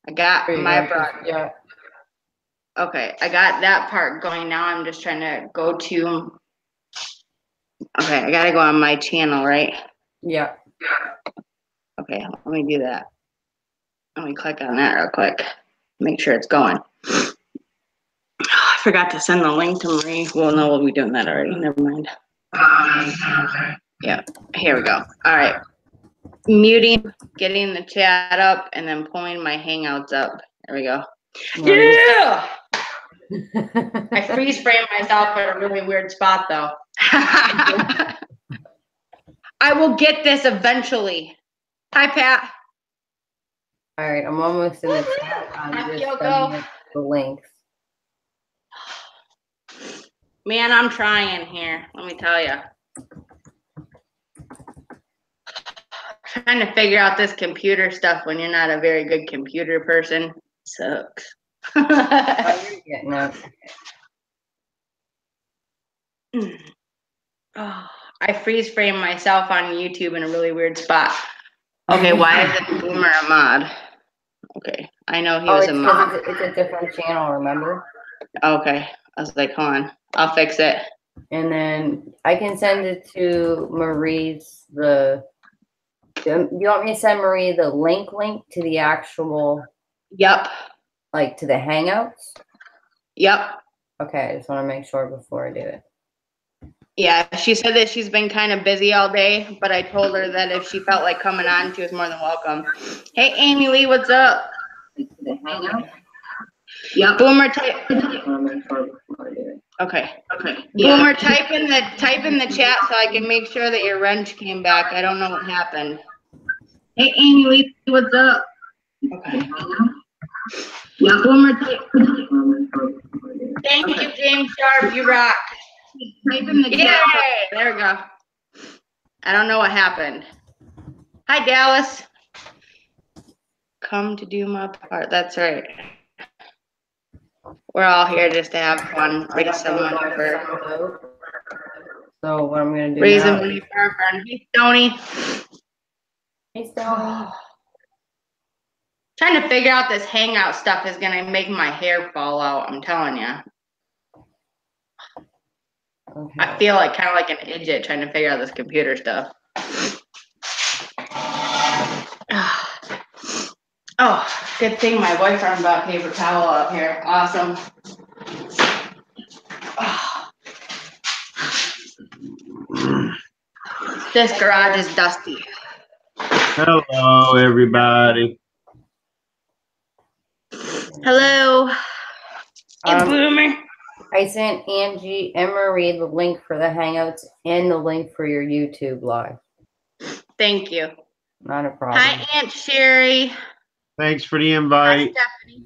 I got my broadcast. Yeah. Okay, I got that part going now. I'm just trying to go to. Okay, I gotta go on my channel, right? Yeah. Okay, let me do that. Let me click on that real quick. Make sure it's going. Oh, I forgot to send the link to Marie. Well, no, we'll be doing that already. Never mind. Yeah, here we go. All right. Muting, getting the chat up, and then pulling my Hangouts up. There we go. Yeah! I freeze frame myself at a really weird spot, though. I will get this eventually. Hi, Pat. All right, I'm almost in the chat. I'm just sending the links. Man, I'm trying here. Let me tell you. Trying to figure out this computer stuff when you're not a very good computer person sucks. Oh, you're getting it. Oh, I freeze frame myself on YouTube in a really weird spot. Okay, why is it Boomer a mod? Okay, I know he was a mod. It's a different channel, remember? Okay, I was like, hold on, I'll fix it. And then I can send it to Marie's. Do you want me to send Marie the link to the actual? Yep. Like to the Hangouts? Yep. Okay, I just want to make sure before I do it. Yeah, she said that she's been kind of busy all day, but I told her that if she felt like coming on, she was more than welcome. Hey, Amy Lee, what's up? The Hangout? Yep. Boomer type. Okay. Yeah. Boomer, type in the chat so I can make sure that your wrench came back. I don't know what happened. Hey, Amy Lee, what's up? Okay. Yeah, Boomer type. Thank you, James Sharp. You rock. Type in the chat. There we go. I don't know what happened. Hi, Dallas. Come to do my part. That's right. We're all here just to have fun. Raise some money for. So what I'm gonna do raise now? Some money for our friend. Hey, Stoney. Hey, Stoney. Trying to figure out this Hangout stuff is gonna make my hair fall out. I'm telling you. Okay. I feel like kind of like an idiot trying to figure out this computer stuff. Oh, good thing my boyfriend brought paper towel up here. Awesome. Oh. This garage is dusty. Hello, everybody. Hello. Hey, Boomer. I sent Angie and Marie the link for the Hangouts and the link for your YouTube live. Thank you. Not a problem. Hi, Aunt Sherry. Thanks for the invite. Hi, Stephanie.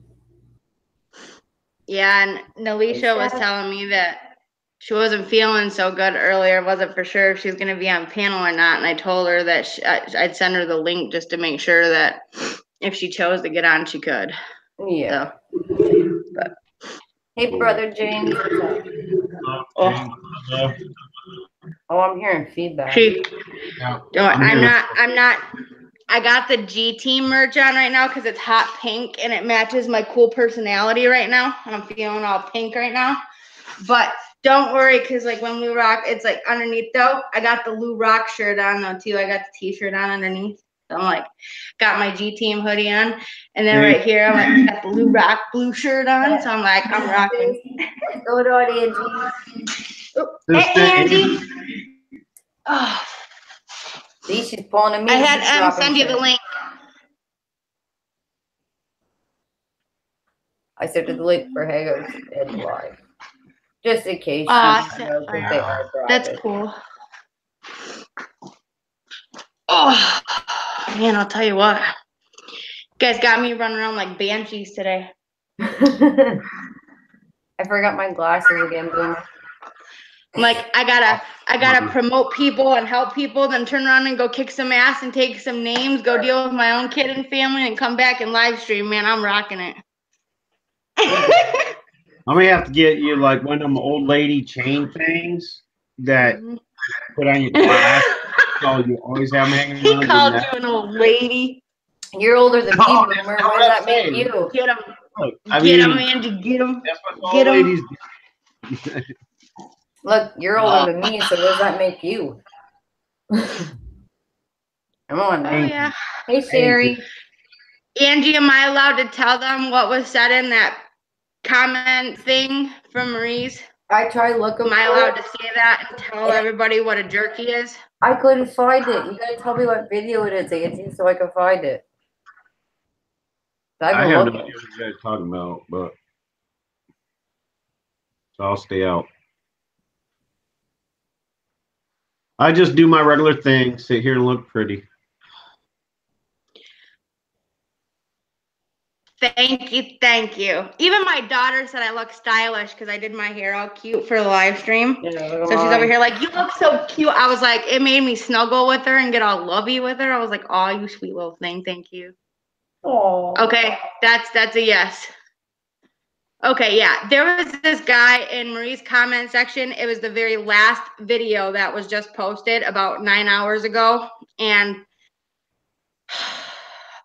Yeah, and Nalisha was telling me that she wasn't feeling so good earlier. Wasn't for sure if she was going to be on panel or not. And I told her that I'd send her the link just to make sure that if she chose to get on, she could. Yeah. So, but. Hey, brother James. Oh, I'm hearing feedback. I'm not. I got the G Team merch on right now because it's hot pink and it matches my cool personality right now. I'm feeling all pink right now. But don't worry, because like when we rock, it's like underneath though. I got the Lou Rock shirt on though too. I got the t-shirt on underneath. So I'm like, got my G Team hoodie on. And then right here, I'm like, got the Lou Rock blue shirt on. So I'm like, I'm rocking. Go to Angie. Hey, Angie. Oh. See, she's pulling a me. I had send you the link. I sent her the link for Hangouts and live. Just in case. That's cool. Oh, man, I'll tell you what. You guys got me running around like banshees today. I forgot my glasses again, Boomer. I'm like, I gotta promote people and help people, then turn around and go kick some ass and take some names, go deal with my own kid and family, and come back and live stream. Man, I'm rocking it. I'm gonna have to get you like one of them old lady chain things that put on your glass, so you always have them hanging on. He called you an old lady. You're older than me, Oh, Boomer. that's What what does I'm that make saying. you? Get him. Look, I Get him, mean, Angie. Get him. that's what Get all 'em. ladies do. Look, you're older than me, so what does that make you? Come on, Oh, man. yeah. Hey, Sherry. Angie, am I allowed to tell them what was said in that comment thing from Marie's? I tried looking Am I for allowed it. to say that and tell everybody what a jerky is? I couldn't find it. You gotta tell me what video it is, Angie, so I can find it. I've I been have no looking. idea what you guys are talking about, but so I'll stay out. I just do my regular thing, sit here and look pretty. Thank you, thank you. Even my daughter said I look stylish because I did my hair all cute for the live stream. Yeah, So she's over here like, you look so cute. I was like, it made me snuggle with her and get all lovey with her. I was like, oh, you sweet little thing, thank you. Oh. Okay, that's a yes. Okay, yeah. There was this guy in Marie's comment section. It was the very last video that was just posted about 9 hours ago. And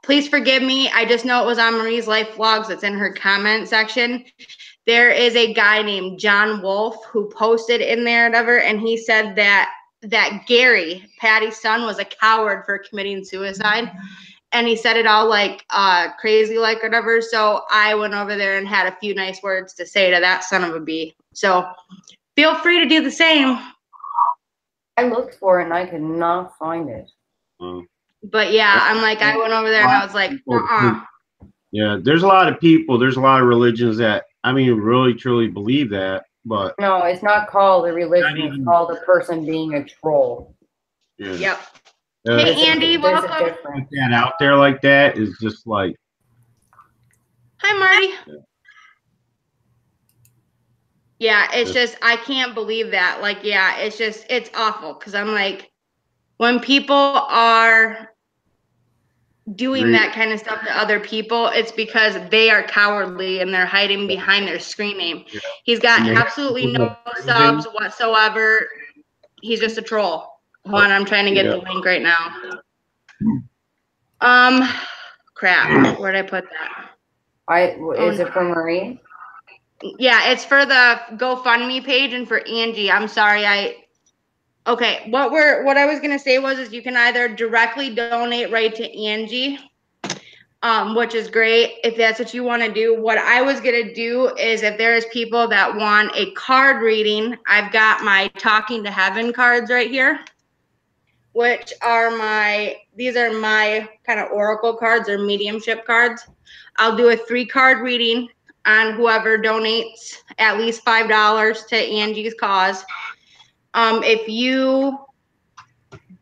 please forgive me. I just know it was on Marie's Life Vlogs. It's in her comment section. There is a guy named John Wolf who posted in there, whatever, and he said that Gary, Patty's son, was a coward for committing suicide. And he said it all like crazy, like whatever. So I went over there and had a few nice words to say to that son of a bee. So feel free to do the same. I looked for it and I could not find it. But yeah, I'm like, I went over there and I was like, Yeah, there's a lot of people, there's a lot of religions that, I mean, really truly believe that, but no, it's not called a religion. It's called a person being a troll. Yeah. Yep. Hey, Andy, welcome. Put that out there like that is just like. Hi, Marty. Yeah, it's just, I can't believe that. Like, yeah, it's just, it's awful. Because I'm like, when people are doing that kind of stuff to other people, it's because they are cowardly and they're hiding behind their screen name. Yeah. He's got absolutely no subs whatsoever. He's just a troll. Hold on, I'm trying to get the link right now. Crap. Where'd I put that? Is it for Marie? Yeah, it's for the GoFundMe page and for Angie. I'm sorry. Okay, what I was gonna say is you can either directly donate right to Angie, which is great if that's what you want to do. What I was gonna do is if there's people that want a card reading, I've got my Talking to Heaven cards right here, which are these are my kind of oracle cards or mediumship cards. I'll do a 3-card reading on whoever donates at least $5 to Angie's cause. If you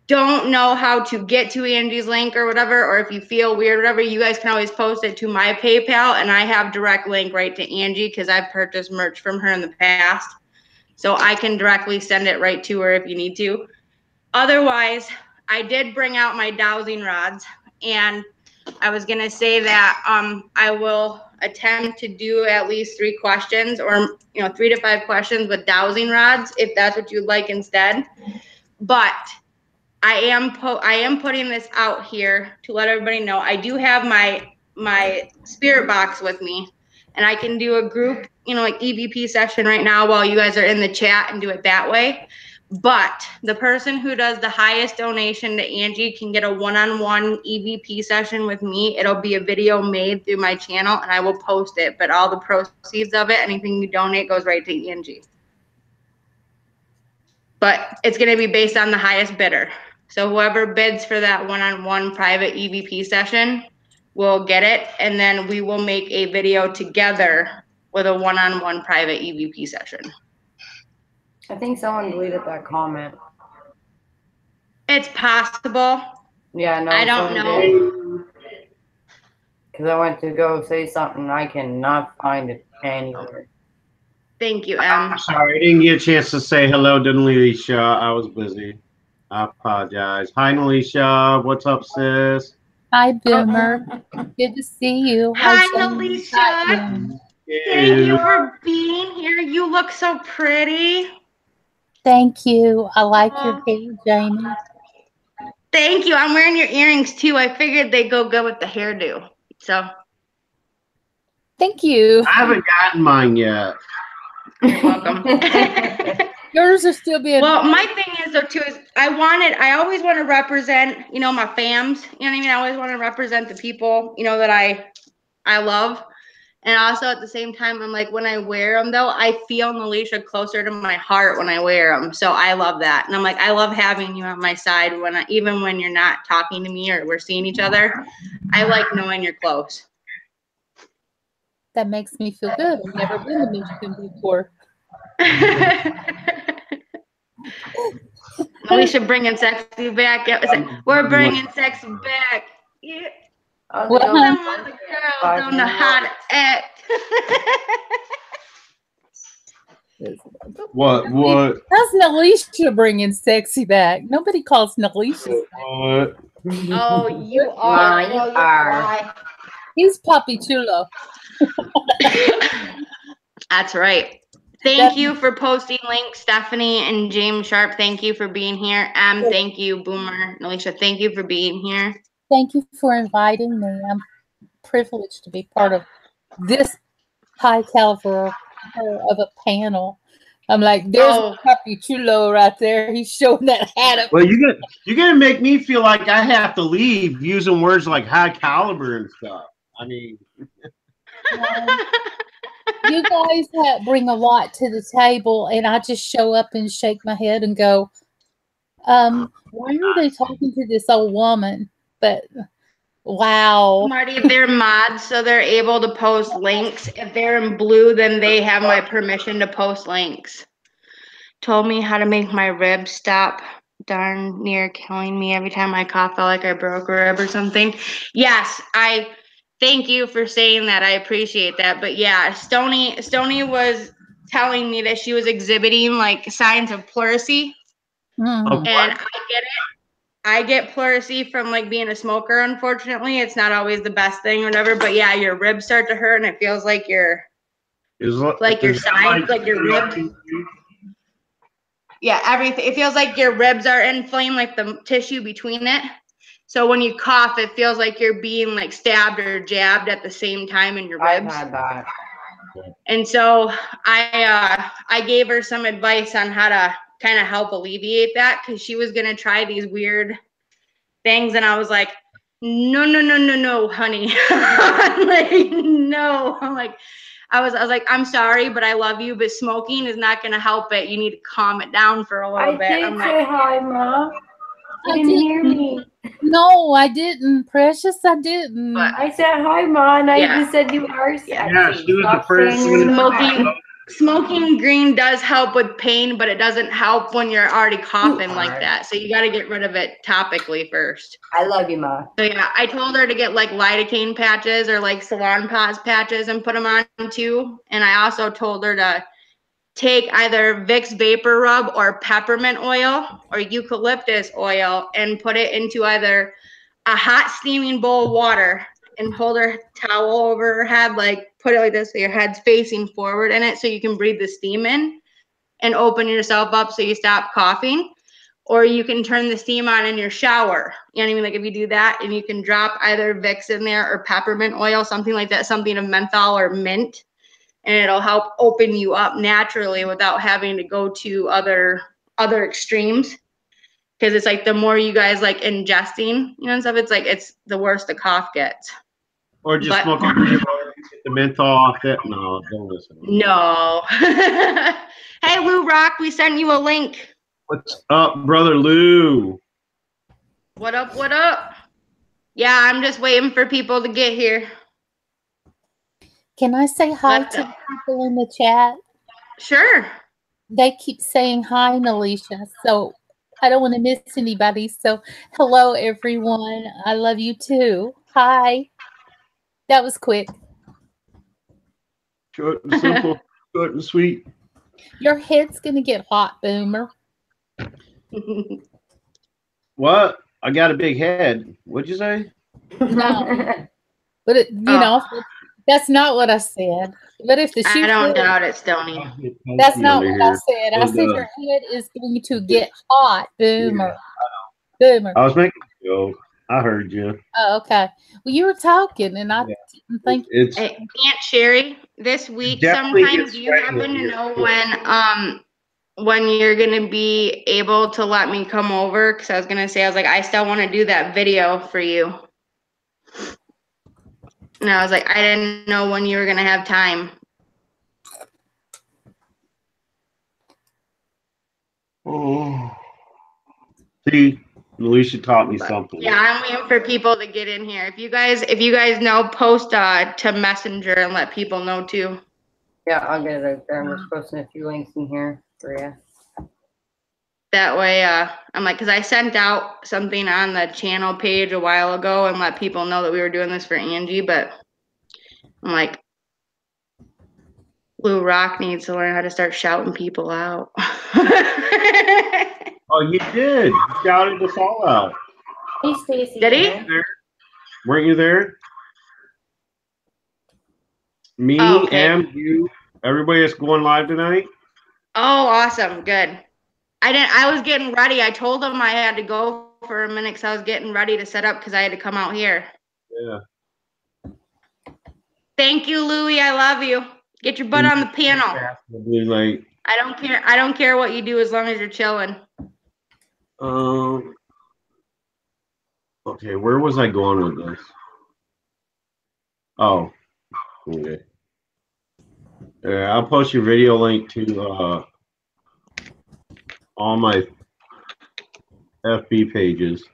don't know how to get to Angie's link or whatever, or if you feel weird, whatever, you guys can always post it to my PayPal, and I have direct link right to Angie because I've purchased merch from her in the past. So I can directly send it right to her if you need to. Otherwise, I did bring out my dowsing rods, and I was going to say that I will attempt to do at least 3 questions or 3 to 5 questions with dowsing rods if that's what you'd like instead. But I am putting this out here to let everybody know I do have my spirit box with me, and I can do a group, like EVP session right now while you guys are in the chat and do it that way. But the person who does the highest donation to Angie can get a one-on-one EVP session with me. It'll be a video made through my channel, and I will post it. But all the proceeds of it, anything you donate, goes right to Angie. But it's going to be based on the highest bidder. So whoever bids for that one-on-one private EVP session will get it, and then we will make a video together with a one-on-one private EVP session. I think someone deleted that comment. It's possible. Yeah, no, I don't know. Because I went to go say something, I cannot find it anywhere. Thank you, I'm sorry, I didn't get a chance to say hello to Alicia. I was busy. I apologize. Hi, Alicia. What's up, sis? Hi, Boomer. Good to see you. Hi, Alicia. Thank you for being here. You look so pretty. Thank you. I like your hair, Jamie. Thank you. I'm wearing your earrings too. I figured they'd go good with the hairdo. So. Thank you. I haven't gotten mine yet. You're welcome. Yours are still being. Well, my thing is though too is I always want to represent, you know, my fams. You know what I mean? I always want to represent the people, you know, that I love. And also at the same time, I'm like, when I wear them though, I feel Nalisha closer to my heart when I wear them. So I love that. And I'm like, I love having you on my side even when you're not talking to me or we're seeing each other. I like knowing you're close. That makes me feel good. I've never been to Michigan before. Nalisha bringing sexy back. Yeah, we're bringing sexy back. Yeah. Well, Some of the girls don't know how to act. What? How's Nalisha bringing sexy back? Nobody calls Nalisha. What? Oh, you are. You are. He's Papi Chulo. That's right. Thank you for posting links, Stephanie and James Sharp. Thank you for being here. Thank you, Boomer. Nalisha, thank you for being here. Thank you for inviting me. I'm privileged to be part of this high caliber of a panel. I'm like, there's Papi Chulo right there. He's showing that hat up. Well, you're gonna make me feel like I have to leave using words like high caliber and stuff. I mean, you guys bring a lot to the table, and I just show up and shake my head and go, why are they talking to this old woman? But wow. Marty, they're mods, so they're able to post links. If they're in blue, then they have my permission to post links. Told me how to make my ribs stop darn near killing me every time I cough. Felt like I broke a rib or something. Yes, I thank you for saying that. I appreciate that. But yeah, Stony was telling me that she was exhibiting like signs of pleurisy. Mm-hmm. And I get it. I get pleurisy from like being a smoker, unfortunately. It's not always the best thing or whatever, but yeah, your ribs start to hurt and it feels like your side, like your ribs. Yeah, everything. It feels like your ribs are inflamed, like the tissue between it. So when you cough, it feels like you're being like stabbed or jabbed at the same time in your ribs. I've had that. And so I gave her some advice on how to kind of help alleviate that, because she was gonna try these weird things, and I was like, no, honey. I'm like, no. I'm like, I was like, I'm sorry, but I love you, but smoking is not gonna help it. You need to calm it down for a little bit. I did say hi, Mom. You didn't hear me. No, I didn't, Precious. I didn't. But I said hi, Mom. I just said you are sexy. Yeah, she was the first. Smoking green does help with pain, but it doesn't help when you're already coughing like that. So you got to get rid of it topically first. I love you, Ma. So yeah, I told her to get like lidocaine patches or like Salon Paws patches and put them on too. And I also told her to take either Vicks Vapor Rub or peppermint oil or eucalyptus oil and put it into either a hot steaming bowl of water and hold her towel over her head, like put it like this so your head's facing forward in it so you can breathe the steam in and open yourself up so you stop coughing. Or you can turn the steam on in your shower. You know what I mean? Like if you do that and you can drop either Vicks in there or peppermint oil, something like that, something of menthol or mint, and it'll help open you up naturally without having to go to other extremes. Because it's like the more you guys like ingesting, you know, and stuff, it's like it's the worse the cough gets. Or just smoke the menthol off it. No, don't listen. No. Hey, Lou Rock, we sent you a link. What's up, brother Lou? What up? What up? Yeah, I'm just waiting for people to get here. Can I say hi to the people in the chat? Sure. They keep saying hi, Nalisha, so I don't want to miss anybody. So hello, everyone. I love you too. Hi. That was quick. Short and simple, short and sweet. Your head's going to get hot, Boomer. What? I got a big head. What'd you say? No. But, you know, that's not what I said. But if the shoe I don't doubt it, Stony. That's not what I said. I said your head is going to get hot, Boomer. Good, Marie. I was making a joke. I heard you. Oh, okay. Well, you were talking, and I Yeah. didn't think. It's Hey, Aunt Sherry, this week definitely sometime, gets do you sweaty happen in to here. know when you're gonna be able to let me come over? Because I was gonna say, I was like, I still want to do that video for you. And I was like, I didn't know when you were gonna have time. Oh. See, Alicia taught me But, something. yeah, I'm waiting for people to get in here. If you guys know, post to Messenger and let people know too. Yeah, I'll get it out there. I'm just posting a few links in here for you. That way, I'm like, because I sent out something on the channel page a while ago and let people know that we were doing this for Angie, but I'm like, Blue Rock needs to learn how to start shouting people out. Oh, you did. You shouted us all out. Hey, Stacy. Did he? Weren't you there? Me Oh, okay. and you. Everybody that's going live tonight. Oh, awesome. Good. I was getting ready. I told him I had to go for a minute because I was getting ready to set up because I had to come out here. Yeah. Thank you, Louie. I love you. Get your butt on the panel. Like, I don't care. I don't care what you do as long as you're chilling. okay, where was I going with this? Oh, okay. I'll post your video link to all my FB pages.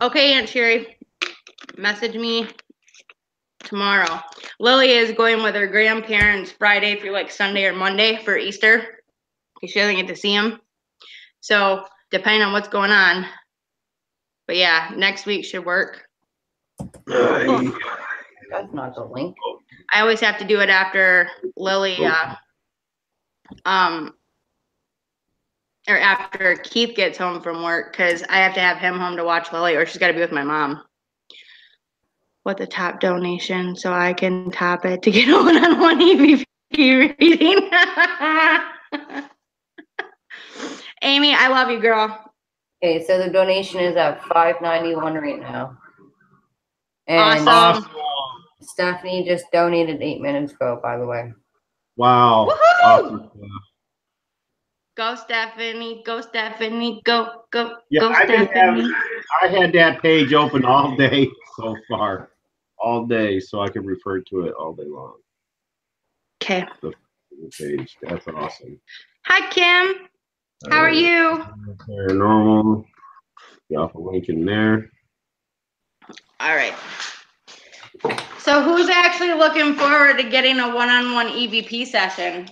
Okay, Aunt Sherry. Message me tomorrow. Lily is going with her grandparents Friday through like Sunday or Monday for Easter. She doesn't get to see them. So depending on what's going on. But yeah, next week should work. That's not the link. I always have to do it after Lily, or after Keith gets home from work, because I have to have him home to watch Lily, or she's got to be with my mom. What the top donation, so I can top it to get a one-on-one EVP reading. Amy, I love you, girl. Okay, so the donation is at $5.91 right now. And Awesome. Stephanie just donated 8 minutes ago, by the way. Wow. Woohoo! Awesome. Go Stephanie, go Stephanie, go Yeah, go I've been Stephanie. I had that page open all day so far. All day, so I can refer to it all day long. Okay. The page. That's awesome. Hi, Kim. How are you? Paranormal. Drop a link in there. All right. So who's actually looking forward to getting a one-on-one EVP session?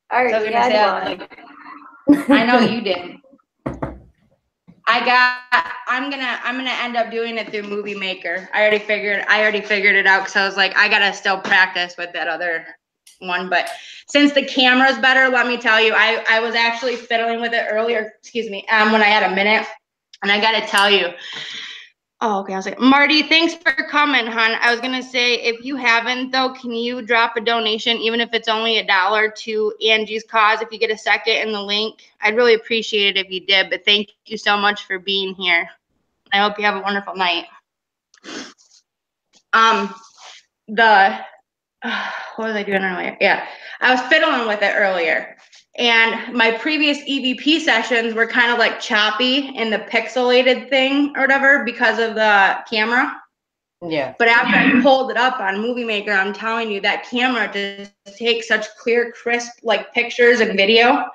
I already had one. I know you did. I'm gonna end up doing it through Movie Maker. I already figured it out because I was like, I gotta still practice with that other one. But since the camera's better, let me tell you, I was actually fiddling with it earlier, when I had a minute. And I gotta tell you, oh, okay. I was like, Marty, thanks for coming, hon. I was gonna say, if you haven't though, can you drop a donation, even if it's only $1 to Angie's cause, if you get a second in the link? I'd really appreciate it if you did, but thank you so much for being here. I hope you have a wonderful night. What was I doing earlier? Yeah, I was fiddling with it earlier. And my previous EVP sessions were kind of like choppy in the pixelated thing or whatever because of the camera. Yeah. But after I pulled it up on Movie Maker, I'm telling you, that camera just takes such clear, crisp like pictures and video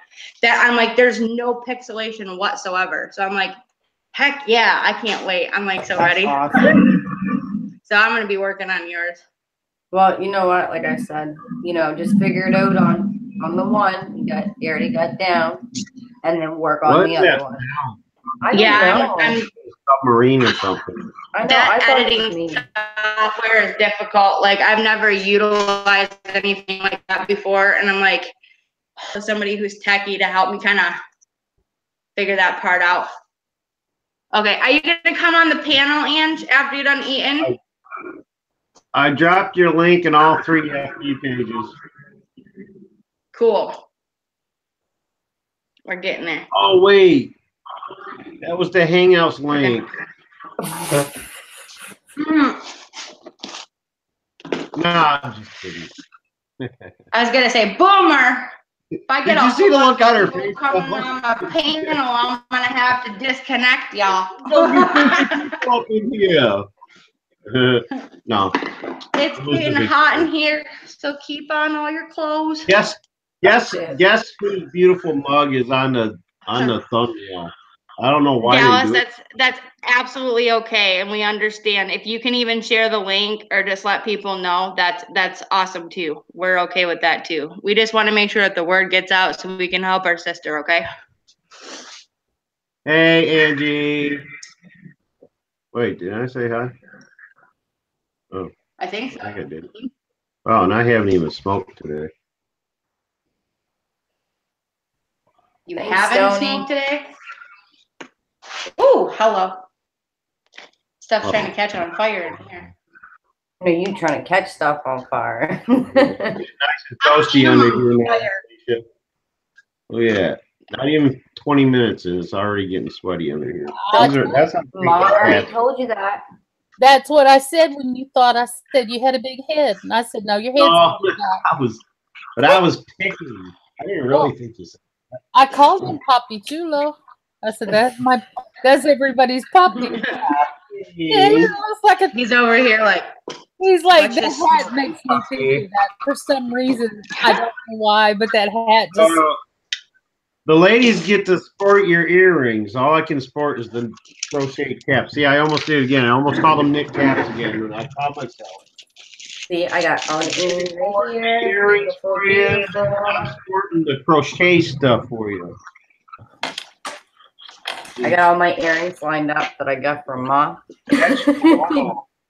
that I'm like, there's no pixelation whatsoever. So I'm like, heck yeah, I can't wait. I'm like so ready. Awesome. So I'm gonna be working on yours. Well, you know what? Like I said, just figure it out on the one you already got down, and then work on the other one. I don't know. I'm Submarine or something. I know. that I thought it editing was me. software is difficult. Like I've never utilized anything like that before, and I'm like somebody who's techie to help me kind of figure that part out. Okay, are you gonna come on the panel, Ange, after you're done eating? I dropped your link in all 3 FB pages. Cool. We're getting there. Oh wait, that was the Hangouts link. Nah, I'm just kidding. I was gonna say, boomer. If I get Did you see the look on her face? Coming on my panel, I'm gonna have to disconnect y'all. Yeah. No. It's getting hot in here, so keep on all your clothes. Guess whose beautiful mug is on the thumbnail. I don't know why. Dallas, that's absolutely okay, and we understand. If you can even share the link or just let people know, that's awesome too. We're okay with that too. We just want to make sure that the word gets out so we can help our sister, okay? Hey, Angie. Wait, did I say hi? Oh, I think so. I think I did. Oh, and I haven't even smoked today. You haven't smoked today? Ooh, hello. Stuff's trying to catch on fire in here. Are you trying to catch stuff on fire? Nice and toasty under here. Oh yeah, not even 20 minutes and it's already getting sweaty under here. Mom already told you that. That's what I said when you thought I said you had a big head, and I said no, your head's I was picking. I didn't really think you said that. I called him Poppy Chulo. I said that's everybody's Poppy. Yeah, he looks like he's over here like. He's like, that hat makes me think of that for some reason. I don't know why, but that hat just. The ladies get to sport your earrings. All I can sport is the crochet cap. See, I almost did it again. I almost called them knit caps again, and I caught myself. See, I got all the earrings right here. Earrings for you. I'm sporting the crochet stuff for you. I got all my earrings lined up that I got from Mom.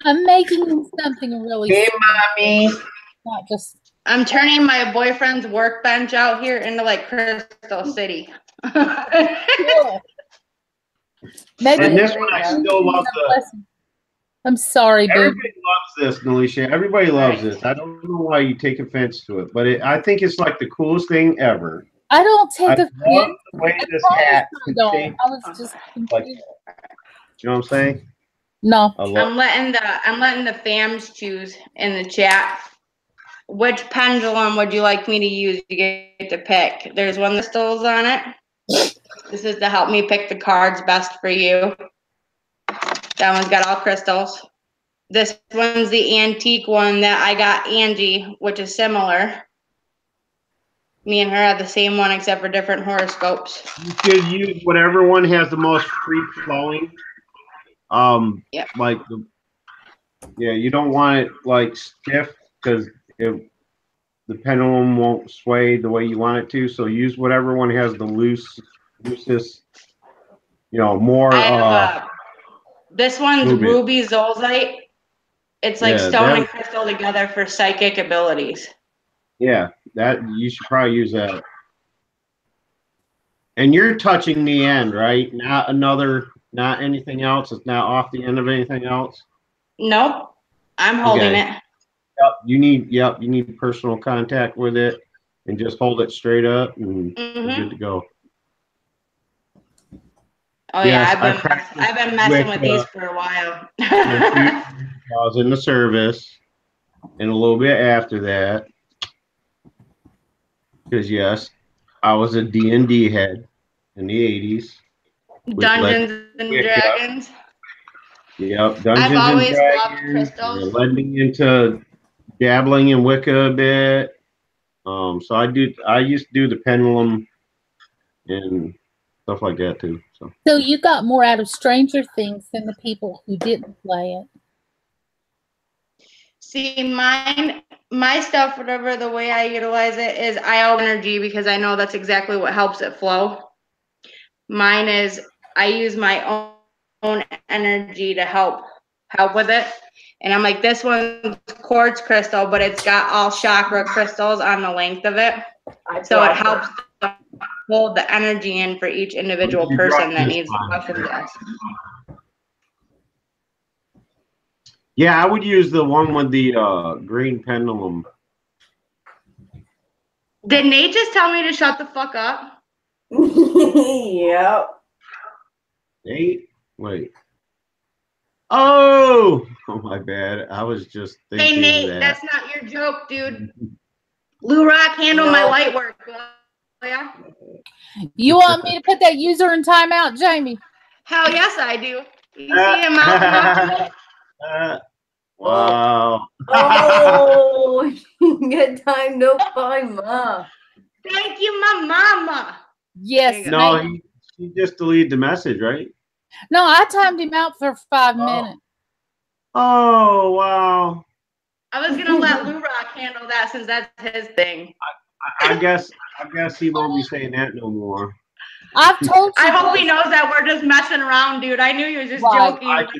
I'm making something really. Hey, mommy. Not just. I'm turning my boyfriend's workbench out here into like Crystal City. Cool. Maybe and this one I still love I'm sorry, babe. Everybody loves this, Nelisha. Everybody loves this. I don't know why you take offense to it, but I think it's like the coolest thing ever. I don't take offense. The way this hat I was just like, you know what I'm saying? No. I'm letting the fams choose in the chat. Which pendulum would you like me to use? You get to pick. There's one that stills on it. This is to help me pick the cards best for you. That one's got all crystals. This one's the antique one that I got Angie, which is similar. Me and her have the same one except for different horoscopes. You could use whatever one has the most free flowing. Yep. Like you don't want it like stiff because the pendulum won't sway the way you want it to. So use whatever one has the loosest, more. This one's ruby zolzite. It's like stone and crystal together for psychic abilities. Yeah, that you should probably use that. And you're touching the end, right? Not anything else. It's not off the end of anything else. Nope, I'm holding it. Yep, you need personal contact with it, and just hold it straight up, and you're good to go. Oh yes, yeah, I've been messing with these for a while. I was in the service, and a little bit after that, because yes, I was a D&D head in the 80s. Dungeons and Dragons. Yep, Dungeons and Dragons. Loved crystals. Led me into dabbling in Wicca a bit. So I used to do the pendulum and stuff like that too. So you got more out of Stranger Things than the people who didn't play it. See, my stuff, whatever the way I utilize it is IO energy because I know that's exactly what helps it flow. Mine is I use my own energy to help with it. And I'm like, this one's quartz crystal, but it's got all chakra crystals on the length of it. So it helps to hold the energy in for each individual person that needs the weapons. Yeah, I would use the one with the green pendulum. Did Nate just tell me to shut the fuck up? Yep. 8? Wait. Oh, my bad. I was just thinking Hey, Nate, that. that's not your joke, dude. Lou Rock handled my light work. Oh, yeah? You want me to put that user in timeout, Jamie? Hell yes, I do. You see him out? Wow. Oh, good time, no fun, Ma. Thank you, my mama. Yes. No, he just deleted the message, right? No, I timed him out for 5 minutes. Oh, wow. I was gonna let Lou Rock handle that since that's his thing. I guess he won't be saying that no more. I've told you. I hope he knows that we're just messing around, dude. I knew he was just Right. joking.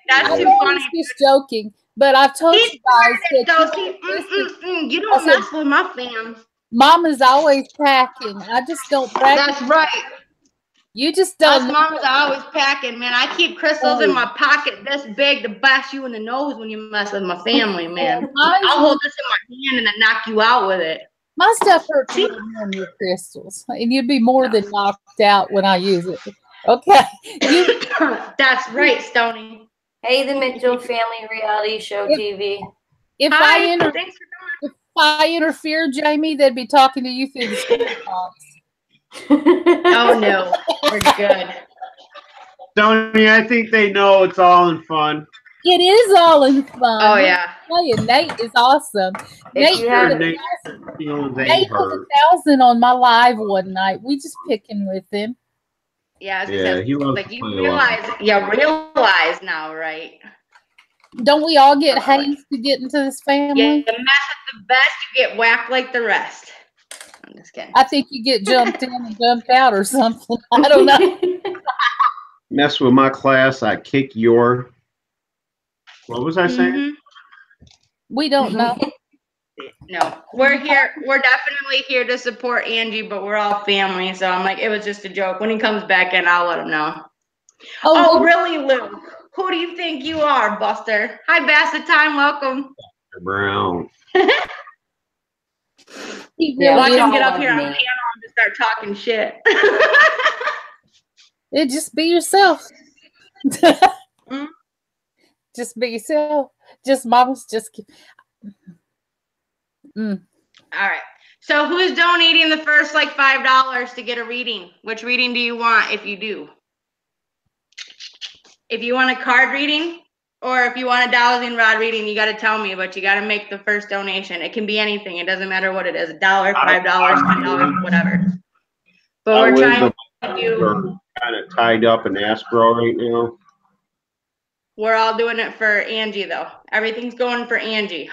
That's I too know funny. he's just joking, but I've told He you guys started that it, though. You don't mess with my fans. Mama's always packing. I just don't practice. That's right. You just don't. Us mamas are always packing, man. I keep crystals in my pocket this big to bash you in the nose when you mess with my family, man. I'll hold this in my hand and then knock you out with it. My stuff hurts a little more than your crystals, and you'd be more than knocked out when I use it. Okay. That's right, Stoney. Hey, the Mitchell Family Reality Show TV. If I interfere, Jamie, they'd be talking to you through the speakerbox. Oh no, we're good. Tony, I think they know it's all in fun. It is all in fun. Oh yeah. Nate is awesome. Nate has 1,000 on my live one night. We just picking with him. Yeah, he loves like you realize now, right? Don't we all get hazed to get into this family? Yeah, you mess with the best, you get whacked like the rest. I'm just kidding. I think you get jumped in and jumped out or something. I don't know. Mess with my class, I kick your. What was I saying? We don't know. No, we're here. We're definitely here to support Angie, but we're all family. So I'm like, it was just a joke. When he comes back in, I'll let him know. Oh, really, Lou? Who do you think you are, Buster? Hi, Bassett Time. Welcome. Buster Brown. Watch him get up here on the piano and just start talking shit. Just be yourself. Just be yourself. Just mamas. Just. All right. So who's donating the first like $5 to get a reading? Which reading do you want if you do? If you want a card reading or if you want a dowsing rod reading, you got to tell me, but you got to make the first donation. It can be anything. It doesn't matter what it is. $1, $5, $10, whatever. But we're trying to do. Kind of tied up in escrow right now. We're all doing it for Angie, though. Everything's going for Angie.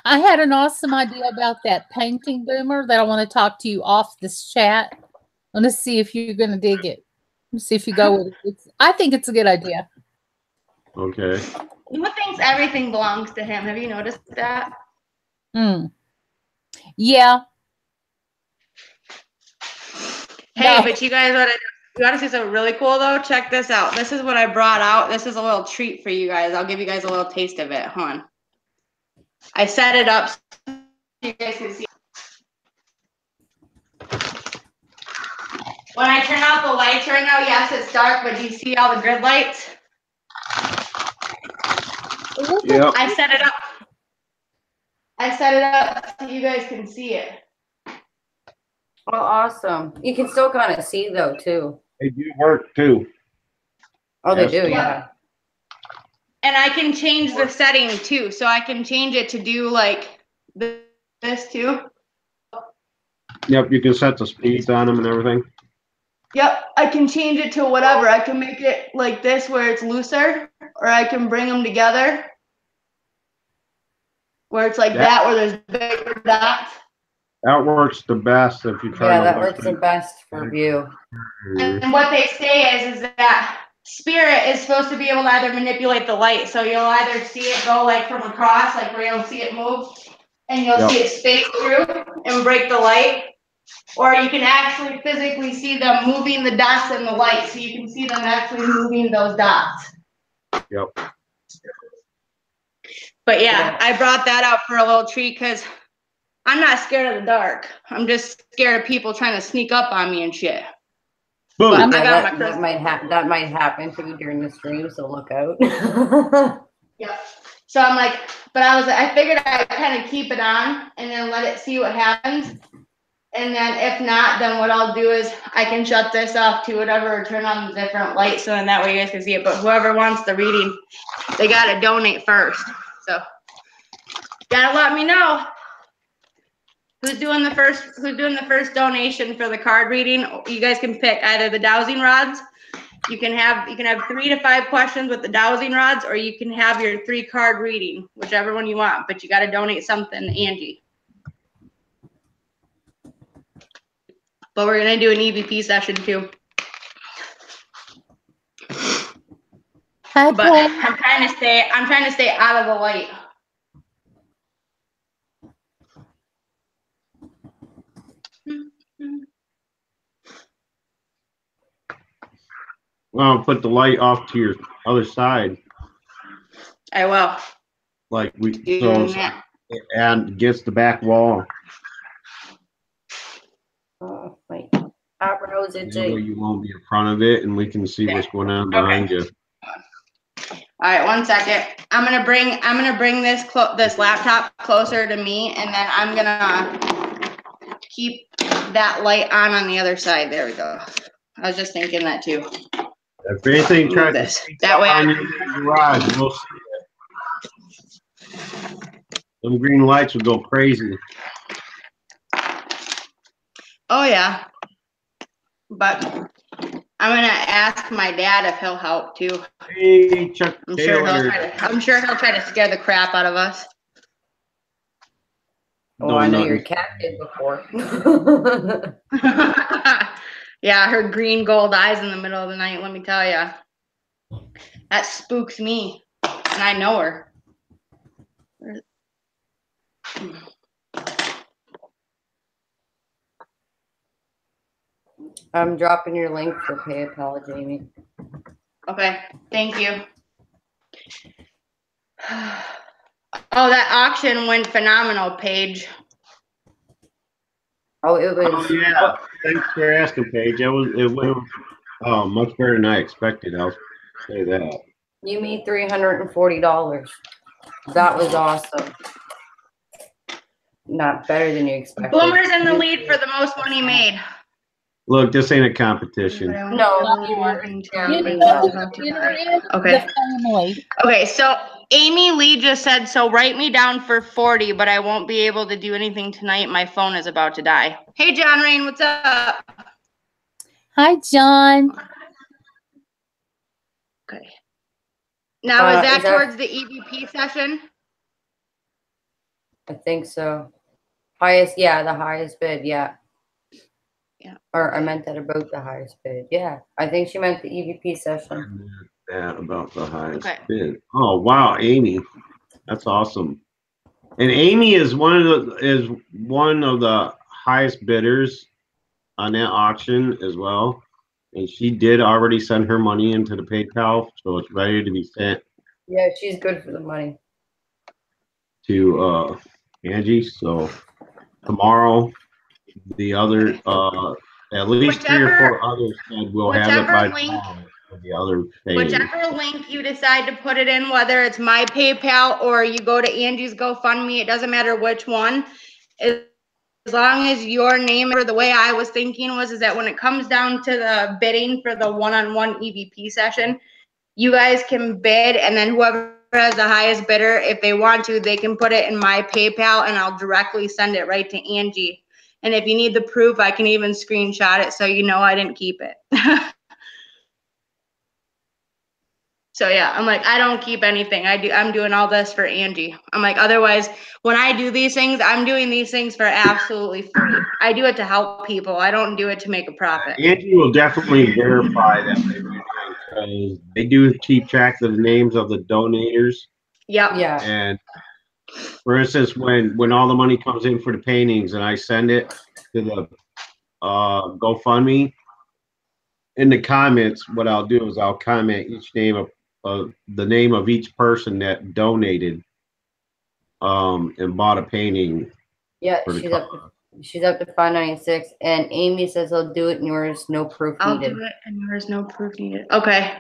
I had an awesome idea about that painting, Boomer, that I want to talk to you off this chat. I want to see if you're going to dig it. Let's see if you go with it. I think it's a good idea. Okay. Who thinks everything belongs to him? Have you noticed that? Yeah. Hey, but you guys want to see something really cool, though? Check this out. This is what I brought out. This is a little treat for you guys. I'll give you guys a little taste of it. Hold on. I set it up so you guys can see. When I turn out the lights right now, yes, it's dark, but do you see all the grid lights? Yeah. I set it up. I set it up so you guys can see it. Oh, awesome. You can still kind of see, though, too. They do work, too. Oh, they do, yeah. And I can change the setting, too. So I can change it to do, like, this, too. Yep, you can set the speeds on them and everything. Yep, I can change it to whatever. I can make it like this where it's looser, or I can bring them together where it's like that where there's bigger dots. That works the best if you try. Yeah, that works the best for view. And what they say is that spirit is supposed to be able to either manipulate the light, so you'll either see it go like from across, like where you'll see it move, and you'll see it space through and break the light, or you can actually physically see them moving the dots in the light, so you can see them actually moving those dots. Yep. But yeah, I brought that out for a little treat because I'm not scared of the dark. I'm just scared of people trying to sneak up on me and shit. Boom. But Yeah, I got my that might happen to you during the stream, so look out. Yeah. So I'm like, but I figured I'd kind of keep it on and then let it see what happens. And then if not, then what I'll do is I can shut this off to whatever or turn on the different light so then that way you guys can see it. But whoever wants the reading, they gotta donate first. So gotta let me know who's doing the first donation for the card reading. You guys can pick either the dowsing rods. You can have 3 to 5 questions with the dowsing rods, or you can have your 3 card reading, whichever one you want. But you got to donate something, Angie. But we're gonna do an EVP session too. Hi, But I'm trying to stay out of the light. Well, put the light off to your other side. I will. Like and against the back wall. Oh, my eyebrows itchy. You won't be in front of it, and we can see what's going on behind you. All right, 1 second. I'm gonna bring this laptop closer to me, and then I'm gonna keep that light on the other side. There we go. I was just thinking that too. If anything tries to sneak that way on your garage, we'll see it. Them green lights will go crazy. Oh yeah. But I'm gonna ask my dad if he'll help too. Hey, Chuck I'm Taylor. sure he'll try to scare the crap out of us. Oh, I know your cat did before. Yeah, her green gold eyes in the middle of the night, let me tell you. That spooks me. And I know her. I'm dropping your link for PayPal, Jamie. Okay, thank you. Oh, that auction went phenomenal, Paige. Oh, it was. Oh, yeah. Thanks for asking, Paige. It went much better than I expected. I'll say that. You made $340. That was awesome. Not better than you expected. Boomer's in the lead for the most money made. Look, this ain't a competition. No. Okay. Okay, so Amy Lee just said, so write me down for 40, but I won't be able to do anything tonight. My phone is about to die. Hey, John Rain, what's up? Hi, John. Okay. Now, is that towards the EVP session? I think so. Highest, yeah, the highest bid, yeah. Yeah. Or I meant that about the highest bid. Yeah. I think she meant the EVP session. Yeah, about the highest bid. Oh wow, Amy. That's awesome. And Amy is one of the highest bidders on that auction as well. And she did already send her money into the PayPal, so it's ready to be sent. Yeah, she's good for the money. To Angie. So tomorrow the other at least 3 or 4 others said we'll have it by tomorrow. The other whichever link you decide to put it in, whether it's my PayPal or you go to Angie's GoFundMe, it doesn't matter which one. As long as your name, or the way I was thinking is that when it comes down to the bidding for the one-on-one EVP session, you guys can bid, and then whoever has the highest bidder, if they want to, they can put it in my PayPal and I'll directly send it right to Angie. And if you need the proof, I can even screenshot it so you know I didn't keep it. So yeah, I'm like, I don't keep anything. I'm doing all this for Angie. I'm like, otherwise, when I do these things, I'm doing these things for absolutely free. I do it to help people. I don't do it to make a profit. Angie will definitely verify that because they do keep track of the names of the donators. Yep. Yeah. And for instance, when all the money comes in for the paintings and I send it to the GoFundMe, in the comments, what I'll do is I'll comment each name of the name of each person that donated and bought a painting Yeah, she's up to 596, and Amy says I'll do it in yours, no proof needed. I'll do it and yours, no proof needed. Okay.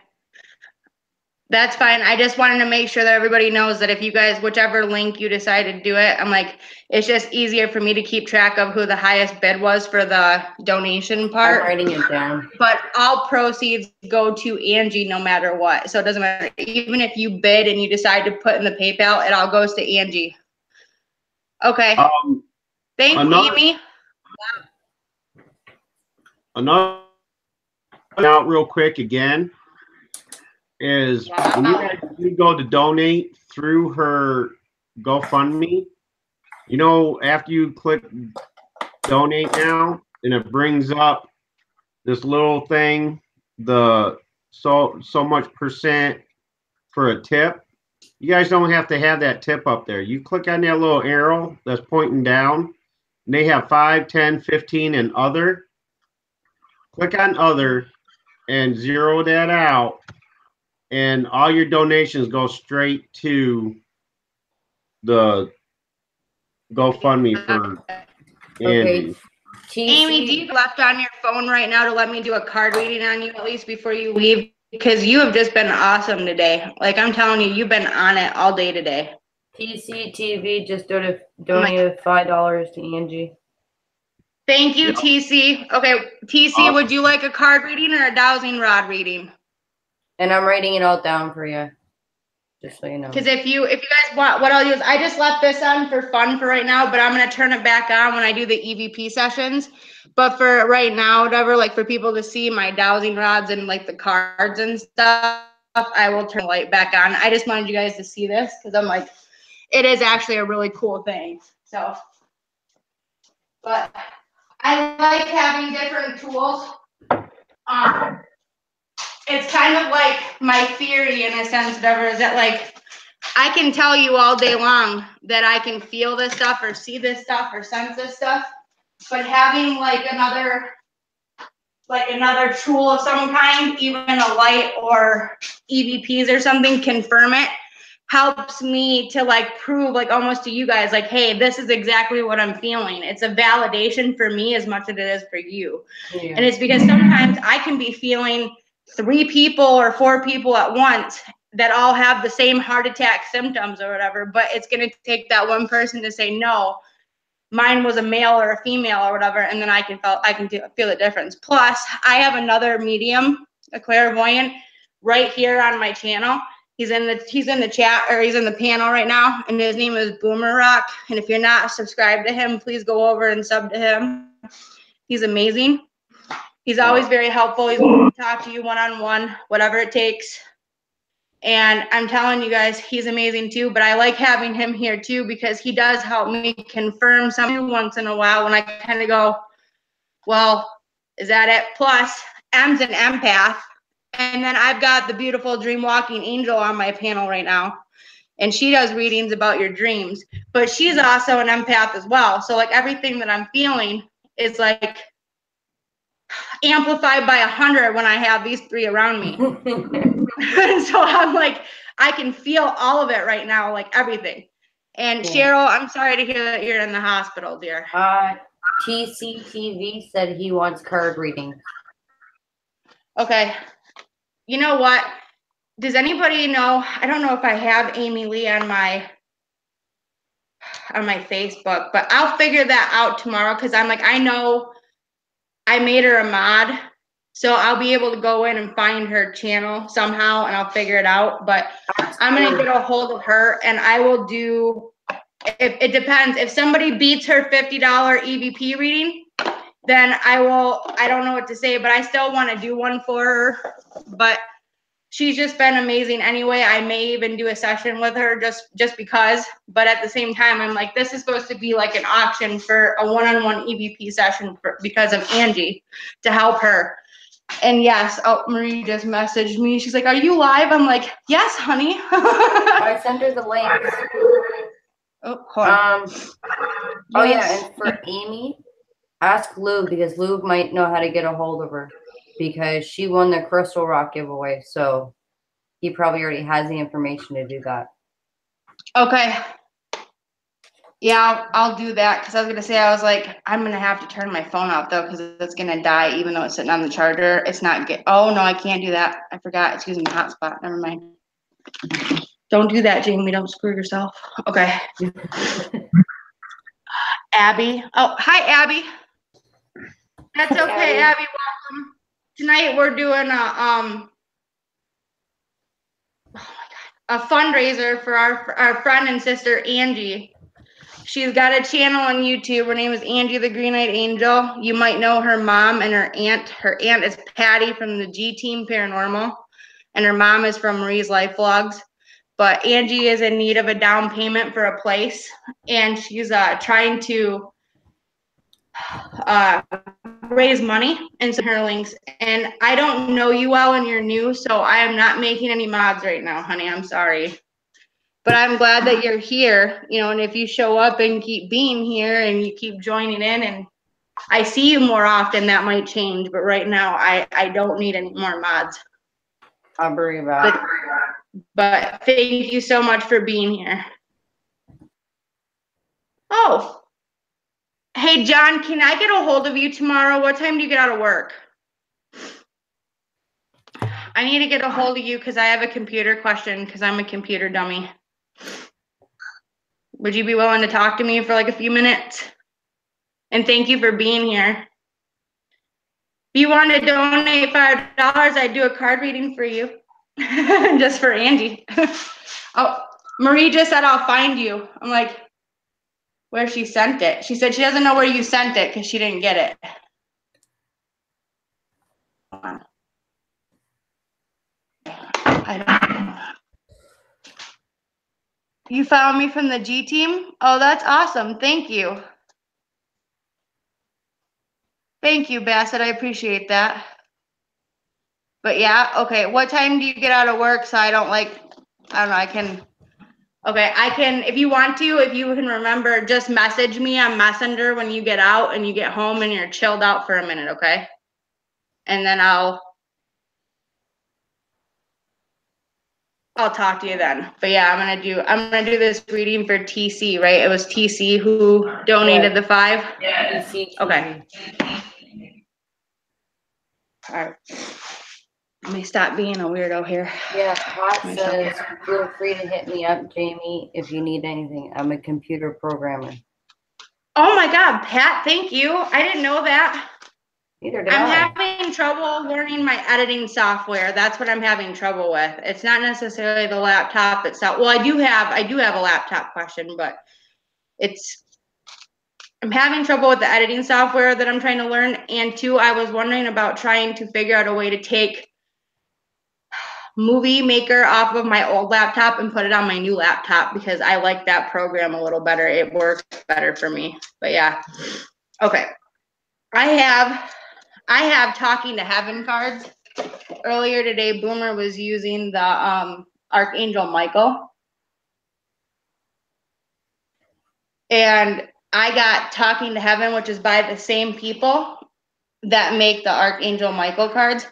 That's fine. I just wanted to make sure that everybody knows that if you guys, whichever link you decide to do it, I'm like, it's just easier for me to keep track of who the highest bid was for the donation part. I'm writing it down. But all proceeds go to Angie no matter what. So it doesn't matter. Even if you bid and you decide to put in the PayPal, it all goes to Angie. Okay. Thank you, Amy. Another out real quick again is when you guys go to donate through her GoFundMe, you know, after you click donate now, and it brings up this little thing, the so much percent for a tip. You guys don't have to have that tip up there. You click on that little arrow that's pointing down, and they have 5, 10, 15, and other. Click on other and zero that out, and all your donations go straight to the GoFundMe for Angie. Okay. Amy, do you have left on your phone right now to let me do a card reading on you at least before you leave? Because you have just been awesome today. Like I'm telling you, you've been on it all day today. TCTV just donated $5 to Angie. Thank you, TC. Okay, TC, would you like a card reading or a dowsing rod reading? And I'm writing it all down for you, just so you know. Because if you guys want, what I'll use, I just left this on for fun for right now, but I'm gonna turn it back on when I do the EVP sessions. But for right now, whatever, like for people to see my dowsing rods and like the cards and stuff, I will turn the light back on. I just wanted you guys to see this because I'm like, it is actually a really cool thing. So, but I like having different tools. It's kind of like my theory in a sense, whatever, is that like, I can tell you all day long that I can feel this stuff or see this stuff or sense this stuff, but having like another tool of some kind, even a light or EVPs or something, confirm it, helps me to like prove like almost to you guys like, hey, this is exactly what I'm feeling. It's a validation for me as much as it is for you. Yeah. And it's because sometimes I can be feeling 3 people or 4 people at once that all have the same heart attack symptoms or whatever, but it's going to take that one person to say, no, mine was a male or a female or whatever, and then I can feel the difference. Plus, I have another medium, a clairvoyant, right here on my channel. He's in the chat, or he's in the panel right now, and his name is Boomer Rock. And if you're not subscribed to him, please go over and sub to him. He's amazing. He's always very helpful. He's willing to talk to you one-on-one, whatever it takes. And I'm telling you guys, he's amazing too, but I like having him here too because he does help me confirm something once in a while when I kind of go, well, is that it? Plus, M's an empath. And then I've got the beautiful dream walking angel on my panel right now. And she does readings about your dreams, but she's also an empath as well. So like everything that I'm feeling is like amplified by 100 when I have these 3 around me. And so I'm like, I can feel all of it right now, like everything. And Cheryl, I'm sorry to hear that you're in the hospital, dear. TCTV said he wants card reading. Okay. You know what? Does anybody know? I don't know if I have Amy Lee on my Facebook, but I'll figure that out tomorrow because I'm like, I know I made her a mod, so I'll be able to go in and find her channel somehow and I'll figure it out. But I'm going to get a hold of her and I will do, if it depends. If somebody beats her $50 EVP reading, then I don't know what to say, but I still want to do one for her. But she's just been amazing anyway. I may even do a session with her just because, but at the same time, I'm like, this is supposed to be like an auction for a one-on-one EVP session because of Angie to help her. And yes, Marie just messaged me. She's like, are you live? I'm like, yes, honey. I sent her the link. Oh, hold on. Oh yeah, and for Amy, ask Lou because Lou might know how to get a hold of her. Because she won the Crystal Rock giveaway, so he probably already has the information to do that. Okay. Yeah, I'll do that because I was gonna say I was like I'm gonna have to turn my phone off though because it's gonna die even though it's sitting on the charger. It's not good. Oh no, I can't do that. I forgot it's using the hotspot. Never mind. Don't do that, Jamie. Don't screw yourself. Okay. Abby. Oh, hi, Abby. That's okay, Abby. Welcome. Tonight we're doing a fundraiser for our friend and sister Angie. She's got a channel on YouTube. Her name is Angie the Green-Eyed Angel. You might know her mom and her aunt. Her aunt is Patty from the G Team Paranormal, and her mom is from Marie's Life Vlogs. But Angie is in need of a down payment for a place, and she's trying to raise money and send her links. And I don't know you well and you're new, so I am not making any mods right now, honey. I'm sorry. But I'm glad that you're here, you know, and if you show up and keep being here and you keep joining in and I see you more often, that might change. But right now, I don't need any more mods. I'll bring it back. But thank you so much for being here. Oh. Hey, John, can I get a hold of you tomorrow? What time do you get out of work? I need to get a hold of you because I have a computer question because I'm a computer dummy. Would you be willing to talk to me for like a few minutes? And thank you for being here. If you want to donate $5, I'd do a card reading for you. Just for Angie. Oh, Marie just said I'll find you. I'm like, where she sent it. She said she doesn't know where you sent it because she didn't get it. I don't know. You found me from the G Team? Oh, that's awesome. Thank you. Thank you, Bassett. I appreciate that. But yeah, okay. What time do you get out of work so I don't like, I don't know, I can, okay, I can, if you want to, if you can remember, just message me on Messenger when you get out and you get home and you're chilled out for a minute, okay? And then I'll talk to you then. But yeah, I'm gonna do this reading for TC, right? It was TC who donated the 5? Yeah, TC. Okay. All right. Let me stop being a weirdo here. Yeah, Pat says, feel free to hit me up, Jamie, if you need anything. I'm a computer programmer. Oh my God, Pat, thank you. I didn't know that. Neither did I'm I. having trouble learning my editing software. That's what I'm having trouble with. It's not necessarily the laptop itself. Well, I do have a laptop question, but I'm having trouble with the editing software that I'm trying to learn. And 2, I was wondering about trying to figure out a way to take Movie Maker off of my old laptop and put it on my new laptop because I like that program a little better. It works better for me. But yeah. Okay. I have Talking to Heaven cards. Earlier today, Boomer was using the Archangel Michael. And I got Talking to Heaven, which is by the same people that make the Archangel Michael cards.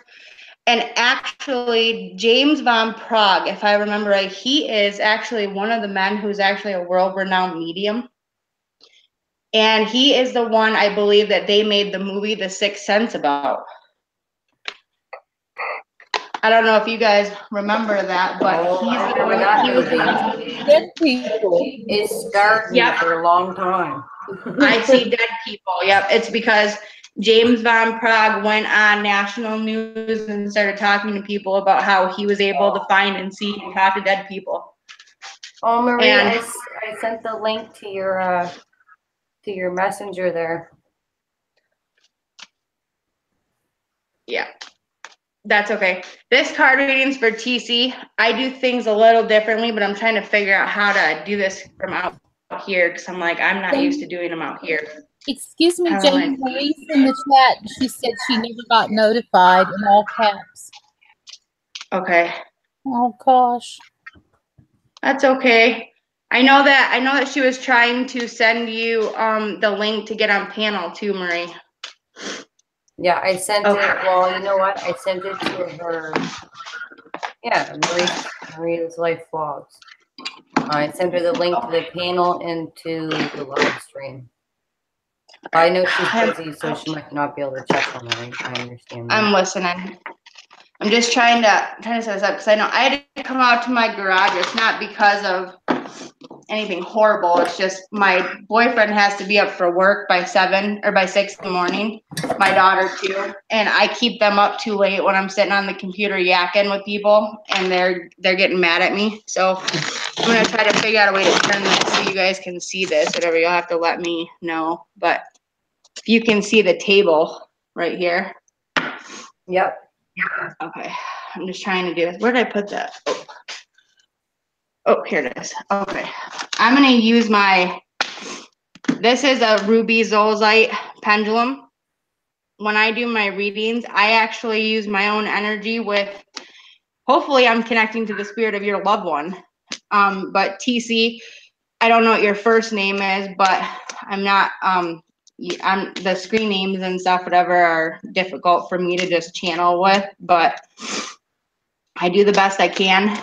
And actually, James Von Prague, if I remember right, he is actually one of the men who's actually a world-renowned medium. And he is the one, I believe, that they made the movie The Sixth Sense about. I don't know if you guys remember that, but he's the one. Dead people. It scarred me for a long time. I see dead people. Yep, it's because James Von Prague went on national news and started talking to people about how he was able to find and see and talk to dead people. Oh, Marie, I sent the link to your messenger there. Yeah. That's okay. This card reading's for TC. I do things a little differently, but I'm trying to figure out how to do this from out here because I'm like, I'm not used to doing them out here. Excuse me, Jane. Marie's in the chat. She said she never got notified in all caps. Okay. Oh gosh. That's okay. I know that she was trying to send you the link to get on panel too, Marie. Yeah, I sent it. Well, you know what? I sent it to her. Yeah, Marie's Life Vlogs. I sent her the link to the panel and to the live stream. I know she's busy, so she might not be able to check on it. I understand that. I'm listening. I'm just trying to set this up because I know I had to come out to my garage. It's not because of anything horrible. It's just my boyfriend has to be up for work by 7 or by 6 in the morning. My daughter too, and I keep them up too late when I'm sitting on the computer yakking with people, and they're getting mad at me. So I'm gonna try to figure out a way to turn this so you guys can see this. Whatever, you'll have to let me know. But you can see the table right here. Yep. Okay, I'm just trying to do this. Where did I put that? Oh, here it is. Okay, I'm gonna use this is a ruby zolzite pendulum. When I do my readings, I actually use my own energy with, hopefully I'm connecting to the spirit of your loved one. But TC, I don't know what your first name is, but the screen names and stuff, whatever, are difficult for me to just channel with, but I do the best I can.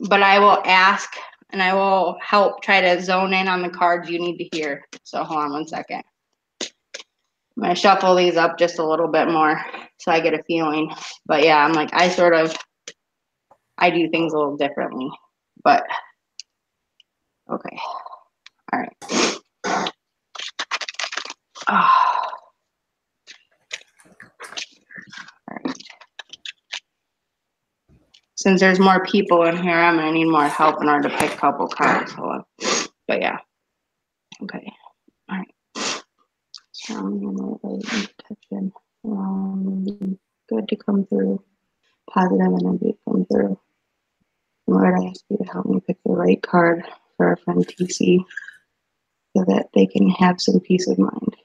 But I will ask and I will help try to zone in on the cards you need to hear. So hold on one second. I'm going to shuffle these up just a little bit more so I get a feeling. But yeah, I'm like, I do things a little differently. But okay. All right. Oh. All right. Since there's more people in here, I'm going to need more help in order to pick a couple cards. Hold on. But yeah. Okay. All right. So I'm going to intention. Good to come through. Positive energy to come through. Lord, I ask you to help me pick the right card for our friend TC so that they can have some peace of mind.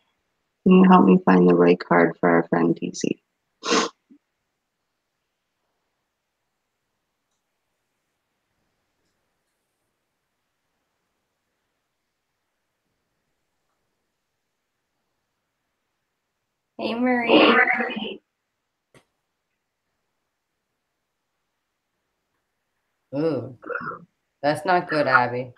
Can you help me find the right card for our friend TC? Hey, Marie. Ooh, that's not good, Abby.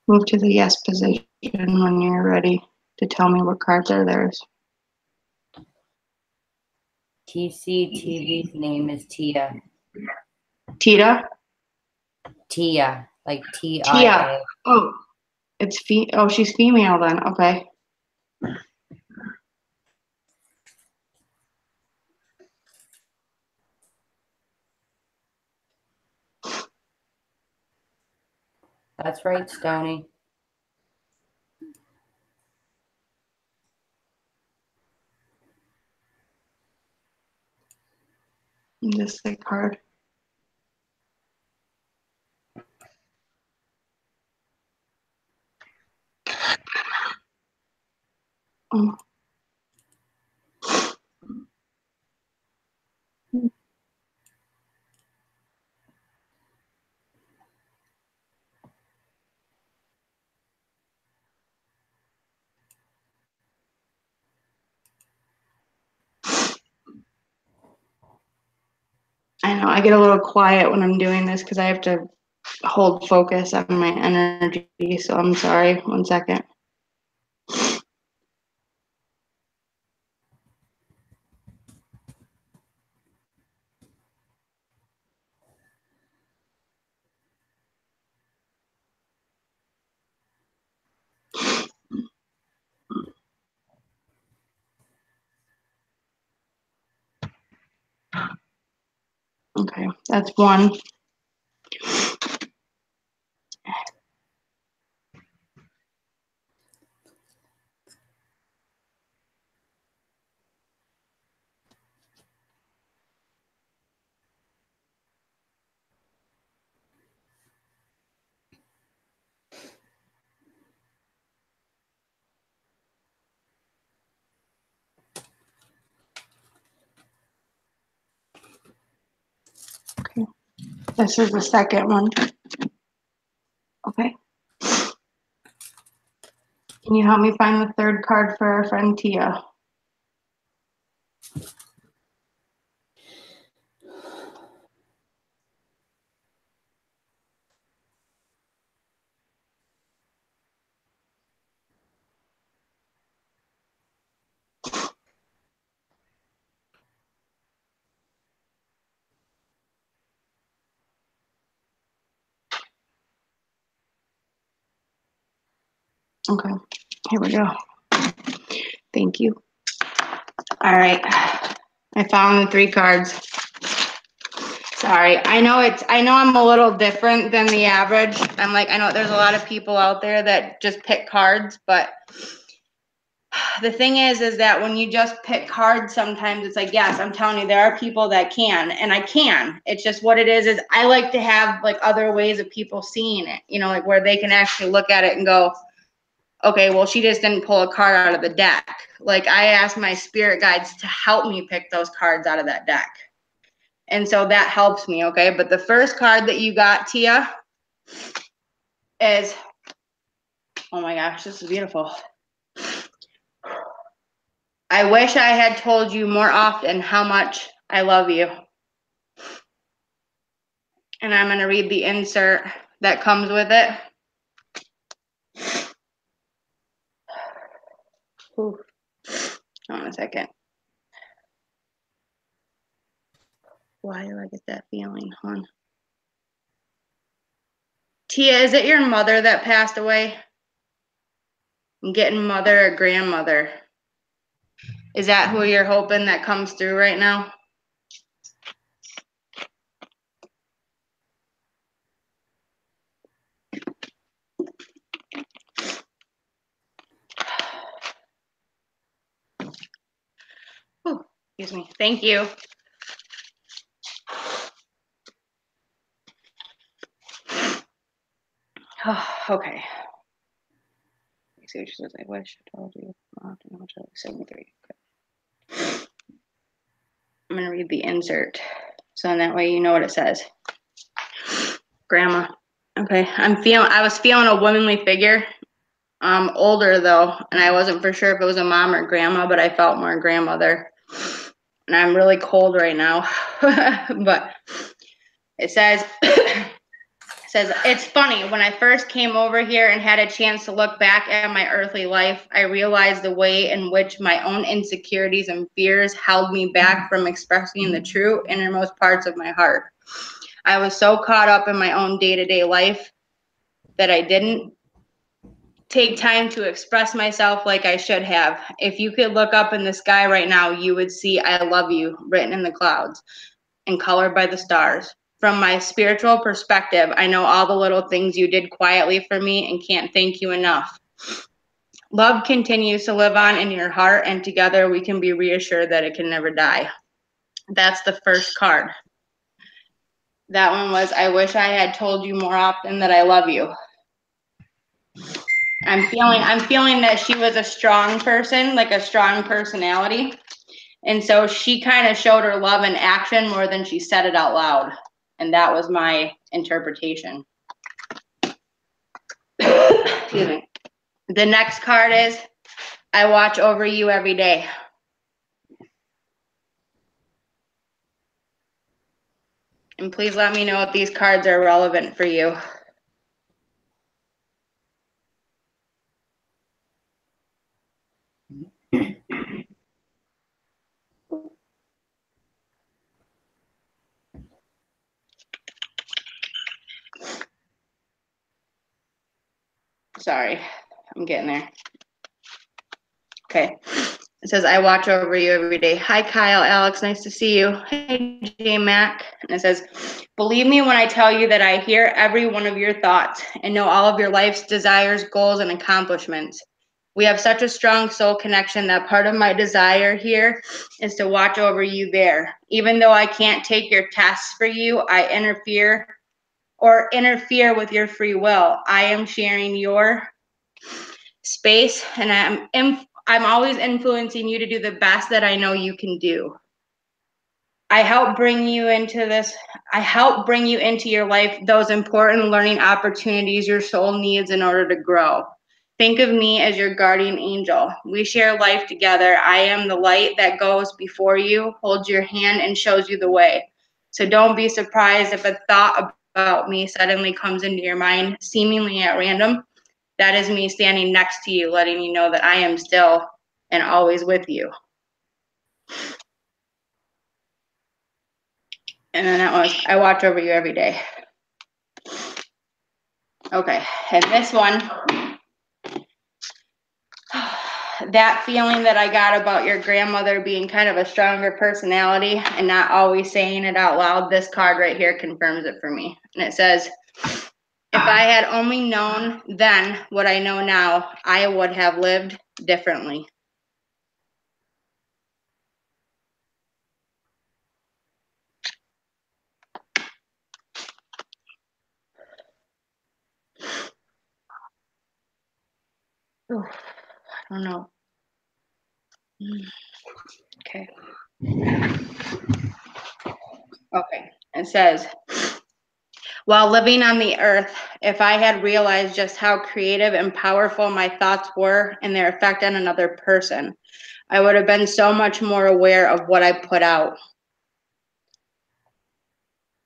Move to the yes position when you're ready to tell me what cards are theirs. TCTV's name is Tia. Tita? Tia, like Tia. Tia. Oh, she's female then. Okay. That's right, Stony. This thick card. Oh. I know, I get a little quiet when I'm doing this because I have to hold focus on my energy, so I'm sorry. 1 second. Okay, that's one. Okay, this is the second one. Okay. Can you help me find the third card for our friend Tia? Okay, here we go. Thank you. All right, I found the 3 cards. Sorry, I know I'm a little different than the average. I know there's a lot of people out there that just pick cards, but the thing is that when you just pick cards, sometimes it's like, yes, I'm telling you, there are people that can, and I can. It's just what it is I like to have like other ways of people seeing it, you know, like where they can actually look at it and go, okay, well, she just didn't pull a card out of the deck. Like I asked my spirit guides to help me pick those cards out of that deck. And so that helps me, okay? But the first card that you got, Tia, is, oh my gosh, this is beautiful. I wish I had told you more often how much I love you. And I'm going to read the insert that comes with it. Ooh. Hold on a second. Why do I get that feeling, hon? Tia, is it your mother that passed away? I'm getting mother or grandmother. Is that who you're hoping that comes through right now? Oh, excuse me. Thank you. Oh, okay. See what she says. I wish I told you. How much I like 73. Okay. I'm going to read the insert. So in that way you know what it says. Grandma. Okay. I was feeling a womanly figure. Older though, and I wasn't for sure if it was a mom or grandma, but I felt more grandmother. And I'm really cold right now. But it says it's funny, when I first came over here and had a chance to look back at my earthly life, I realized the way in which my own insecurities and fears held me back from expressing the true innermost parts of my heart. I was so caught up in my own day-to-day life that I didn't take time to express myself like I should have. If you could look up in the sky right now, you would see I love you written in the clouds and colored by the stars. From my spiritual perspective, I know all the little things you did quietly for me and can't thank you enough. Love continues to live on in your heart, and together we can be reassured that it can never die. That's the first card. That one was, I wish I had told you more often that I love you. I'm feeling that she was a strong person, like a strong personality. And so she kind of showed her love in action more than she said it out loud. And that was my interpretation. Excuse me. The next card is, I watch over you every day. And please let me know if these cards are relevant for you. Sorry, I'm getting there. Okay. It says, I watch over you every day. Hi, Kyle, Alex, nice to see you. Hey, J Mac. And it says, believe me when I tell you that I hear every one of your thoughts and know all of your life's desires, goals, and accomplishments. We have such a strong soul connection that part of my desire here is to watch over you there. Even though I can't take your tasks for you, I interfere with your free will. I am sharing your space, and I'm always influencing you to do the best that I know you can do. I help bring you into your life those important learning opportunities your soul needs in order to grow. Think of me as your guardian angel. We share life together. I am the light that goes before you, holds your hand, and shows you the way. So don't be surprised if a thought about me suddenly comes into your mind, seemingly at random. That is me standing next to you, letting you know that I am still and always with you. And then that was, I watch over you every day. Okay, and this one, that feeling that I got about your grandmother being kind of a stronger personality and not always saying it out loud, this card right here confirms it for me. And it says, if I had only known then what I know now, I would have lived differently. Ooh, I don't know. Okay. Okay. It says, while living on the earth, if I had realized just how creative and powerful my thoughts were and their effect on another person, I would have been so much more aware of what I put out.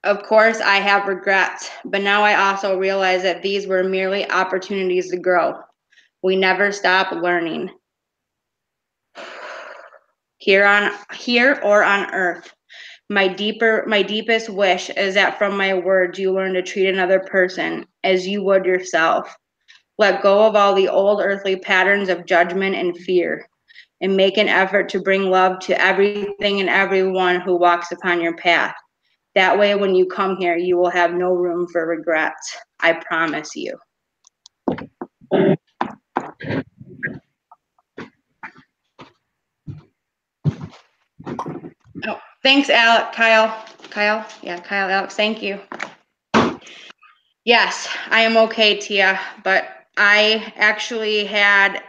Of course, I have regrets, but now I also realize that these were merely opportunities to grow. We never stop learning. Here or on earth. My deepest wish is that from my words you learn to treat another person as you would yourself. Let go of all the old earthly patterns of judgment and fear, and make an effort to bring love to everything and everyone who walks upon your path. That way, when you come here, you will have no room for regrets. I promise you. Oh, thanks, Kyle. Yeah, Kyle, Alex, thank you. Yes, I am okay, Tia, but I actually had,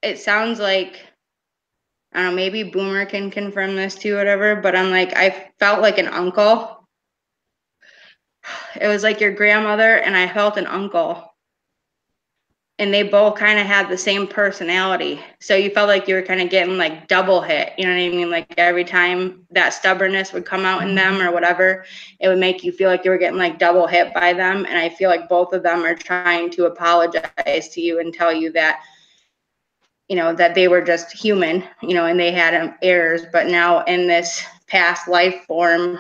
it sounds like, I don't know, maybe Boomer can confirm this too, whatever, but I'm like, I felt like an uncle. It was like your grandmother and I felt an uncle. And they both kind of had the same personality. So you felt like you were kind of getting like double hit. You know what I mean? Like every time that stubbornness would come out in them or whatever, it would make you feel like you were getting like double hit by them. And I feel like both of them are trying to apologize to you and tell you that, you know, that they were just human, you know, and they had errors. But now in this past life form,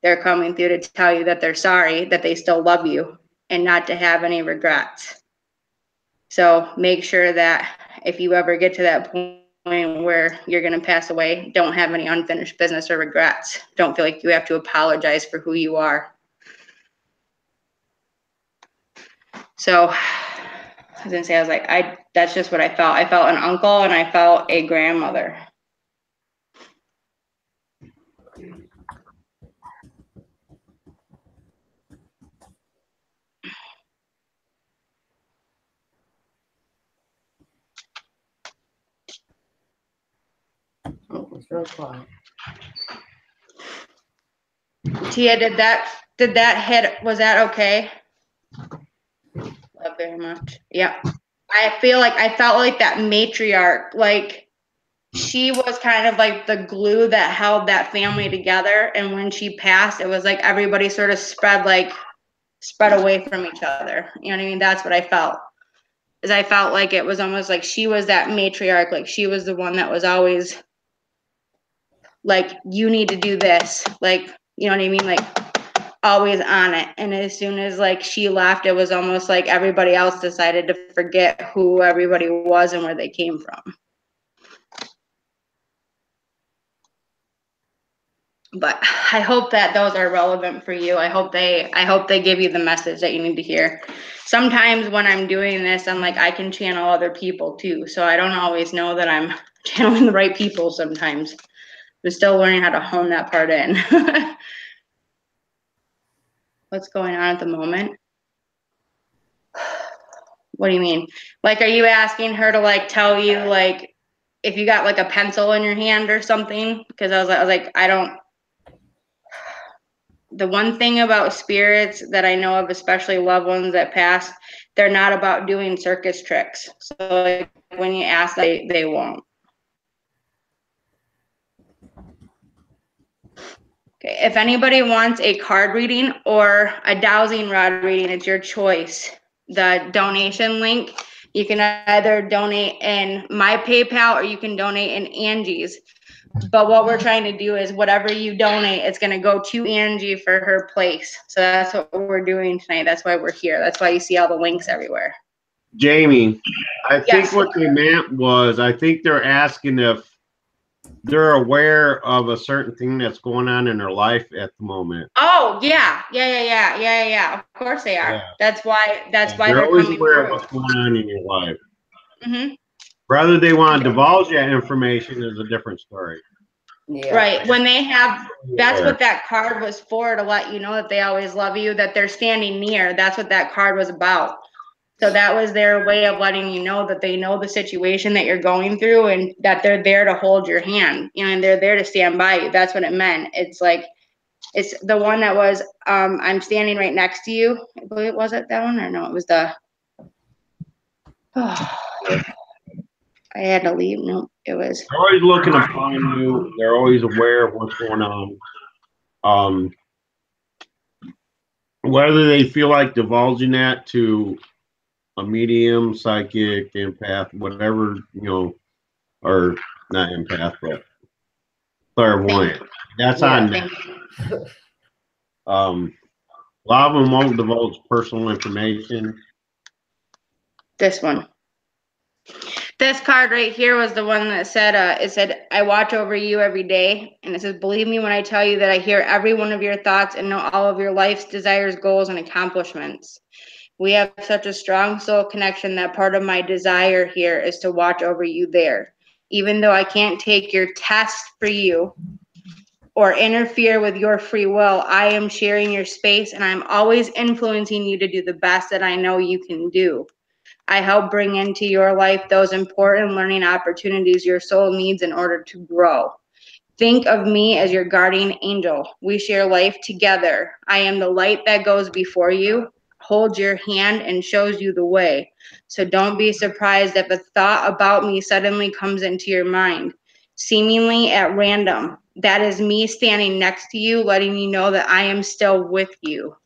they're coming through to tell you that they're sorry, that they still love you and not to have any regrets. So make sure that if you ever get to that point where you're going to pass away, don't have any unfinished business or regrets. Don't feel like you have to apologize for who you are. So I was going to say, I was like, that's just what I felt. I felt an uncle and I felt a grandmother. Oh, it's real quiet. Tia, did that hit? Was that okay? Love very much. Yeah. I felt like that matriarch, like she was kind of like the glue that held that family together. And when she passed, it was like everybody sort of spread away from each other. You know what I mean? That's what I felt. Is I felt like it was almost like she was that matriarch, like she was the one that was always like, you need to do this, like, you know what I mean, like always on it. And as soon as like she left, it was almost like everybody else decided to forget who everybody was and where they came from. But I hope that those are relevant for you. I hope they give you the message that you need to hear. Sometimes when I'm doing this, I'm like, I can channel other people too. So I don't always know that I'm channeling the right people sometimes. I'm still learning how to hone that part in. What's going on at the moment? What do you mean? Like, are you asking her to like tell you like if you got like a pencil in your hand or something? Because I was like, I don't. The one thing about spirits that I know of, especially loved ones that pass, They're not about doing circus tricks. So like when you ask, they won't. Okay. If anybody wants a card reading or a dowsing rod reading, it's your choice. The donation link, you can either donate in my PayPal or you can donate in Angie's. But what we're trying to do is whatever you donate, it's going to go to Angie for her place. So that's what we're doing tonight. That's why we're here. That's why you see all the links everywhere. Jamie, I think Yes. what they meant was, I think they're asking if they're aware of a certain thing that's going on in their life at the moment. Oh, yeah. Of course they are. Yeah. That's why They're always aware of what's going on in your life. Mm-hmm. Whether they want to divulge that information is a different story. Yeah. Right. When they have, that's what that card was for, to let you know that they always love you, that they're standing near. That's what that card was about. So that was their way of letting you know that they know the situation that you're going through and that they're there to hold your hand, you know, and they're there to stand by you. That's what it meant. It's like, it's the one that was, I'm standing right next to you. I believe, was it that one or no? It was the, oh, I had to leave. No, it was. They're always looking to find you. They're always aware of what's going on. Whether they feel like divulging that to a medium, psychic, empath, whatever, you know, or not empath, but clairvoyant. That's on them. A lot of them won't divulge personal information. This one. This card right here was the one that said, it said, I watch over you every day. And it says, believe me when I tell you that I hear every one of your thoughts and know all of your life's desires, goals, and accomplishments. We have such a strong soul connection that part of my desire here is to watch over you there. Even though I can't take your test for you or interfere with your free will, I am sharing your space and I'm always influencing you to do the best that I know you can do. I help bring into your life those important learning opportunities your soul needs in order to grow. Think of me as your guardian angel. We share life together. I am the light that goes before you, holds your hand, and shows you the way. So don't be surprised if a thought about me suddenly comes into your mind, seemingly at random. That is me standing next to you, letting you know that I am still with you.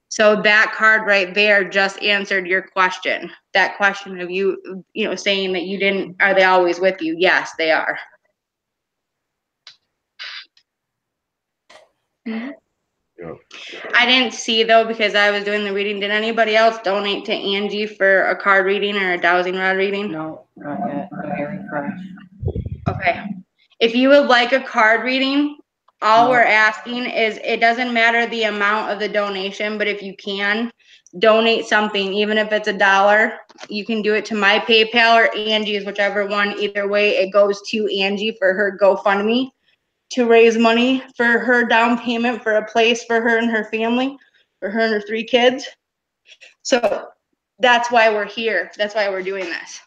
So that card right there just answered your question. That question of you know, saying that you didn't, are they always with you? Yes, they are. Yeah. I didn't see though, because I was doing the reading. Did anybody else donate to Angie for a card reading or a dowsing rod reading? No, not yet. Let me refresh. Okay. If you would like a card reading, all we're asking is, it doesn't matter the amount of the donation, but if you can donate something, even if it's $1, you can do it to my PayPal or Angie's, whichever one. Either way, it goes to Angie for her GoFundMe to raise money for her down payment for a place for her and her family, for her and her 3 kids. So that's why we're here. That's why we're doing this.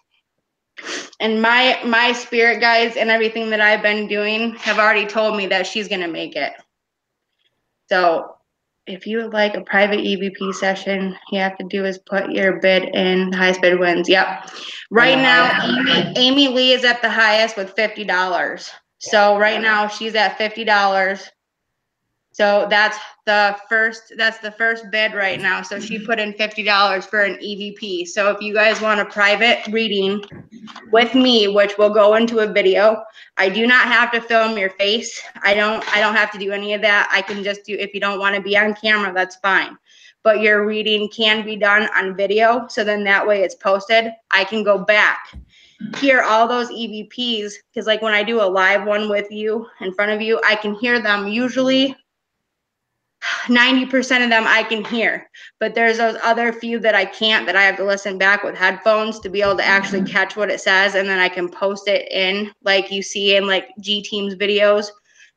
And my spirit guides and everything that I've been doing have already told me that she's going to make it. So if you would like a private EVP session, you have to do is put your bid in. The highest bid wins. Yep. Right now, Amy Lee is at the highest with $50. So right now she's at $50. So that's the first bid right now. So she put in $50 for an EVP. So if you guys want a private reading with me, which will go into a video, I do not have to film your face. I don't have to do any of that. I can just do, if you don't want to be on camera, that's fine. But your reading can be done on video. So then that way it's posted. I can go back, hear all those EVPs, because like when I do a live one with you in front of you, I can hear them. Usually 90% of them I can hear, but there's those other few that I can't, that I have to listen back with headphones to be able to actually catch what it says, and then I can post it in, like you see in like G Team's videos,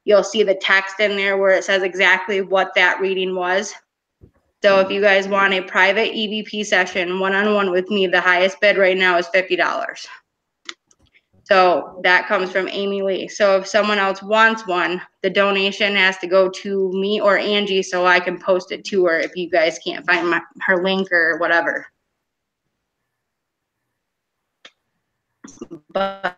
you'll see the text in there where it says exactly what that reading was. So if you guys want a private EVP session one-on-one with me, the highest bid right now is $50. So that comes from Amy Lee. So if someone else wants one, the donation has to go to me or Angie so I can post it to her if you guys can't find her link or whatever. but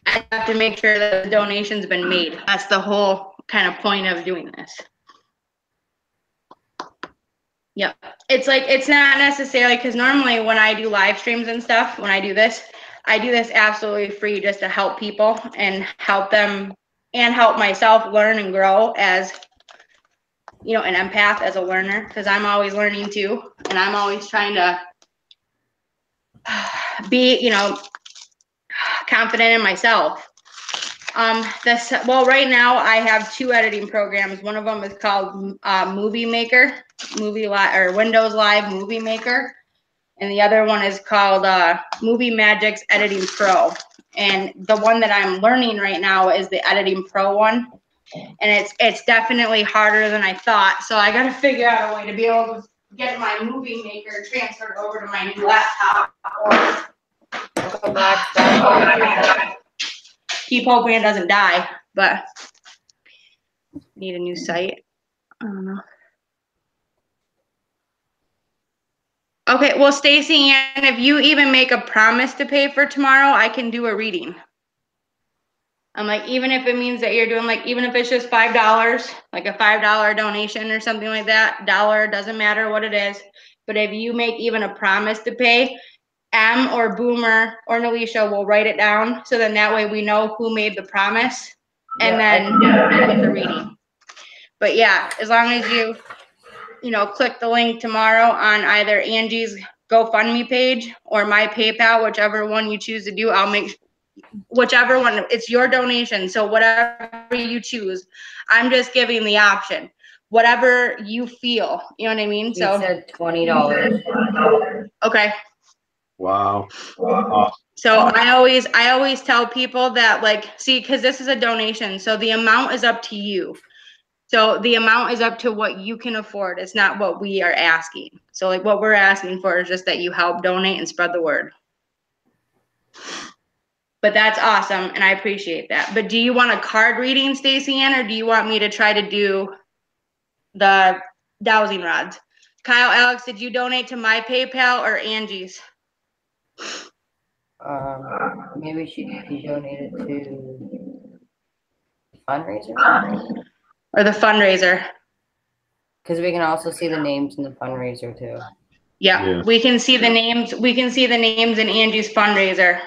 I have to make sure that the donation's been made. That's the whole kind of point of doing this. Yep. It's like, it's not necessarily, because normally when I do live streams and stuff, when I do this absolutely free just to help people and help them and help myself learn and grow as, you know, an empath, as a learner, because I'm always learning too. And I'm always trying to be, you know, confident in myself. Well, right now I have 2 editing programs. One of them is called Movie Maker, Windows Live Movie Maker, and the other one is called Movie Magic's Editing Pro. And the one that I'm learning right now is the Editing Pro one, and it's definitely harder than I thought. So I got to figure out a way to be able to get my Movie Maker transferred over to my new laptop, or go back. Keep hoping it doesn't die, but need a new site. I don't know. Okay, well, Stacy, and if you even make a promise to pay for tomorrow, I can do a reading. I'm like, even if it means that you're doing, like, even if it's just $5, like a $5 donation or something like that, dollar, doesn't matter what it is. But if you make even a promise to pay, M or Boomer or Nalisha will write it down. So then that way we know who made the promise, and then we get the reading. But yeah, as long as you know, click the link tomorrow on either Angie's GoFundMe page or my PayPal, whichever one you choose to do, I'll make whichever one, it's your donation. So whatever you choose, I'm just giving the option, whatever you feel, you know what I mean? She said $20. Okay. Wow. So I always tell people that, like, see, because this is a donation, so the amount is up to you. So the amount is up to what you can afford. It's not what we are asking. So like what we're asking for is just that you help donate and spread the word. But that's awesome, and I appreciate that. But do you want a card reading, Stacy Ann, or do you want me to try to do the dowsing rods? Kyle, Alex, did you donate to my PayPal or Angie's? Maybe she donated to fundraiser or the fundraiser, because we can also see the names in the fundraiser too. Yeah, we can see the names. We can see the names in Angie's fundraiser,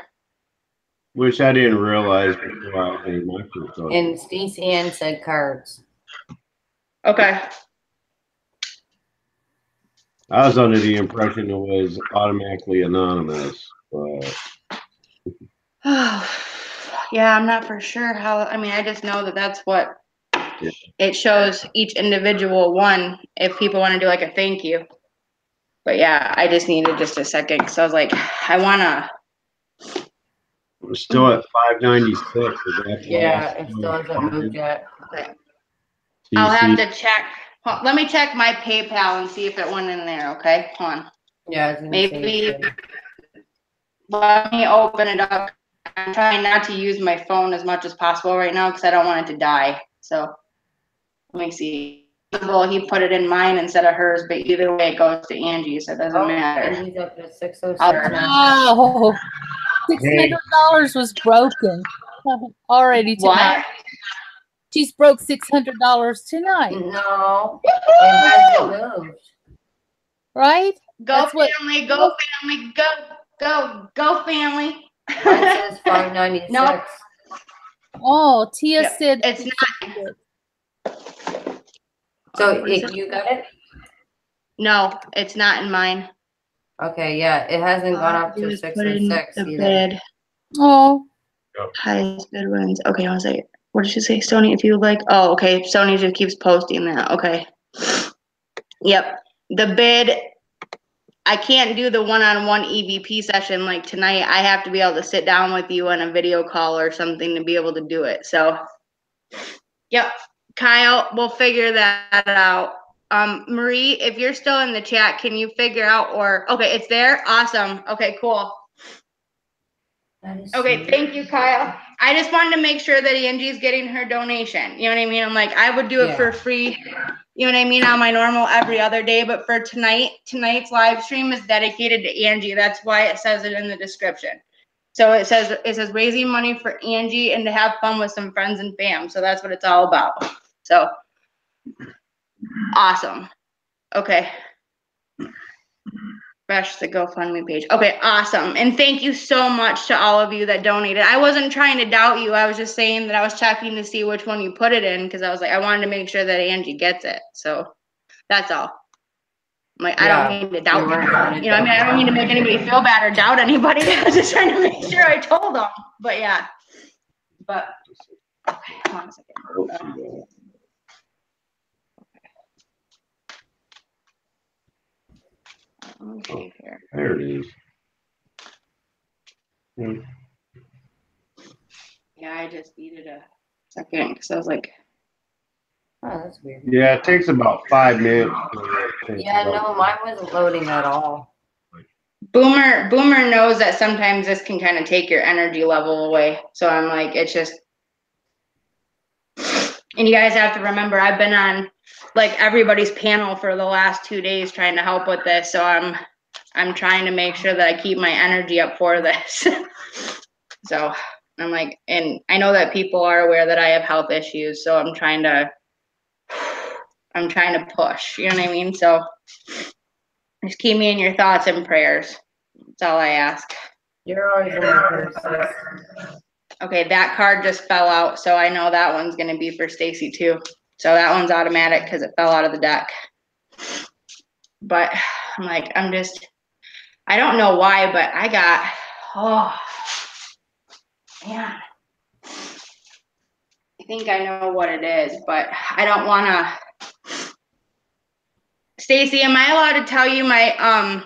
which I didn't realize before I made my first. And Stacey Ann said cards. Okay. I was under the impression it was automatically anonymous, but yeah, I'm not for sure how. I mean, I just know that that's what it shows each individual one. If people want to do like a thank you, but yeah, I just needed just a second because I was like, I wanna. We're still at 596. Yeah, it still hasn't moved yet. Okay. I'll have to check. Let me check my PayPal and see if it went in there. Okay, hold on. Yeah, maybe. Let me open it up. I'm trying not to use my phone as much as possible right now because I don't want it to die. So let me see. Well, he put it in mine instead of hers, but either way it goes to Angie, so it doesn't matter. Angie's up to 606. Wow, $600 was broken already tonight. What? She's broke $600 tonight. No, it hasn't moved. Right? Go family, go family, go family. Mine says 596. Nope. Oh, Tia said it's not. So you got it? No, it's not in mine. Okay, yeah, it hasn't gone up to 606 either. Bid. Oh. Highest bid wins. Okay, I was like, what did she say, Sony? If you would like, oh, okay. Sony just keeps posting that. Okay. Yep. The bid. I can't do the one-on-one EVP session like tonight. I have to be able to sit down with you on a video call or something to be able to do it. So, yep. Kyle, we'll figure that out. Marie, if you're still in the chat, can you figure out okay, it's there? Awesome. Okay, cool. Okay, thank you, Kyle. I just wanted to make sure that Angie's getting her donation. You know what I mean? I'm like, I would do it for free. You know what I mean? On my normal every other day, but for tonight's live stream is dedicated to Angie. That's why it says it in the description. So it says raising money for Angie and to have fun with some friends and fam. So that's what it's all about. So awesome. Okay. Fresh the GoFundMe page. Okay, awesome. And thank you so much to all of you that donated. I wasn't trying to doubt you. I was just saying that I was checking to see which one you put it in because I was like, I wanted to make sure that Angie gets it. So that's all. I'm like, I don't mean to doubt you. You know, I mean, I don't mean to make anybody feel bad or doubt anybody. I was just trying to make sure I told them. But yeah. But okay, hold on a second. Let me see here. There it is. Yeah, I just needed a second because I was like, Oh, that's weird. Yeah, it takes about 5 minutes. Yeah, no, mine wasn't loading at all. Boomer knows that sometimes this can kind of take your energy level away. So I'm like, it's just, and you guys have to remember, I've been on like everybody's panel for the last 2 days trying to help with this. So I'm trying to make sure that I keep my energy up for this. So I'm like, and I know that people are aware that I have health issues. So I'm trying to push, you know what I mean? So just keep me in your thoughts and prayers. That's all I ask. You're always in my prayers. Okay, that card just fell out, so I know that one's going to be for Stacy too. So that one's automatic because it fell out of the deck. But I'm like, I don't know why, but I got, oh, man. I think I know what it is, but I don't want to. Stacy, am I allowed to tell you my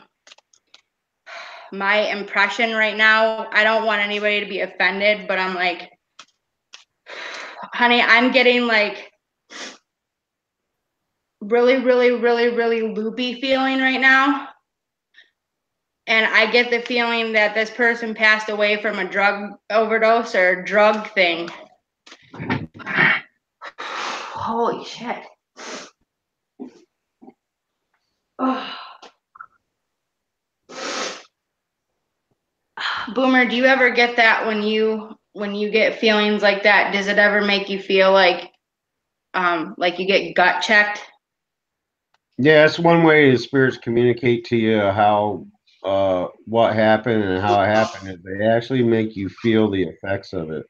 impression right now? I don't want anybody to be offended, but I'm like, honey, I'm getting like really, really, really, really loopy feeling right now. And I get the feeling that this person passed away from a drug overdose or drug thing. Holy shit. Oh. Boomer, do you ever get that when you get feelings like that? Does it ever make you feel like you get gut checked? Yeah, that's one way the spirits communicate to you how what happened and how it happened. Is they actually make you feel the effects of it.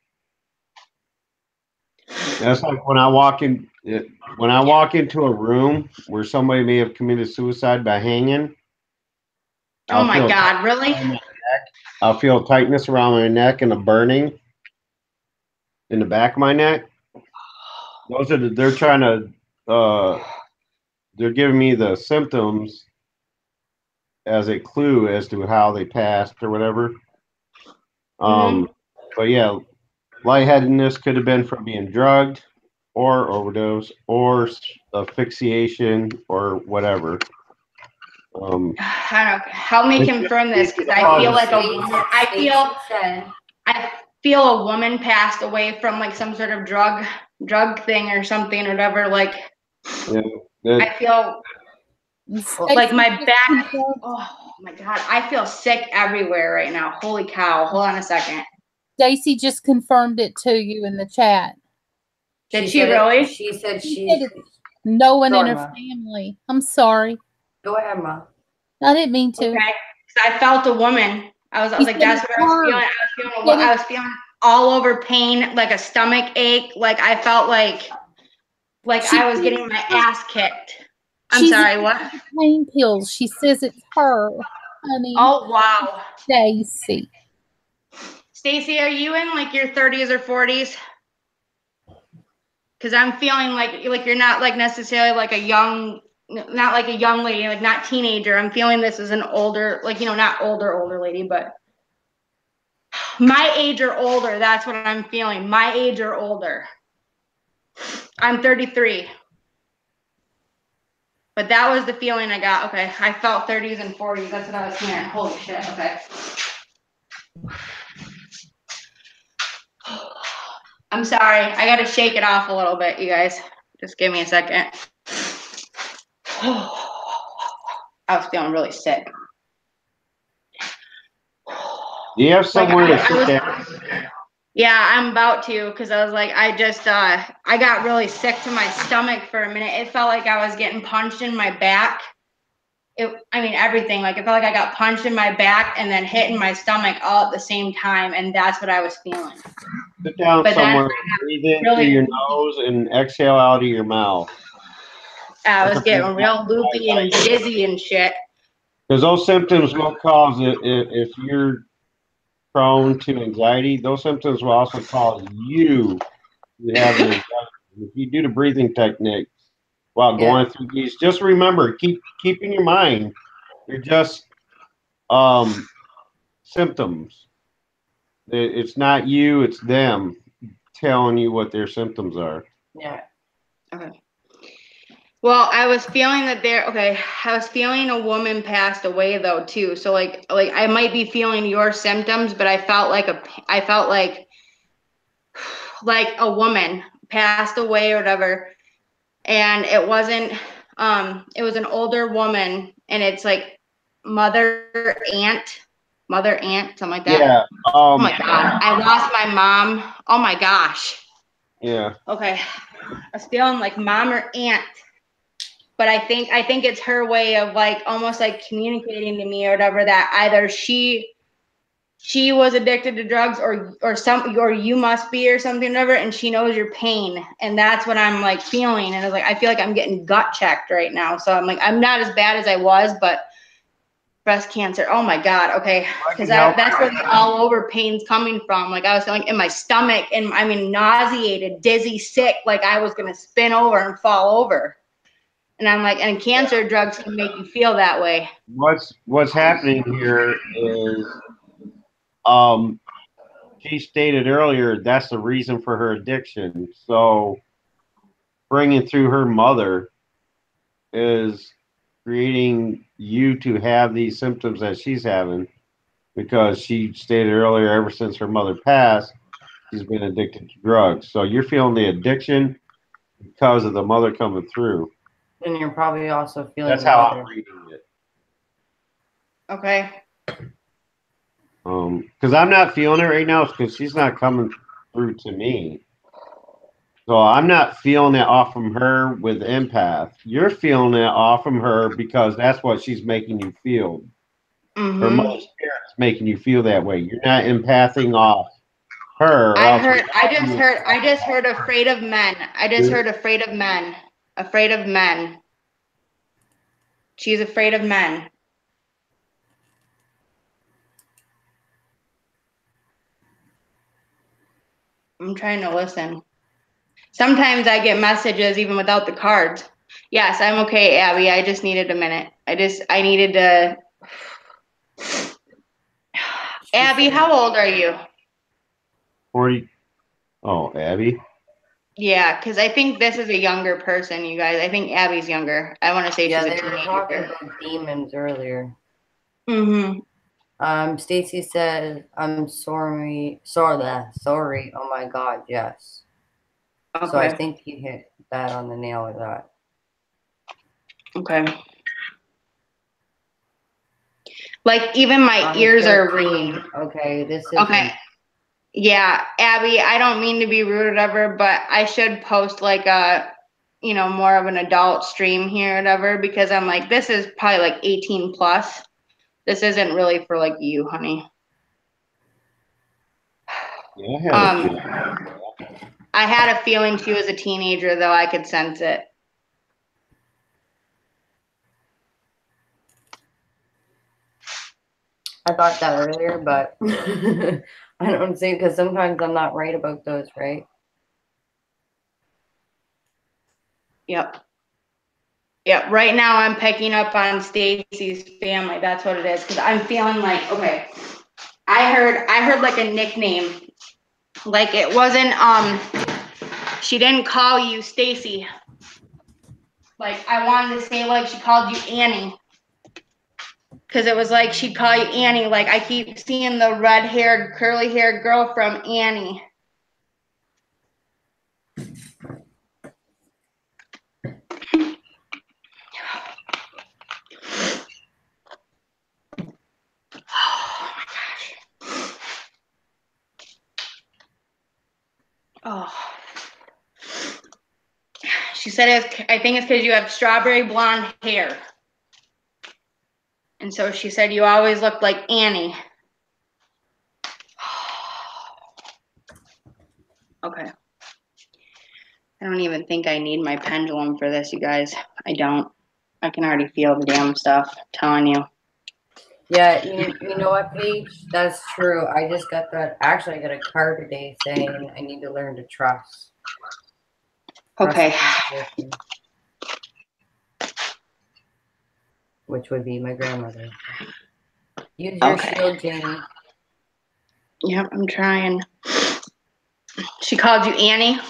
That's like when I walk into a room where somebody may have committed suicide by hanging. Oh my God, really? I'll feel tightness around my neck and a burning in the back of my neck. They're trying to they're giving me the symptoms as a clue as to how they passed or whatever. But yeah, lightheadedness could have been from being drugged or overdose or asphyxiation or whatever. I don't know. Help me confirm this because I feel like I feel a woman passed away from like some sort of drug thing or something or whatever. Like I feel like my back. Oh my God, I feel sick everywhere right now. Holy cow! Hold on a second. Stacy just confirmed it to you in the chat. Did she really? She said no one in her family. I'm sorry. Go ahead, Ma. I didn't mean to. Okay, because I felt a woman. I was like, that's what I was feeling. I was feeling all over pain, like a stomach ache. Like I felt like I was getting my ass kicked. I'm sorry, what? Pain pills. She says it's her, honey. Oh wow. Stacy. Stacy, are you in like your 30s or 40s? Because I'm feeling like you're not like necessarily like not like a young lady, like not teenager. I'm feeling this as an older, like, not older lady, but my age or older. That's what I'm feeling. My age or older. I'm 33. But that was the feeling I got. Okay, I felt 30s and 40s. That's what I was hearing. Holy shit. Okay. I'm sorry. I got to shake it off a little bit, you guys. Just give me a second. I was feeling really sick. Do you have somewhere like, to sit down? Yeah, I'm about to, because I was like, I got really sick to my stomach for a minute. It felt like I was getting punched in my back. I mean, everything. Like, it felt like I got punched in my back and then hit in my stomach all at the same time, and that's what I was feeling. Sit down But somewhere, breathe in through your nose and exhale out of your mouth. I was getting real loopy and dizzy and shit. Because those symptoms will cause it, if you're prone to anxiety, those symptoms will also cause you to have an anxiety. If you do the breathing techniques while going through these, just remember, keep in your mind, you're just symptoms. It's not you, it's them telling you what their symptoms are. Yeah. Okay. Well, I was feeling that I was feeling a woman passed away though too. So like I might be feeling your symptoms, but I felt like a woman passed away or whatever. And it wasn't it was an older woman, and it's like mother aunt, something like that. Yeah. Oh my God. I lost my mom. Oh my gosh. Yeah. Okay. I was feeling like mom or aunt. But I think it's her way of like almost like communicating to me or whatever, that either she was addicted to drugs or you must be or something, whatever, and she knows your pain. And that's what I'm like feeling. And I was like, I feel like I'm getting gut checked right now. So I'm like, I'm not as bad as I was, but breast cancer. Oh my God. Okay. Because that's where the all over pain's coming from. Like I was feeling in my stomach, and I mean, nauseated, dizzy, sick, like I was going to spin over and fall over. And I'm like, and cancer drugs can make you feel that way. What's happening here is, she stated earlier that's the reason for her addiction. So bringing through her mother is creating you to have these symptoms that she's having, because she stated earlier, ever since her mother passed, she's been addicted to drugs. So you're feeling the addiction because of the mother coming through. And you're probably also feeling That's how I'm reading it. Okay. Because I'm not feeling it right now, because she's not coming through to me. So I'm not feeling it off from her with empath. You're feeling it off from her because that's what she's making you feel. Mm-hmm. Her mother's spirit's making you feel that way. You're not empathing off her. I just heard afraid of men. I just heard afraid of men. Afraid of men. She's afraid of men. I'm trying to listen. Sometimes I get messages even without the cards. Yes, I'm okay, Abby. I just needed a minute. I needed to. Abby, how old are you? 40. Oh, Abby? Yeah, because I think this is a younger person, you guys. I think Abby's younger. I want to say she's a teenager. Yeah, they were talking about demons earlier. Mm-hmm. Stacy said, I'm sorry. Oh my God, yes. Okay. So I think you hit that on the nail with that. Okay. Like even my ears are ringing. Okay, this is okay. Yeah, Abby, I don't mean to be rude or whatever, but I should post like a, more of an adult stream here or whatever, because I'm like, this is probably like 18 plus. This isn't really for like you, honey. Yeah, I had a feeling she was a teenager, though. I could sense it. I thought that earlier, but I don't see, because sometimes I'm not right about those, right? Yep. Yep. Right now I'm picking up on Stacy's family. That's what it is. Because I'm feeling like, okay, I heard like a nickname. Like it wasn't, she didn't call you Stacy. Like I wanted to say like she called you Annie. Because it was like she'd call you Annie. Like I keep seeing the red-haired, curly-haired girl from Annie. Oh my gosh. Oh. She said, I think it's because you have strawberry blonde hair. And so she said, you always looked like Annie. Okay. I don't even think I need my pendulum for this, you guys. I don't. I can already feel the damn stuff. I'm telling you. Yeah, you know what, Paige? That's true. I just got that. Actually, I got a card today saying I need to learn to trust. Okay. Which would be my grandmother. Use your shield, Jamie. Yep, I'm trying. She called you Annie?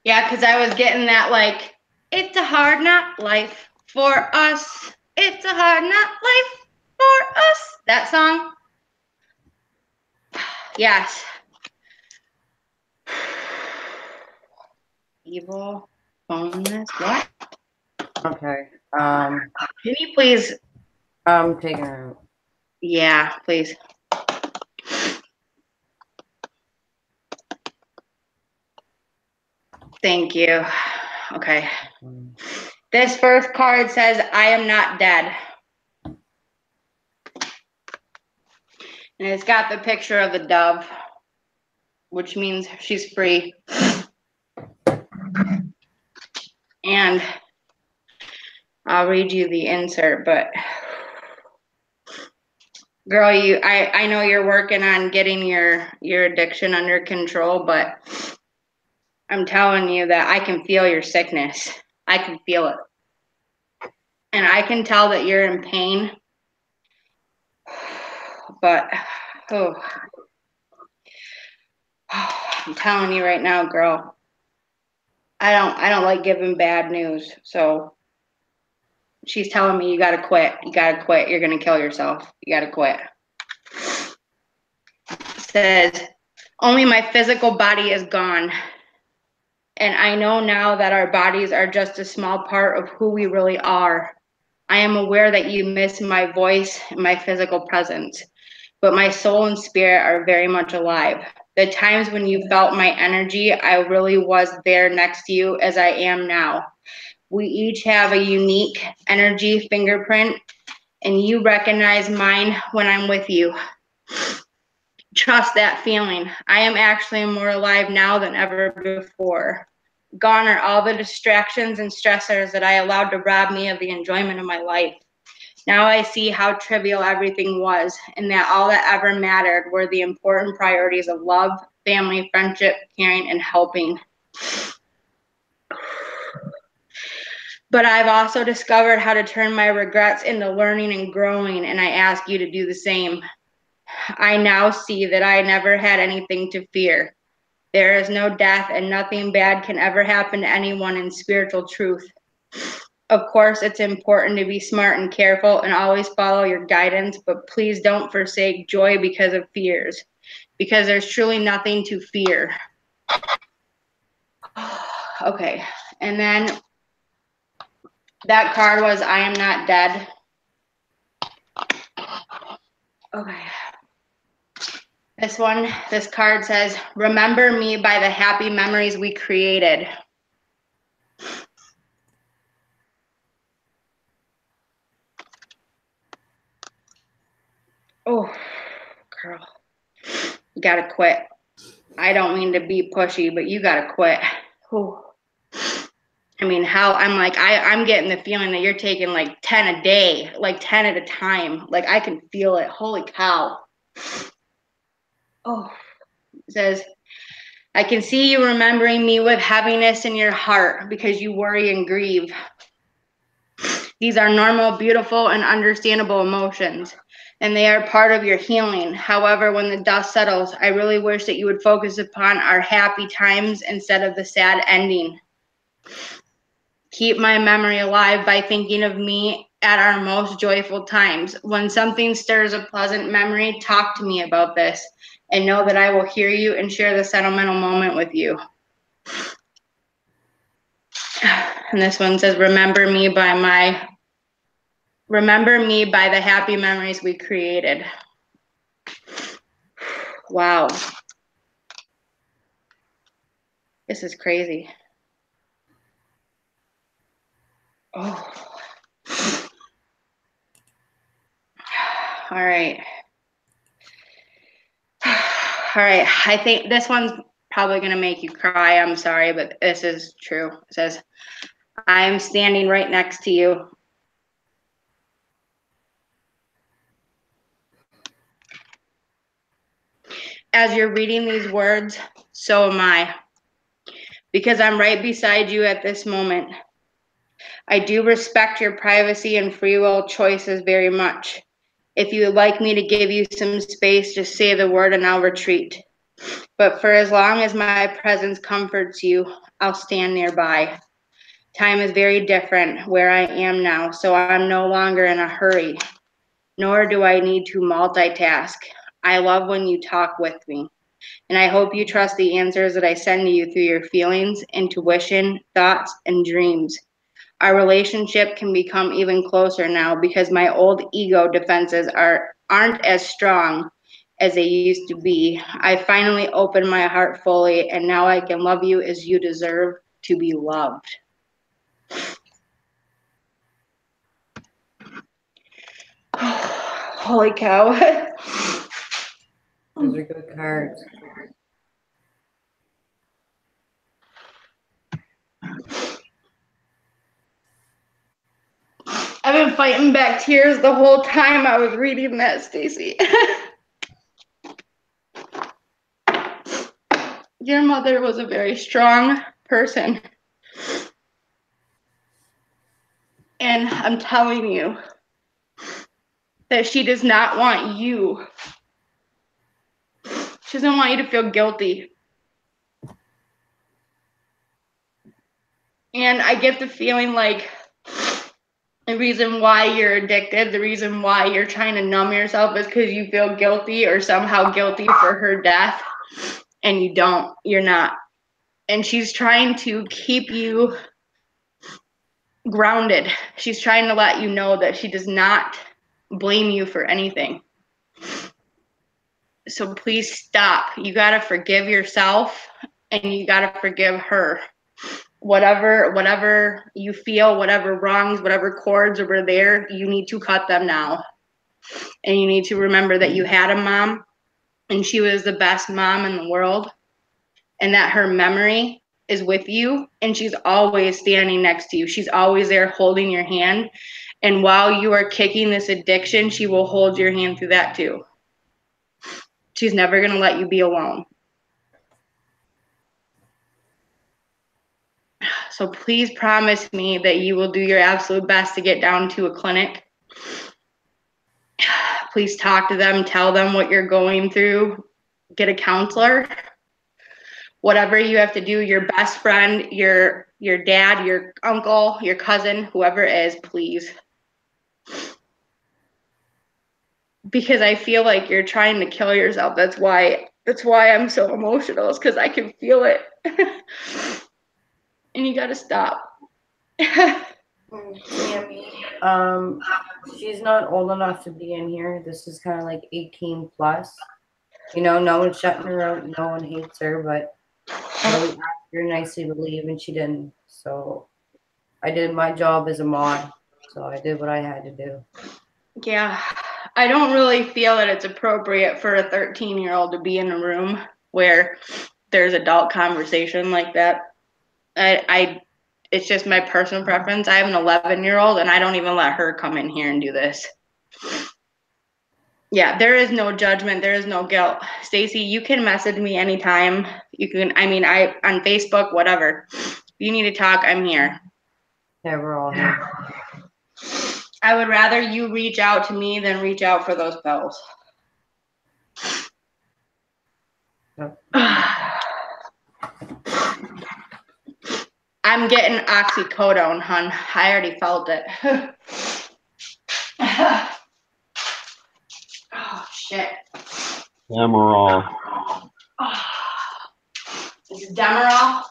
Yeah, because I was getting that, like, it's a hard knock life for us. It's a hard knock life for us. That song? Yes. Evil bonus. What? Okay. Can you please? I'm taking her out. Yeah, please. Thank you. Okay. This first card says, I am not dead. And it's got the picture of the dove, which means she's free. And I'll read you the insert, but girl, I know you're working on getting your addiction under control, but I'm telling you that I can feel your sickness. I can feel it. And I can tell that you're in pain. But I'm telling you right now, girl, I don't like giving bad news. So she's telling me you gotta quit. You gotta quit. You're gonna kill yourself. You gotta quit. It says, only my physical body is gone. And I know now that our bodies are just a small part of who we really are. I am aware that you miss my voice and my physical presence, but my soul and spirit are very much alive. The times when you felt my energy, I really was there next to you as I am now. We each have a unique energy fingerprint, and you recognize mine when I'm with you. Trust that feeling. I am actually more alive now than ever before. Gone are all the distractions and stressors that I allowed to rob me of the enjoyment of my life. Now I see how trivial everything was, and that all that ever mattered were the important priorities of love, family, friendship, caring, and helping. But I've also discovered how to turn my regrets into learning and growing, and I ask you to do the same. I now see that I never had anything to fear. There is no death, and nothing bad can ever happen to anyone in spiritual truth. Of course, it's important to be smart and careful and always follow your guidance, but please don't forsake joy because of fears, because there's truly nothing to fear. Okay, and then that card was, I am not dead. Okay. This card says, remember me by the happy memories we created. Oh, girl, you gotta quit. I don't mean to be pushy, but you gotta quit. Oh. I mean, I'm getting the feeling that you're taking like 10 a day, like 10 at a time. Like I can feel it. Holy cow. Oh, it says, I can see you remembering me with heaviness in your heart because you worry and grieve. These are normal, beautiful, and understandable emotions, and they are part of your healing. However, when the dust settles, I really wish that you would focus upon our happy times instead of the sad ending. Keep my memory alive by thinking of me at our most joyful times. When something stirs a pleasant memory, talk to me about this, and know that I will hear you and share the sentimental moment with you. And this one says, remember me by the happy memories we created. Wow. This is crazy. Oh. All right. All right. I think this one's probably going to make you cry. I'm sorry, but this is true. It says, I'm standing right next to you. As you're reading these words, so am I, because I'm right beside you at this moment. I do respect your privacy and free will choices very much. If you would like me to give you some space, just say the word and I'll retreat. But for as long as my presence comforts you, I'll stand nearby. Time is very different where I am now, so I'm no longer in a hurry, nor do I need to multitask. I love when you talk with me, and I hope you trust the answers that I send to you through your feelings, intuition, thoughts, and dreams. Our relationship can become even closer now because my old ego defenses aren't as strong as they used to be. I finally opened my heart fully, and now I can love you as you deserve to be loved. Holy cow. Those are good cards. I've been fighting back tears the whole time I was reading that, Stacy. Your mother was a very strong person. And I'm telling you that she does not want you. She doesn't want you to feel guilty. And I get the feeling like the reason why you're addicted, the reason why you're trying to numb yourself is because you feel guilty or somehow guilty for her death. And you don't. You're not. And she's trying to keep you grounded. She's trying to let you know that she does not blame you for anything. So please stop. You got to forgive yourself and you got to forgive her. Whatever you feel, whatever wrongs, whatever cords over there, you need to cut them now. And you need to remember that you had a mom and she was the best mom in the world, and that her memory is with you and she's always standing next to you. She's always there holding your hand. And while you are kicking this addiction, she will hold your hand through that too. She's never going to let you be alone. So please promise me that you will do your absolute best to get down to a clinic. Please talk to them, tell them what you're going through, get a counselor. Whatever you have to do, your best friend, your dad, your uncle, your cousin, whoever it is, please. Because I feel like you're trying to kill yourself. That's why I'm so emotional, is because I can feel it. And you gotta stop. Tammy, she's not old enough to be in here. This is kind of like 18 plus. You know, no one's shutting her out. No one hates her, but really asked her nicely to leave, and she didn't. So I did my job as a mod. So I did what I had to do. Yeah, I don't really feel that it's appropriate for a 13-year-old to be in a room where there's adult conversation like that. It's just my personal preference. I have an 11-year-old and I don't even let her come in here and do this. Yeah, there is no judgment. There is no guilt. Stacy, you can message me anytime. You can, on Facebook, whatever. If you need to talk, I'm here. Yeah, we're all here. I would rather you reach out to me than reach out for those pills. Yep. I'm getting oxycodone, hun. I already felt it. Oh, shit. Demerol. Is it Demerol?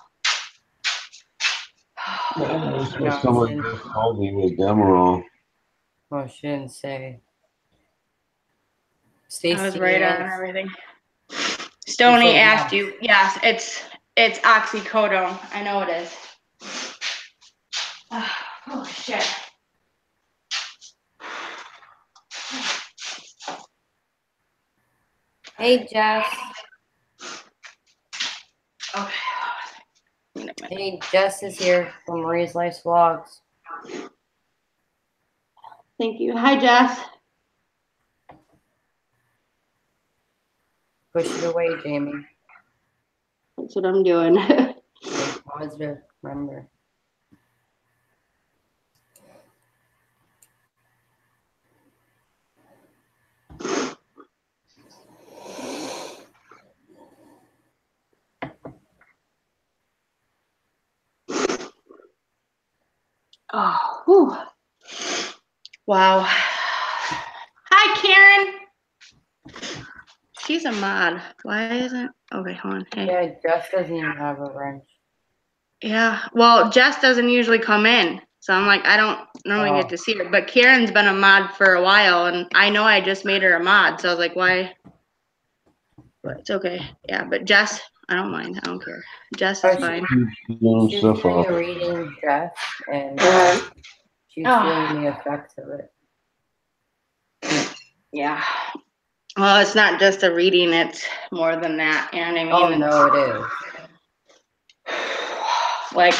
That's what somebody just told me was Demerol. Oh, she didn't say. I was Stacy, right on everything. Stoney asked you. Yes, It's oxycodone. I know it is. Oh shit. Hey, Jess. Okay. Hey, Jess is here from Marie's Life Vlogs. Thank you. Hi, Jess. Push it away, Jamie. That's what I'm doing. Stay positive, remember. Oh, whew. Wow. Hi, Karen. She's a mod. Why isn't? Okay, hold on. Hey. Yeah, Jess doesn't even have a wrench. Yeah. Well, Jess doesn't usually come in, so I'm like, I don't normally get to see her. But Karen's been a mod for a while, and I know I just made her a mod, so I was like, why? But it's okay. Yeah, but Jess, I don't mind. I don't care. Jess is fine. She's doing a reading, Jess, and she's feeling the effects of it. Yeah. Well, it's not just a reading, it's more than that. You know what I mean? Oh, no, it is. Like,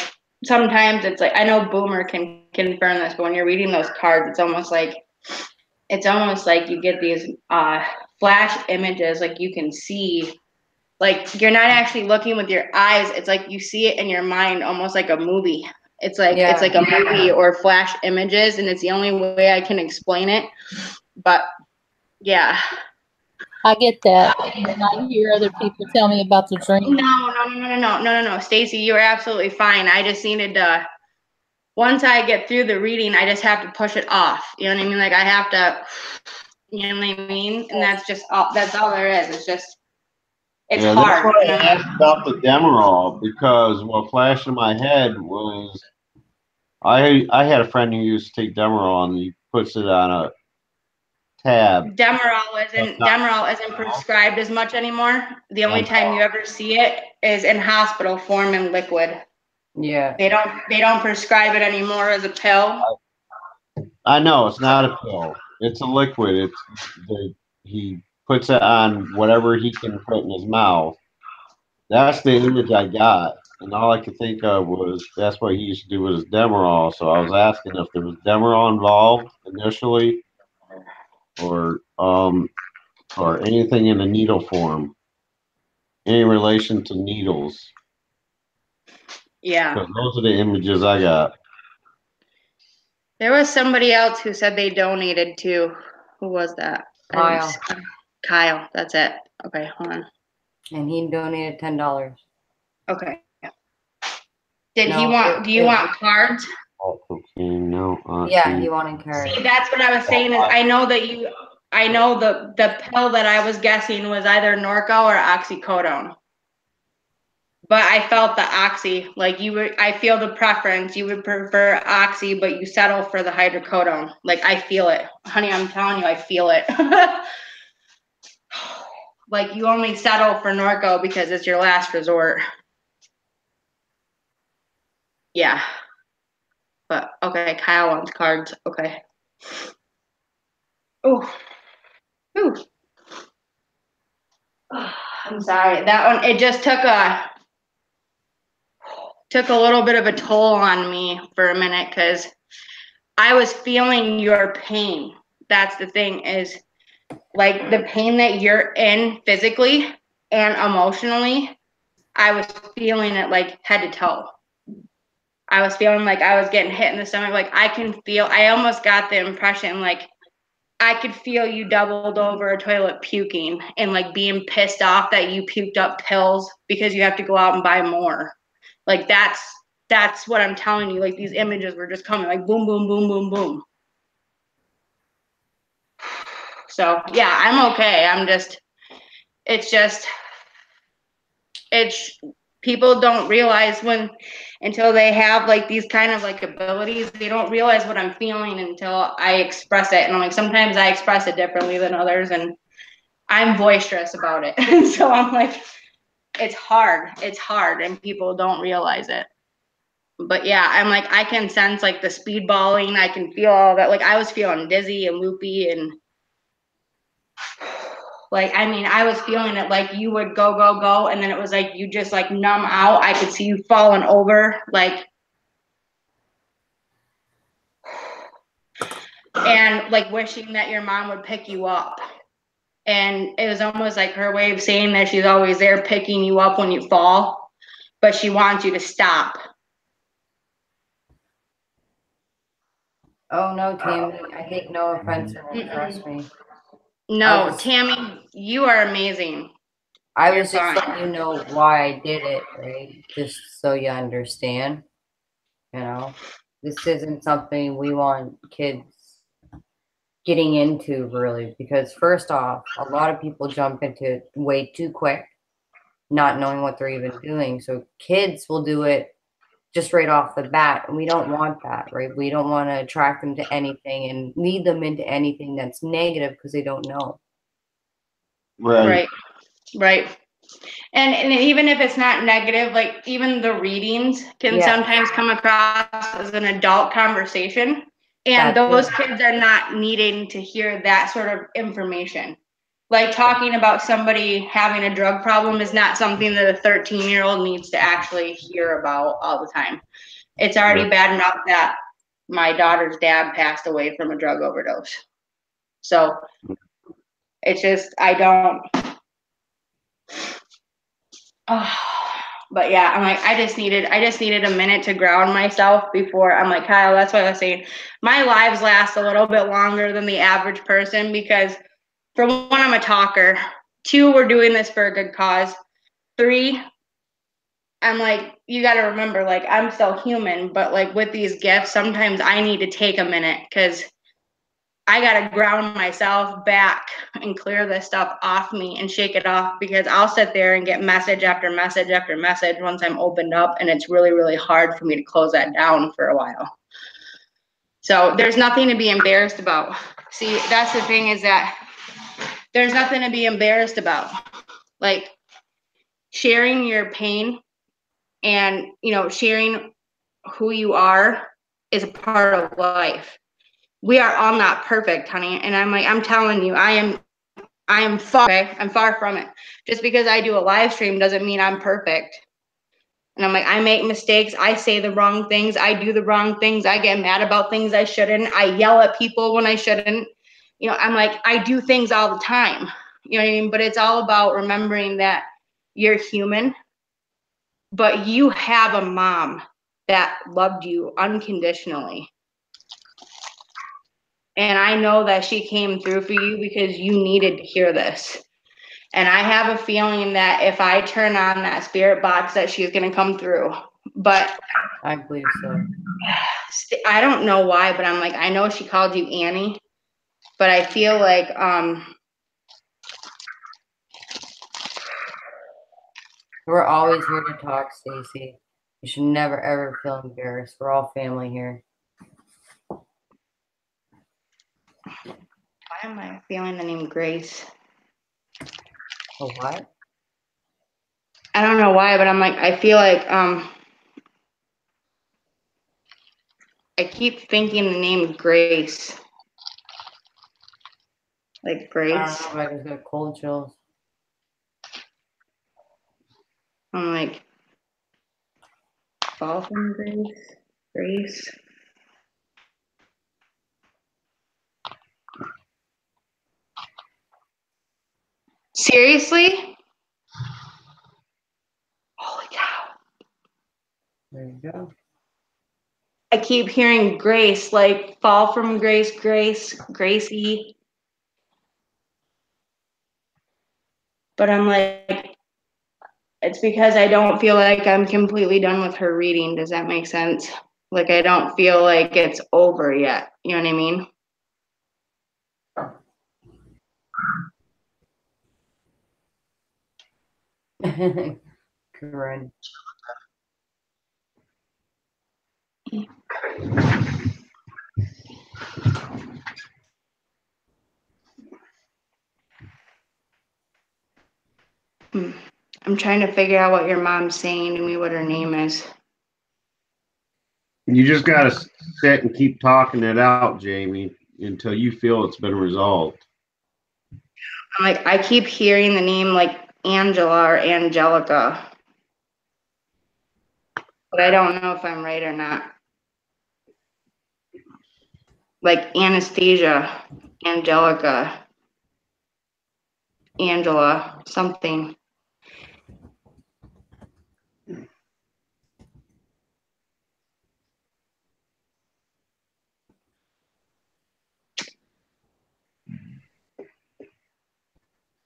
sometimes it's like, I know Boomer can confirm this, but when you're reading those cards, it's almost like you get these flash images, like you can see, like you're not actually looking with your eyes. It's like you see it in your mind, almost like a movie. It's like it's like a movie or flash images, and it's the only way I can explain it. But yeah. I get that. I hear other people tell me about the dream. No, Stacy, you are absolutely fine. I just needed to, once I get through the reading, I just have to push it off. You know what I mean? Like I have to, you know what I mean? And that's just all, that's all there is. It's just, it's hard. That's what I asked about the Demerol, because what flashed in my head was I had a friend who used to take Demerol and he puts it on a tab. Demerol isn't prescribed as much anymore. The only time you ever see it is in hospital form in liquid. Yeah. They don't prescribe it anymore as a pill. I know it's not a pill. It's a liquid. He puts it on whatever he can put in his mouth. That's the image I got, and all I could think of was that's what he used to do with his Demerol. So I was asking if there was Demerol involved initially, or anything in a needle form, any relation to needles. Yeah. Because those are the images I got. There was somebody else who said they donated too. Who was that? Kyle. Kyle, that's it. Okay, hold on. And he donated $10. Okay. Do you want cards? No. Yeah, he wanted cards. See, that's what I was saying is I know the pill that I was guessing was either Norco or oxycodone. But I felt the oxy, like I feel the preference. You would prefer oxy, but you settle for the hydrocodone. Like I feel it. Honey, I'm telling you, I feel it. Like you only settle for Norco because it's your last resort. Yeah. But okay, Kyle wants cards. Okay. Oh. Ooh. I'm sorry. That one, it just took a little bit of a toll on me for a minute because I was feeling your pain. That's the thing is like the pain that you're in physically and emotionally, I was feeling it like head to toe. I was feeling like I was getting hit in the stomach. Like I almost got the impression like I could feel you doubled over a toilet puking and like being pissed off that you puked up pills because you have to go out and buy more. Like that's what I'm telling you. Like these images were just coming like boom, boom, boom, boom, boom. So yeah, I'm okay. It's people don't realize until they have like these kind of like abilities, they don't realize what I'm feeling until I express it. And I'm like, sometimes I express it differently than others and I'm boisterous about it. And so I'm like, it's hard and people don't realize it. But yeah, I'm like, I can sense like the speedballing. I can feel all that. Like I was feeling dizzy and loopy and like, I mean, I was feeling it like you would go, go, go. And then it was like, you just like numb out. I could see you falling over like, and like wishing that your mom would pick you up. And it was almost like her way of saying that she's always there picking you up when you fall, but she wants you to stop. Oh no, Tammy, I take no offense in it, trust me. No, Tammy, you are amazing. I was just letting you know why I did it, right? Just so you understand. You know, this isn't something we want kids getting into really, because first off, a lot of people jump into it way too quick, not knowing what they're even doing. So kids will do it just right off the bat, and we don't want that, right? We don't want to attract them to anything and lead them into anything that's negative because they don't know. Right. And even if it's not negative, like even the readings can sometimes come across as an adult conversation, and those kids are not needing to hear that sort of information. Like talking about somebody having a drug problem is not something that a 13-year-old needs to actually hear about all the time. It's already bad enough that my daughter's dad passed away from a drug overdose. So it's just, I don't. But yeah, I'm like, I just needed a minute to ground myself before. I'm like, Kyle, that's what I was saying. My lives last a little bit longer than the average person because, for one, I'm a talker. 2, we're doing this for a good cause. 3, I'm like, you got to remember, like, I'm still human, but like with these gifts, sometimes I need to take a minute because I got to ground myself back and clear this stuff off me and shake it off, because I'll sit there and get message after message after message once I'm opened up, and it's really, really hard for me to close that down for a while. So there's nothing to be embarrassed about. See, that's the thing, is that there's nothing to be embarrassed about. Like sharing your pain and, you know, sharing who you are is a part of life. We are all not perfect, honey. And I'm like, I'm telling you, I am far, okay? I'm far from it. Just because I do a live stream doesn't mean I'm perfect. And I'm like, I make mistakes. I say the wrong things. I do the wrong things. I get mad about things I shouldn't. I yell at people when I shouldn't. You know, I'm like, I do things all the time. You know what I mean? But it's all about remembering that you're human, but you have a mom that loved you unconditionally. And I know that she came through for you because you needed to hear this. And I have a feeling that if I turn on that spirit box, that she's going to come through. But I believe so. I don't know why, but I'm like, I know she called you Annie, but I feel like we're always here to talk, Stacy. You should never ever feel embarrassed. We're all family here. why am I feeling the name Grace? A what? I don't know why, but I'm like, I feel like I keep thinking the name Grace. Like Grace. I don't know, I just got cold chills. I'm like, fall from Grace? Grace? Seriously? Holy cow. There you go. I keep hearing Grace, like fall from Grace, Grace, Gracie. But I'm like, it's because I don't feel like I'm completely done with her reading. Does that make sense? Like, I don't feel like it's over yet. You know what I mean? Corinne. I'm trying to figure out what your mom's saying to me, what her name is. You just got to sit and keep talking it out, Jamie, until you feel it's been resolved. I'm like, I keep hearing the name like Angela or Angelica, but I don't know if I'm right or not. Like Anastasia, Angelica, Angela, something.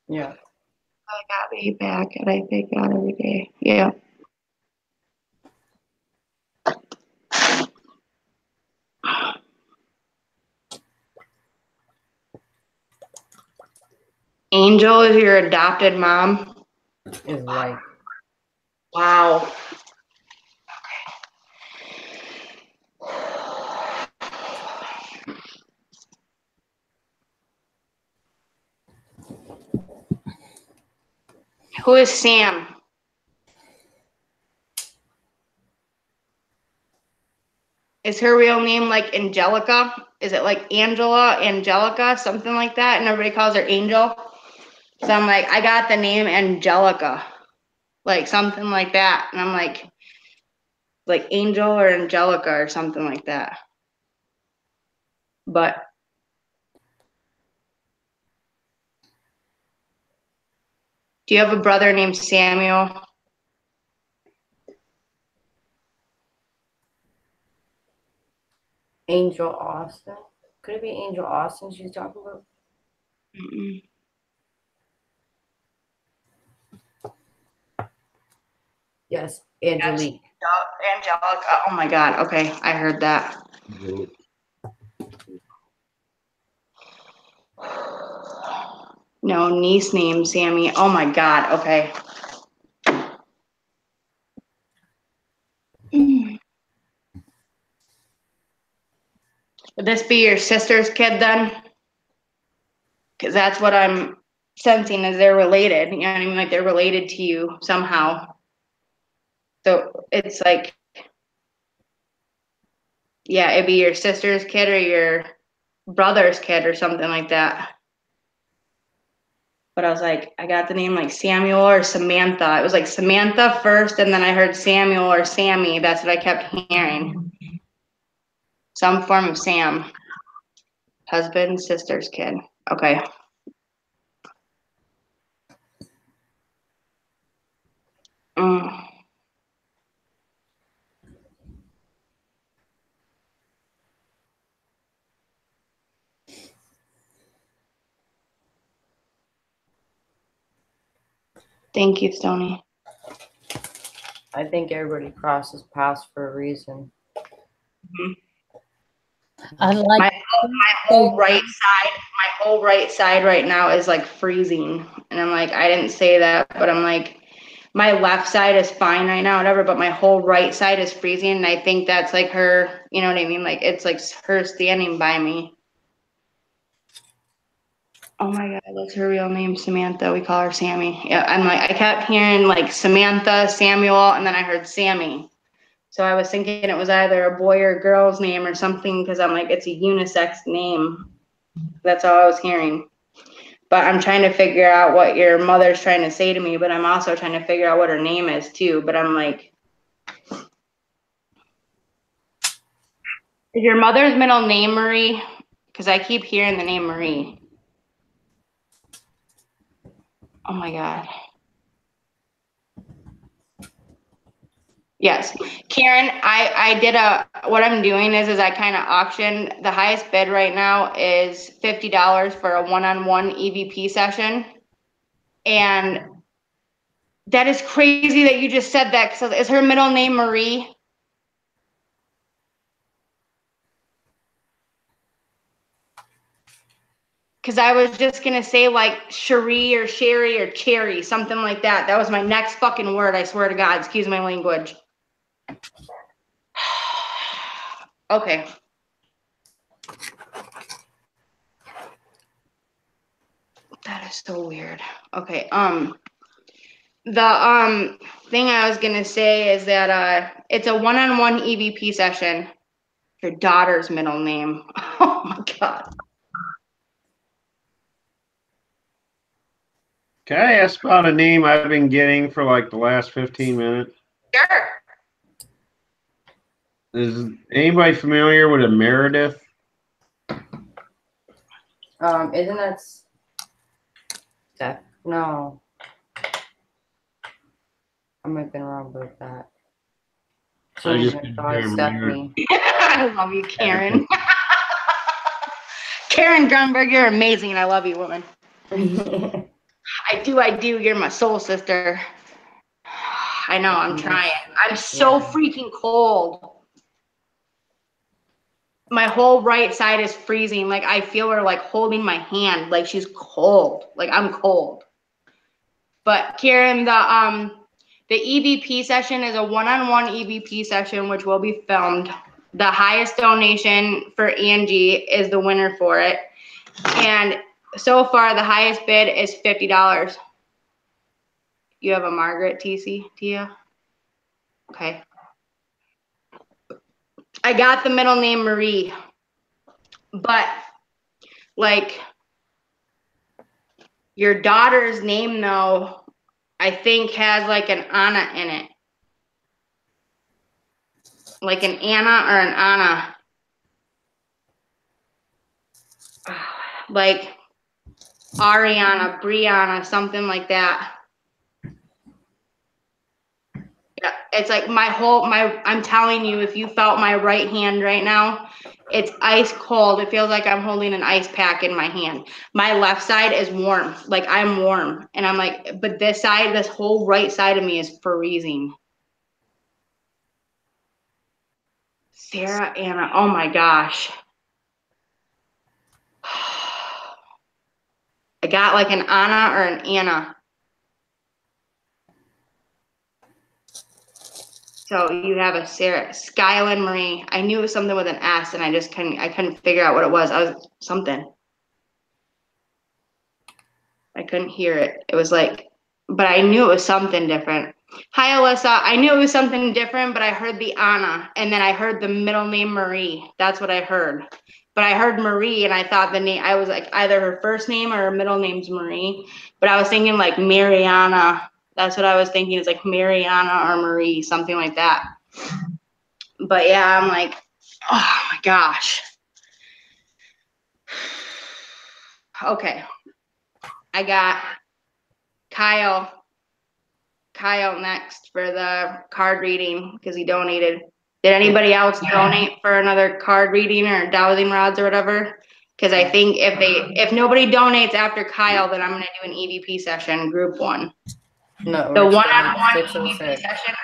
Yeah. I got me back and I thank God every day. Yeah. Angel is your adopted mom? Is like, Wow. Who is Sam? Is her real name like Angelica? Is it like Angela, Angelica, something like that? And everybody calls her Angel? So I'm like, I got the name Angelica, like something like that. And I'm like Angel or Angelica or something like that. But do you have a brother named Samuel? Angel Austin. Could it be Angel Austin she's talking about? Mm-mm. Yes, Angelique. Angelica. Oh my God. Okay, I heard that. No, niece named Sammy. Oh my God. Okay. Would this be your sister's kid then? Because that's what I'm sensing is they're related. You know what I mean? Like they're related to you somehow. So it's like, yeah, it'd be your sister's kid or your brother's kid or something like that. But I was like, I got the name like Samuel or Samantha. It was like Samantha first, and then I heard Samuel or Sammy. That's what I kept hearing. Some form of Sam. Husband, sister's kid. Okay. Mm. Thank you, Stoney. I think everybody crosses paths for a reason. Mm-hmm. I like My whole right side right now is like freezing. And I'm like, I didn't say that, but I'm like, my left side is fine right now, whatever, but my whole right side is freezing. And I think that's like her, you know what I mean? Like it's like her standing by me. Oh my God, that's her real name, Samantha. We call her Sammy. Yeah, I'm like, I kept hearing like Samantha, Samuel, and then I heard Sammy. So I was thinking it was either a boy or girl's name or something because I'm like, it's a unisex name. That's all I was hearing. But I'm trying to figure out what your mother's trying to say to me, but I'm also trying to figure out what her name is too. But I'm like, is your mother's middle name Marie? Because I keep hearing the name Marie. Oh my God. Yes. Karen, I did what I'm doing is I kind of auction. The highest bid right now is $50 for a one-on-one EVP session. And that is crazy that you just said that. So is her middle name Marie? Because I was just going to say like Cherie or Sherry or Cherry, something like that. That was my next fucking word, I swear to God. Excuse my language. Okay. That is so weird. Okay. The thing I was gonna say is that it's a one-on-one EVP session. Your daughter's middle name. Oh my God. Can I ask about a name I've been getting for like the last 15 minutes? Sure. Is anybody familiar with a Meredith? Isn't that Steph? No. I might have been wrong about that. I just Stephanie. I love you, Karen. Karen Grunberg, you're amazing. I love you, woman. I do. You're my soul sister. I know, I'm trying. I'm so freaking cold. My whole right side is freezing. Like I feel her like holding my hand. Like she's cold. Like I'm cold. But Karen, the EVP session is a one-on-one EVP session, which will be filmed. The highest donation for Angie is the winner for it. And so far, the highest bid is $50. You have a Margaret, TC, Tia? Okay. I got the middle name Marie. But, like, your daughter's name, though, I think has, like, an Anna in it. Like an Anna or an Anna. Like Ariana, Brianna, something like that. Yeah, it's like I'm telling you, if you felt my right hand right now, it's ice cold. It feels like I'm holding an ice pack in my hand. My left side is warm. Like I'm warm. And I'm like, but this side, this whole right side of me is freezing. Sarah, Anna, oh my gosh. I got like an Anna or an Anna. So you have a Sarah, Skyland Marie. I knew it was something with an S, and I couldn't figure out what it was. I was something. I couldn't hear it. It was like, but I knew it was something different. Hi, Alyssa. I knew it was something different, but I heard the Anna, and then I heard the middle name Marie. That's what I heard. But I heard Marie, and I thought the name, I was like either her first name or her middle name's Marie. But I was thinking like Mariana. That's what I was thinking. It's like Mariana or Marie, something like that. But yeah, I'm like, oh my gosh. Okay. I got Kyle next for the card reading because he donated. Did anybody else donate for another card reading or dowsing rods or whatever? Because I think if nobody donates after Kyle, then I'm gonna do an EVP session, group one. No, the one-on-one EVP session.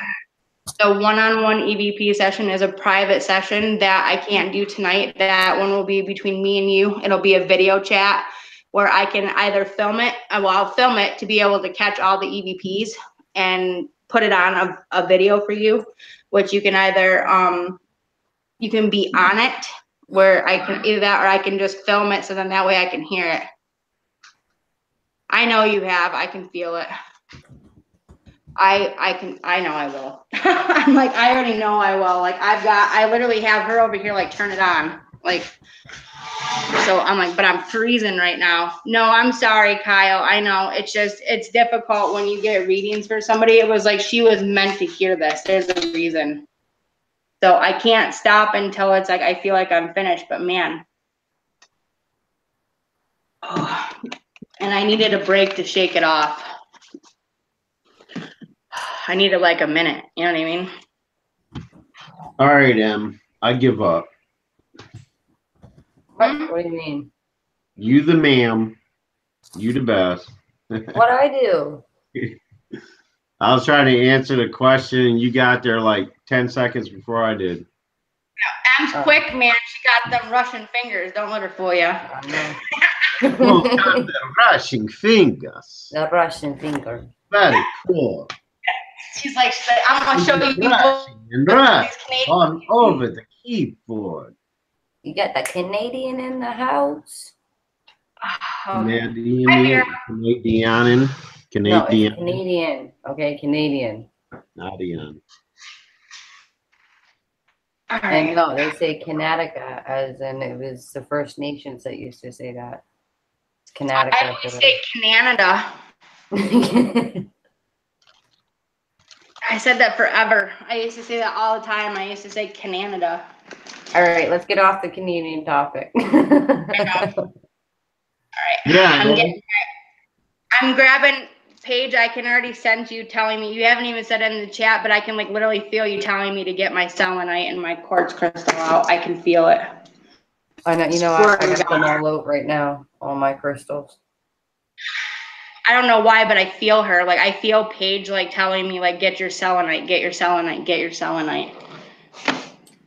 The one-on-one EVP session is a private session that I can't do tonight. That one will be between me and you. It'll be a video chat where I can either film it. Well, I'll film it to be able to catch all the EVPs and put it on a video for you, which you can either you can be on it where I can either that or I can just film it so then that way I can hear it. I know you have. I can feel it. I know I will. I'm like, I already know I will. Like I literally have her over here, like turn it on. Like, so I'm like, but I'm freezing right now. No, I'm sorry, Kyle. I know it's difficult when you get readings for somebody. It was like, she was meant to hear this. There's a reason. So I can't stop until it's like, I feel like I'm finished, but man. Oh, and I needed a break to shake it off. I needed like a minute. You know what I mean? All right, Em. I give up. What do you mean? You the ma'am. You the best. What'd I do? I was trying to answer the question, and you got there like 10 seconds before I did. Em's quick, man. She got them Russian fingers. Don't let her fool you. Oh, got the Russian fingers. The Russian finger. Very cool. She's like, I'm gonna show you Russian on over the keyboard. You got the Canadian in the house. Canadian. No, Canadian. it's Canadian. Okay, Canadian. Not Ian. All And right. no, they say Connecticut, as in it was the First Nations that used to say that. It's Connecticut. I always say Canada. I said that forever. I used to say that all the time. I used to say Canada. All right, let's get off the Canadian topic. I know. All right. Yeah. I'm grabbing Paige. I can already send you telling me. You haven't even said it in the chat, but I can like literally feel you telling me to get my selenite and my quartz crystal out. I can feel it. I know. You know, I got them all out right now. All my crystals. I don't know why, but I feel her. Like I feel Paige like telling me like get your selenite, get your selenite, get your selenite.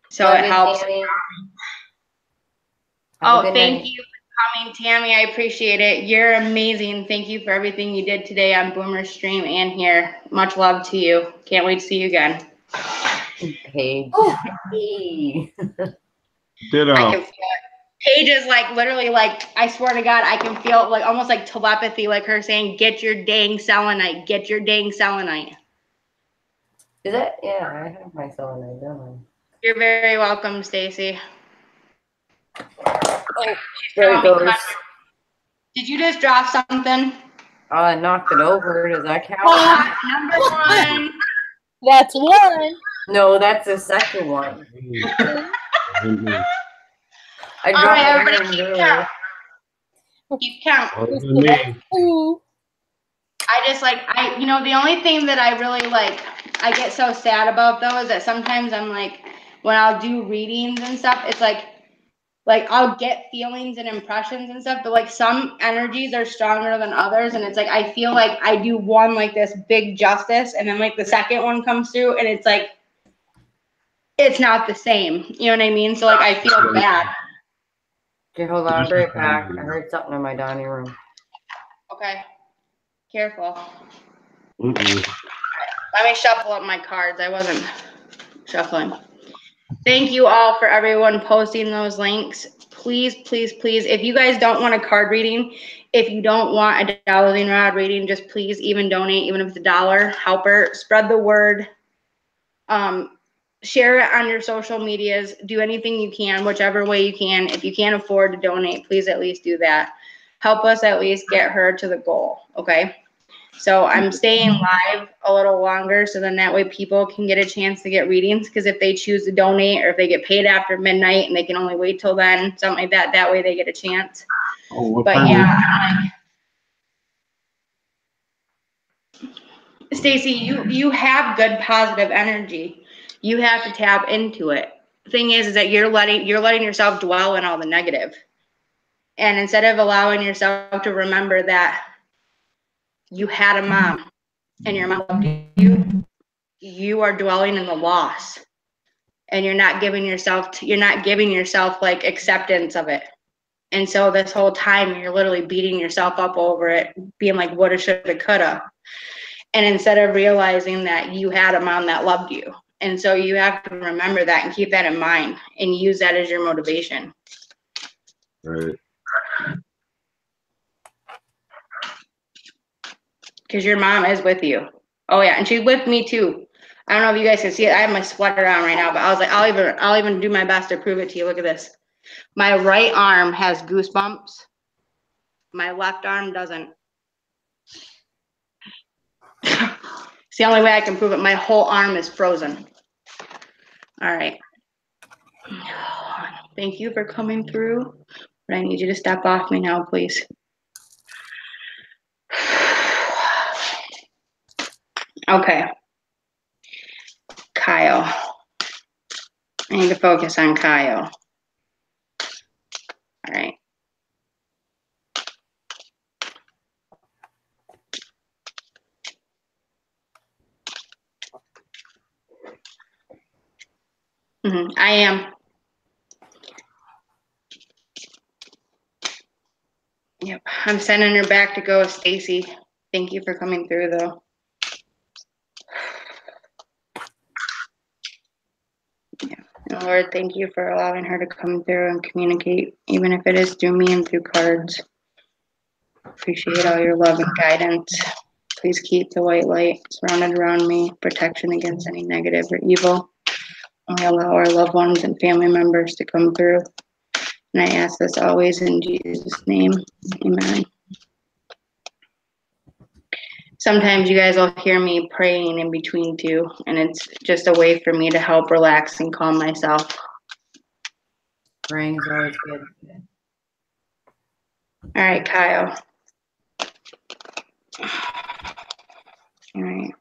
So Love it you, helps. Tammy. Oh, thank you for coming, Tammy. I appreciate it. You're amazing. Thank you for everything you did today on Boomer's stream and here. Much love to you. Can't wait to see you again. Paige. Ditto. I can feel it. Paige is like literally like, I swear to God, I can feel like almost like telepathy, like her saying, get your dang selenite, get your dang selenite. Is that? Yeah, I have my selenite, don't I? You're very welcome, Stacy. Oh, there it goes. Did you just drop something? I knocked it over. Does that count? Number one. That's one. No, that's the second one. I All dropped right, my everybody hand keep earlier. count. Keep count. Two. I just like, you know, the only thing that I really like, I get so sad about though is that sometimes I'm like, when I'll do readings and stuff, it's like I'll get feelings and impressions and stuff, but like some energies are stronger than others. And it's like, I feel like I do one like this big justice and then like the second one comes through and it's like, it's not the same. You know what I mean? So like, I feel bad. Okay, hold on. I'll be right back. I heard something in my dining room. Okay. Careful. Mm-mm. Let me shuffle up my cards. I wasn't shuffling. Thank you all for everyone posting those links. Please, please, please, if you guys don't want a card reading, if you don't want a dowsing rod reading, just please even donate, even if it's $1. Help her. Spread the word. Share it on your social medias. Do anything you can, whichever way you can. If you can't afford to donate, please at least do that. Help us at least get her to the goal, okay? So I'm staying live a little longer so then that way people can get a chance to get readings, because if they choose to donate or if they get paid after midnight and they can only wait till then, something like that, that way they get a chance. Oh, But yeah, Stacy, you have good positive energy. You have to tap into it. The thing is that you're letting yourself dwell in all the negative. And instead of allowing yourself to remember that you had a mom and your mom loved you, you are dwelling in the loss. And you're not giving yourself like acceptance of it. And so this whole time you're literally beating yourself up over it, being like, woulda, shoulda, coulda. And instead of realizing that you had a mom that loved you. And so you have to remember that and keep that in mind and use that as your motivation. Right. Because your mom is with you. Oh yeah, and she's with me too. I don't know if you guys can see it. I have my sweater on right now, but I was like, I'll even do my best to prove it to you. Look at this. My right arm has goosebumps. My left arm doesn't. It's the only way I can prove it. My whole arm is frozen. All right. Thank you for coming through. But I need you to step off me now, please. Okay. Kyle. I need to focus on Kyle. All right. I am. Yep. I'm sending her back to go with Stacy. Thank you for coming through, though. Yeah. And Lord, thank you for allowing her to come through and communicate, even if it is through me and through cards. Appreciate all your love and guidance. Please keep the white light surrounded around me, protection against any negative or evil. We allow our loved ones and family members to come through. And I ask this always in Jesus' name. Amen. Sometimes you guys will hear me praying in between too, and it's just a way for me to help relax and calm myself. Praying is always good. All right, Kyle. All right.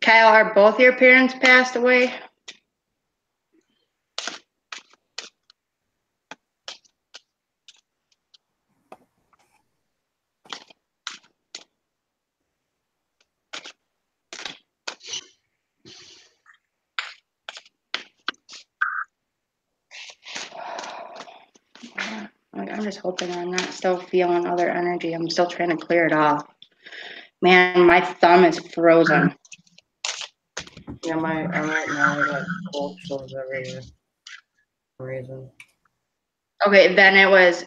Kyle, are both your parents passed away? I'm just hoping I'm not still feeling other energy. I'm still trying to clear it off. Man, my thumb is frozen. Yeah, I'm right now. I got cold chills everywhere. For reason. Okay, then it was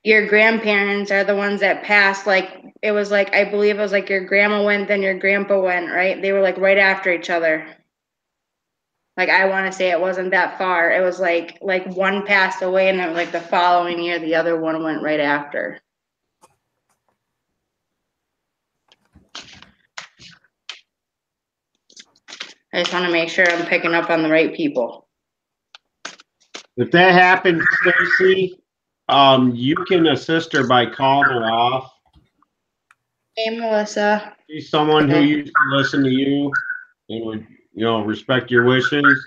your grandparents are the ones that passed. Like it was like I believe it was like your grandma went, then your grandpa went, right? They were like right after each other. Like I want to say it wasn't that far. It was like one passed away, and then like the following year, the other one went right after. I just want to make sure I'm picking up on the right people. If that happens, Stacy, you can assist her by calling her off. Hey, Melissa. She's someone who used to listen to you and would, respect your wishes.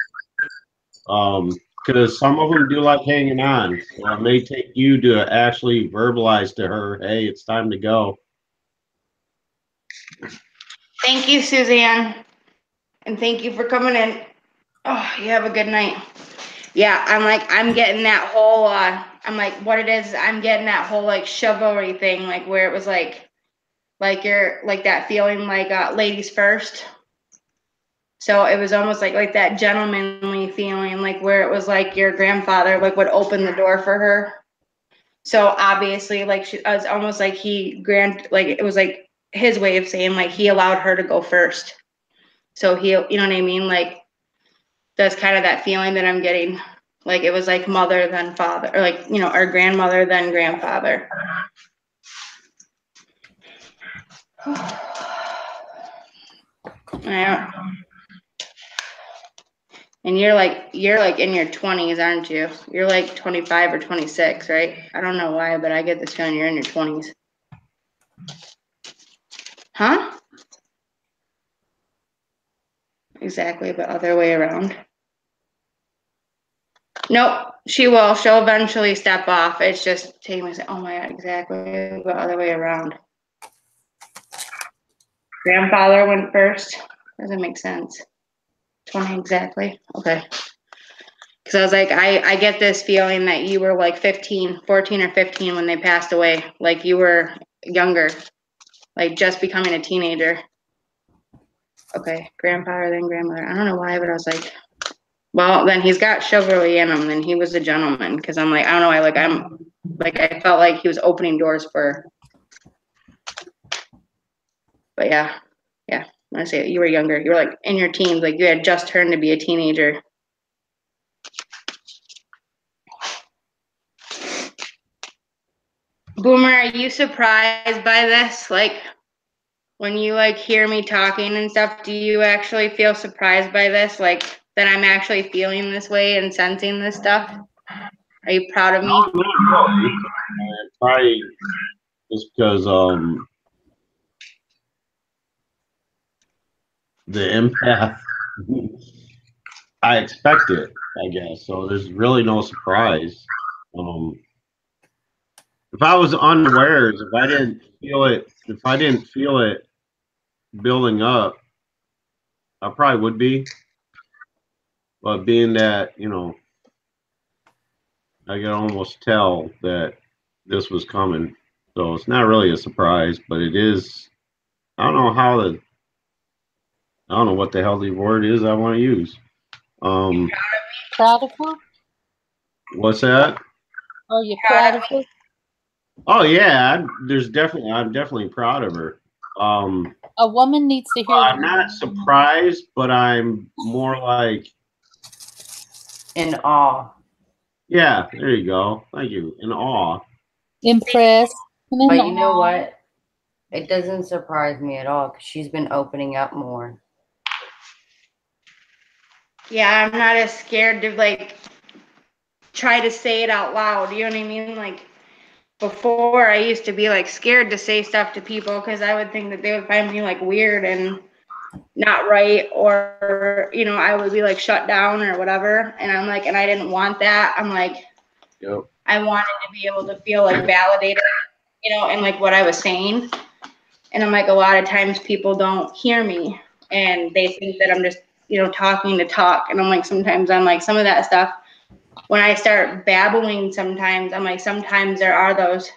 Because some of them do like hanging on. So it may take you to actually verbalize to her, hey, it's time to go. Thank you, Suzanne. And thank you for coming in. Oh, you have a good night. Yeah, I'm getting that whole, I'm like, what it is, I'm getting that whole, like, chivalry thing, like, where it was, like you're, like, that feeling, like, ladies first. So it was almost like that gentlemanly feeling, like, where it was, like, your grandfather, like, would open the door for her. So obviously, like, it was almost like it was, like, his way of saying, like, he allowed her to go first. So you know what I mean? Like, that's kind of that feeling that I'm getting. Like it was like mother then father, or like, our grandmother then grandfather. Yeah. And you're like in your 20s, aren't you? You're like 25 or 26, right? I don't know why, but I get this feeling you're in your 20s. Huh? Exactly, but other way around. Nope, she will. She'll eventually step off. It's just taking me, oh my God, exactly, but other way around. Grandfather went first. Doesn't make sense. 20 exactly. Okay. Because I was like, I get this feeling that you were like 14 or 15 when they passed away. Like you were younger, like just becoming a teenager. Okay, grandfather, then grandmother. I don't know why, but I was like, well, then he's got chivalry in him. Then he was a gentleman. Because I'm like, I don't know. I felt like he was opening doors for her. But yeah. When I say you were younger, you were like in your teens, like you had just turned to be a teenager. Boomer, are you surprised by this? Like when you like hear me talking and stuff, do you actually feel surprised by this? Like that I'm actually feeling this way and sensing this stuff? Are you proud of me? No, not really. Probably just because the empath, I expect it, I guess. So there's really no surprise. If I was unawares, if I didn't feel it building up, I probably would be. But being that, I could almost tell that this was coming. So it's not really a surprise, but it is. I don't know I don't know what the hell the word is I want to use. Proud of her? What's that? Are you proud of her? Oh yeah, I'm definitely proud of her. A woman needs to hear I'm that. not surprised, but I'm more like In awe. yeah, there you go. Thank you. In awe. Impressed. And But in you know awe. what? It doesn't surprise me at all because she's been opening up more. Yeah, I'm not as scared to like try to say it out loud. You know what I mean? Like before, I used to be like scared to say stuff to people because I would think that they would find me like weird and not right, or you know, I would be like shut down or whatever. And I'm like, and I didn't want that. I'm like, Yep. I wanted to be able to feel like validated, you know, and like what I was saying. And I'm like, a lot of times people don't hear me and they think that I'm just, you know, talking to talk. And I'm like, sometimes I'm like, some of that stuff, when I start babbling, sometimes I'm like, sometimes there are those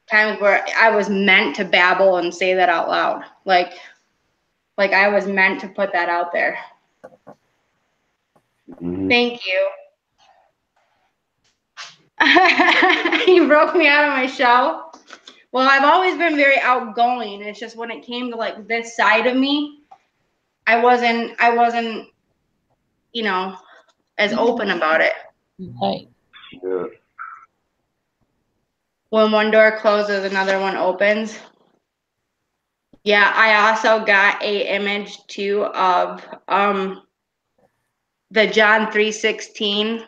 times where I was meant to babble and say that out loud. Like I was meant to put that out there. Mm-hmm. Thank you. You broke me out of my shell. Well, I've always been very outgoing. It's just when it came to like this side of me, I wasn't, you know, as open about it. Right. Yeah. When one door closes, another one opens. Yeah, I also got a image too of the John 3:16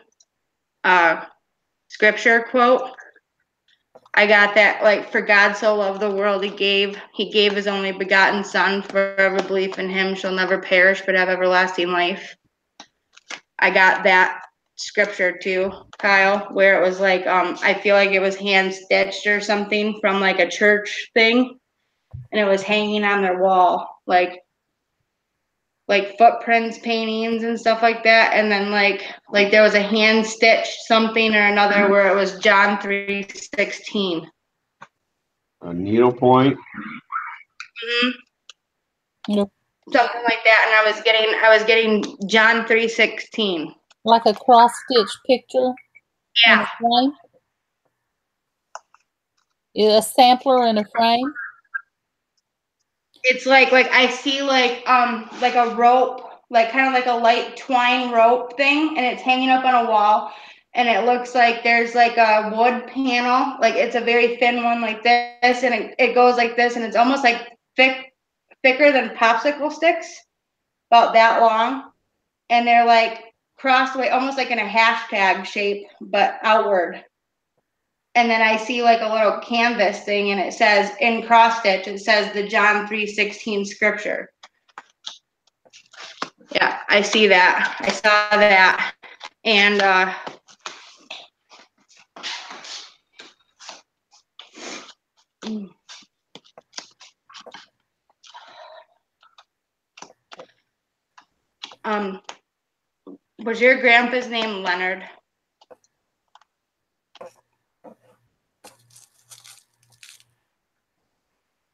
scripture quote. I got that, like, for God so loved the world, he gave his only begotten son, for every belief in him shall never perish but have everlasting life. I got that scripture too, Kyle, where it was like, I feel like it was hand stitched or something from like a church thing, and it was hanging on their wall, like footprints, paintings and stuff like that. And then like there was a hand stitched something or another where it was John 3:16. A needlepoint. Mm-hmm. Yep. Something like that. And I was getting John 3:16. Like a cross stitch picture. Yeah. In a frame. A sampler in a frame. It's like I see like a rope, like kind of like a light twine rope thing, and it's hanging up on a wall, and it looks like there's like a wood panel, like it's a very thin one like this, and it goes like this, and it's almost like thicker than popsicle sticks, about that long, and they're like crossed away, almost like in a hashtag shape, but outward. And then I see like a little canvas thing, and it says in cross stitch, it says the John 3:16 scripture. Yeah, I see that. I saw that. And was your grandpa's name Leonard?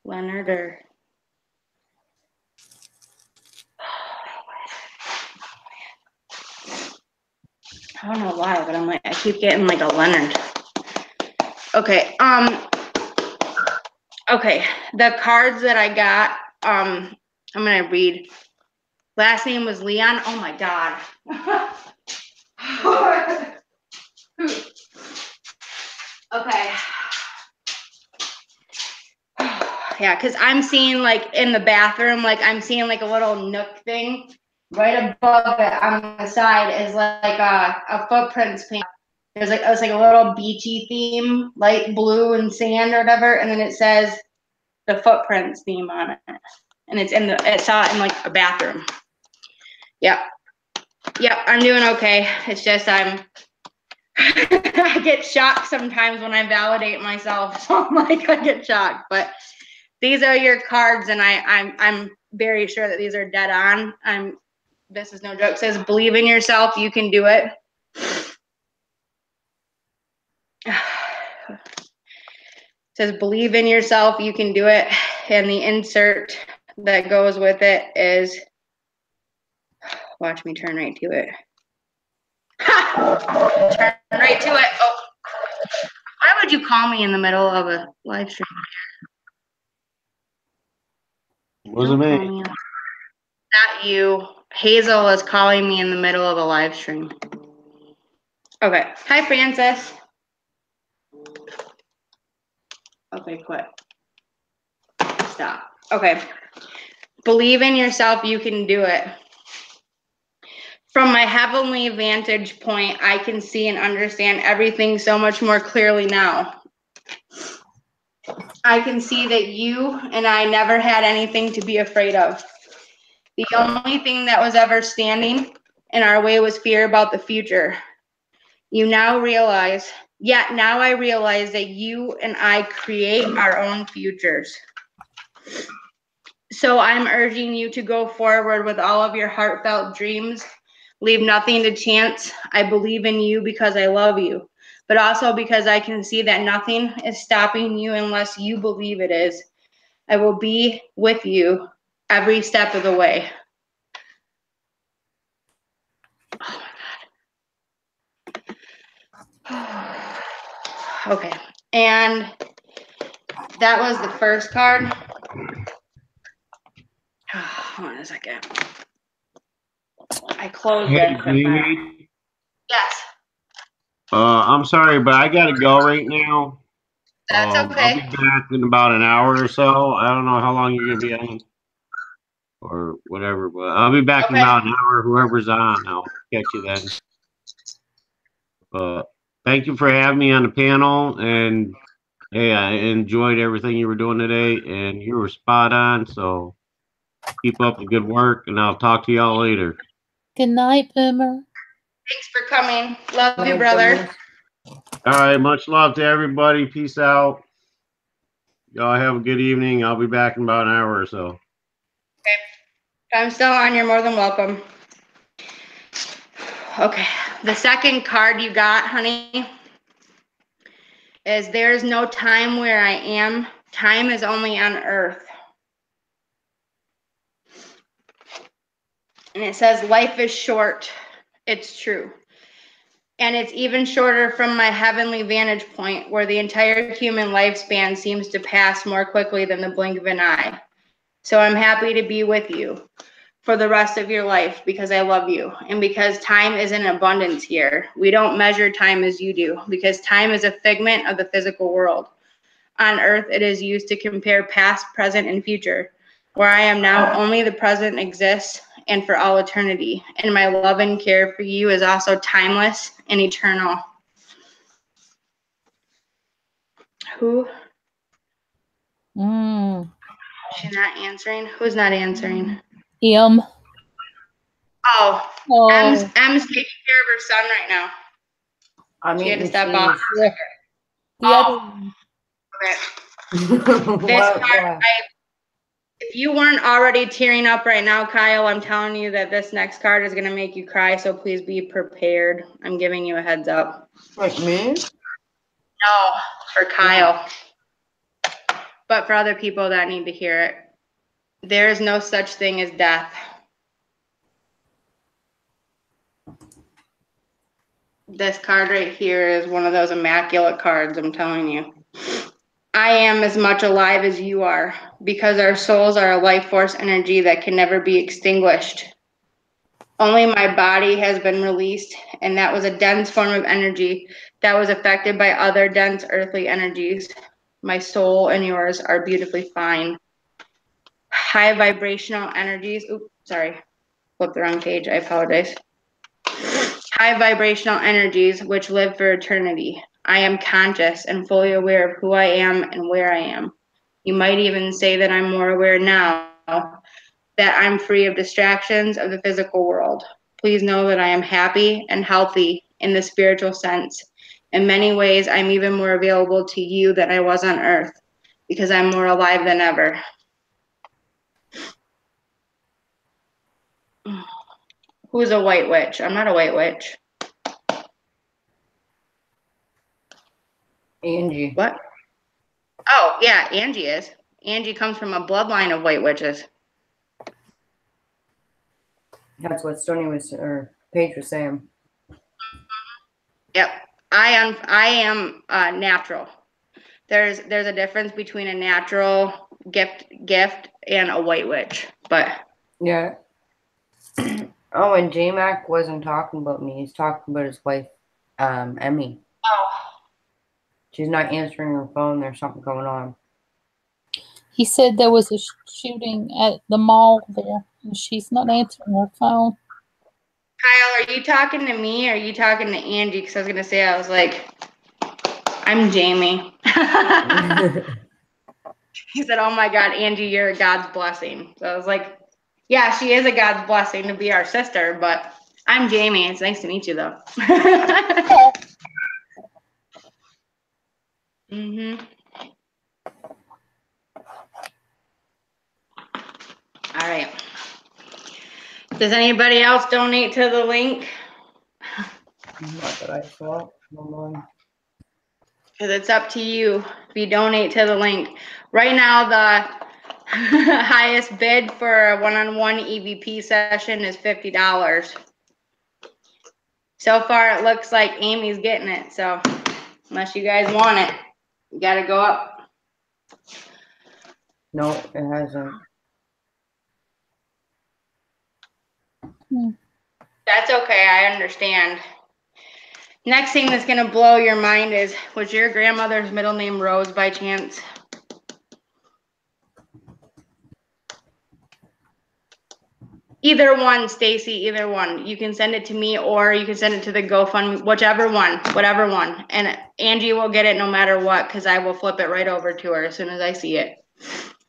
Leonard or I don't know why, but I'm like, I keep getting like a Leonard. Okay. Okay. The cards that I got, I'm gonna read. Last name was Leon. Oh my God. Okay. Yeah, because I'm seeing like in the bathroom, like I'm seeing like a little nook thing. Right above it on the side is like a footprints paint. There's like it's like a little beachy theme, light blue and sand or whatever, and then it says the footprints theme on it. And I saw it in like a bathroom. Yep. Yep, I'm doing okay. It's just I get shocked sometimes when I validate myself. So I'm like, I get shocked. But these are your cards, and I'm very sure that these are dead on. This is no joke. It says, believe in yourself, you can do it. It says, believe in yourself, you can do it. And the insert that goes with it is, watch me turn right to it. Ha! Turn right to it. Oh, why would you call me in the middle of a live stream? Wasn't Don't call me. me. Not you. Hazel is calling me in the middle of a live stream. Okay. Hi, Francis. Okay, quit. Stop. Okay. Believe in yourself. You can do it. From my heavenly vantage point, I can see and understand everything so much more clearly now. I can see that you and I never had anything to be afraid of. The only thing that was ever standing in our way was fear about the future. Now I realize that you and I create our own futures. So I'm urging you to go forward with all of your heartfelt dreams. Leave nothing to chance. I believe in you because I love you, but also because I can see that nothing is stopping you unless you believe it is. I will be with you every step of the way. Oh my God. Okay, and that was the first card. Hold on a second. I closed Hey, it. Jamie. Yes. I'm sorry, but I gotta go right now. That's I'll okay. be back in about an hour or so. I don't know how long you're gonna be on or whatever, but I'll be back in Okay. about an hour. Whoever's on, I'll catch you then. Thank you for having me on the panel, and hey, I enjoyed everything you were doing today, and you were spot on. So keep up the good work, and I'll talk to y'all later. Good night, Boomer. Thanks for coming. Love you, brother. All right, much love to everybody. Peace out. Y'all have a good evening. I'll be back in about an hour or so. Okay. If I'm still on, you're more than welcome. Okay. The second card you got, honey, is there's no time where I am. Time is only on earth. And it says life is short. It's true. And it's even shorter from my heavenly vantage point, where the entire human lifespan seems to pass more quickly than the blink of an eye. So I'm happy to be with you for the rest of your life because I love you and because time is in abundance here. We don't measure time as you do because time is a figment of the physical world. On earth, it is used to compare past, present, and future. Where I am now, only the present exists and for all eternity. And my love and care for you is also timeless and eternal. Who? She's not answering? Who's not answering? M. Oh, M's taking care of her son right now. She had to step off. Yeah. The other one. Okay. This card, if you weren't already tearing up right now, Kyle, I'm telling you that this next card is going to make you cry, so please be prepared. I'm giving you a heads up. Like me? No, for Kyle. But for other people that need to hear it. There is no such thing as death. This card right here is one of those immaculate cards, I'm telling you. I am as much alive as you are because our souls are a life force energy that can never be extinguished. Only my body has been released, and that was a dense form of energy that was affected by other dense earthly energies. My soul and yours are beautifully fine. High vibrational energies. Oops, sorry. Flipped the wrong page. I apologize. High vibrational energies which live for eternity. I am conscious and fully aware of who I am and where I am. You might even say that I'm more aware now that I'm free of distractions of the physical world. Please know that I am happy and healthy in the spiritual sense. In many ways, I'm even more available to you than I was on earth because I'm more alive than ever. Who's a white witch? I'm not a white witch. Angie. What? Oh, yeah, Angie is. Angie comes from a bloodline of white witches. That's what Stoney was, or Paige was saying. Yep. I am natural. There's a difference between a natural gift and a white witch, but Yeah. Oh, and J-Mac wasn't talking about me. He's talking about his wife, Emmy. oh, She's not answering her phone. There's something going on. He said there was a shooting at the mall there, and she's not answering her phone. Kyle, are you talking to me or are you talking to Angie? Because I was gonna say, I was like, I'm Jamie. He said, "Oh my God, Angie, you're a God's blessing." So I was like, "Yeah, she is a God's blessing to be our sister, but I'm Jamie. It's nice to meet you, though." Mhm. All right. Does anybody else donate to the link? Not that I saw. Hold on. Because it's up to you if you donate to the link. Right now, the highest bid for a one-on-one EVP session is $50. So far, it looks like Amy's getting it. So unless you guys want it, you got to go up. No, it hasn't. That's okay. I understand. Next thing that's going to blow your mind is, was your grandmother's middle name Rose by chance? Either one, Stacy, either one. You can send it to me or you can send it to the GoFundMe, whichever one, whatever one. And Angie will get it no matter what, because I will flip it right over to her as soon as I see it.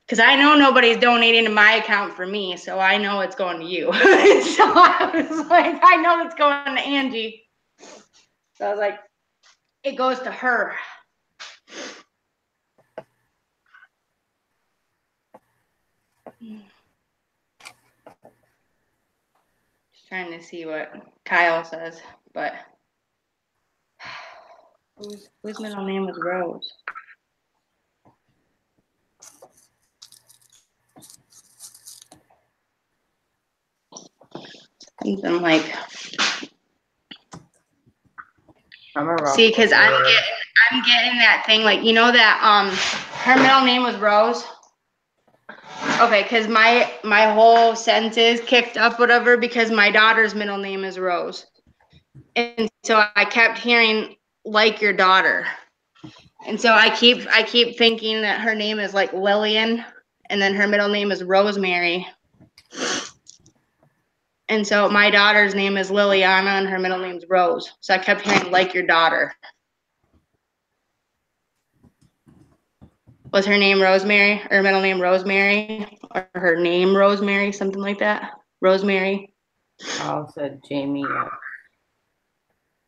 Because I know nobody's donating to my account for me, so I know it's going to you. So I was like, I know it's going to Angie. So I was like, it goes to her. Just trying to see what Kyle says, but whose middle name was Rose? Something like, see, because I'm getting that thing, like, you know that her middle name was Rose. Okay, because my whole sentence is kicked up, whatever, because my daughter's middle name is Rose, and so I kept hearing like your daughter, and so I keep thinking that her name is like Lillian, and then her middle name is Rosemary. And so my daughter's name is Liliana and her middle name's Rose. So I kept hearing like your daughter. Was her name Rosemary, or middle name Rosemary, or her name Rosemary, something like that? Rosemary. Kyle said Jamie. Yeah.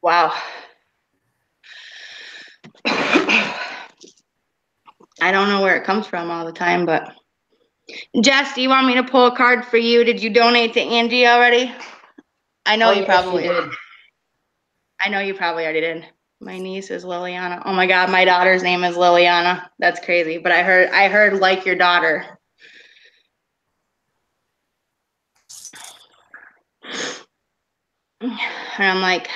Wow. I don't know where it comes from all the time, but Jess, do you want me to pull a card for you? Did you donate to Angie already? I know you probably did. I know you probably already did. My niece is Liliana. Oh my God, my daughter's name is Liliana. That's crazy. But I heard like your daughter. And I'm like,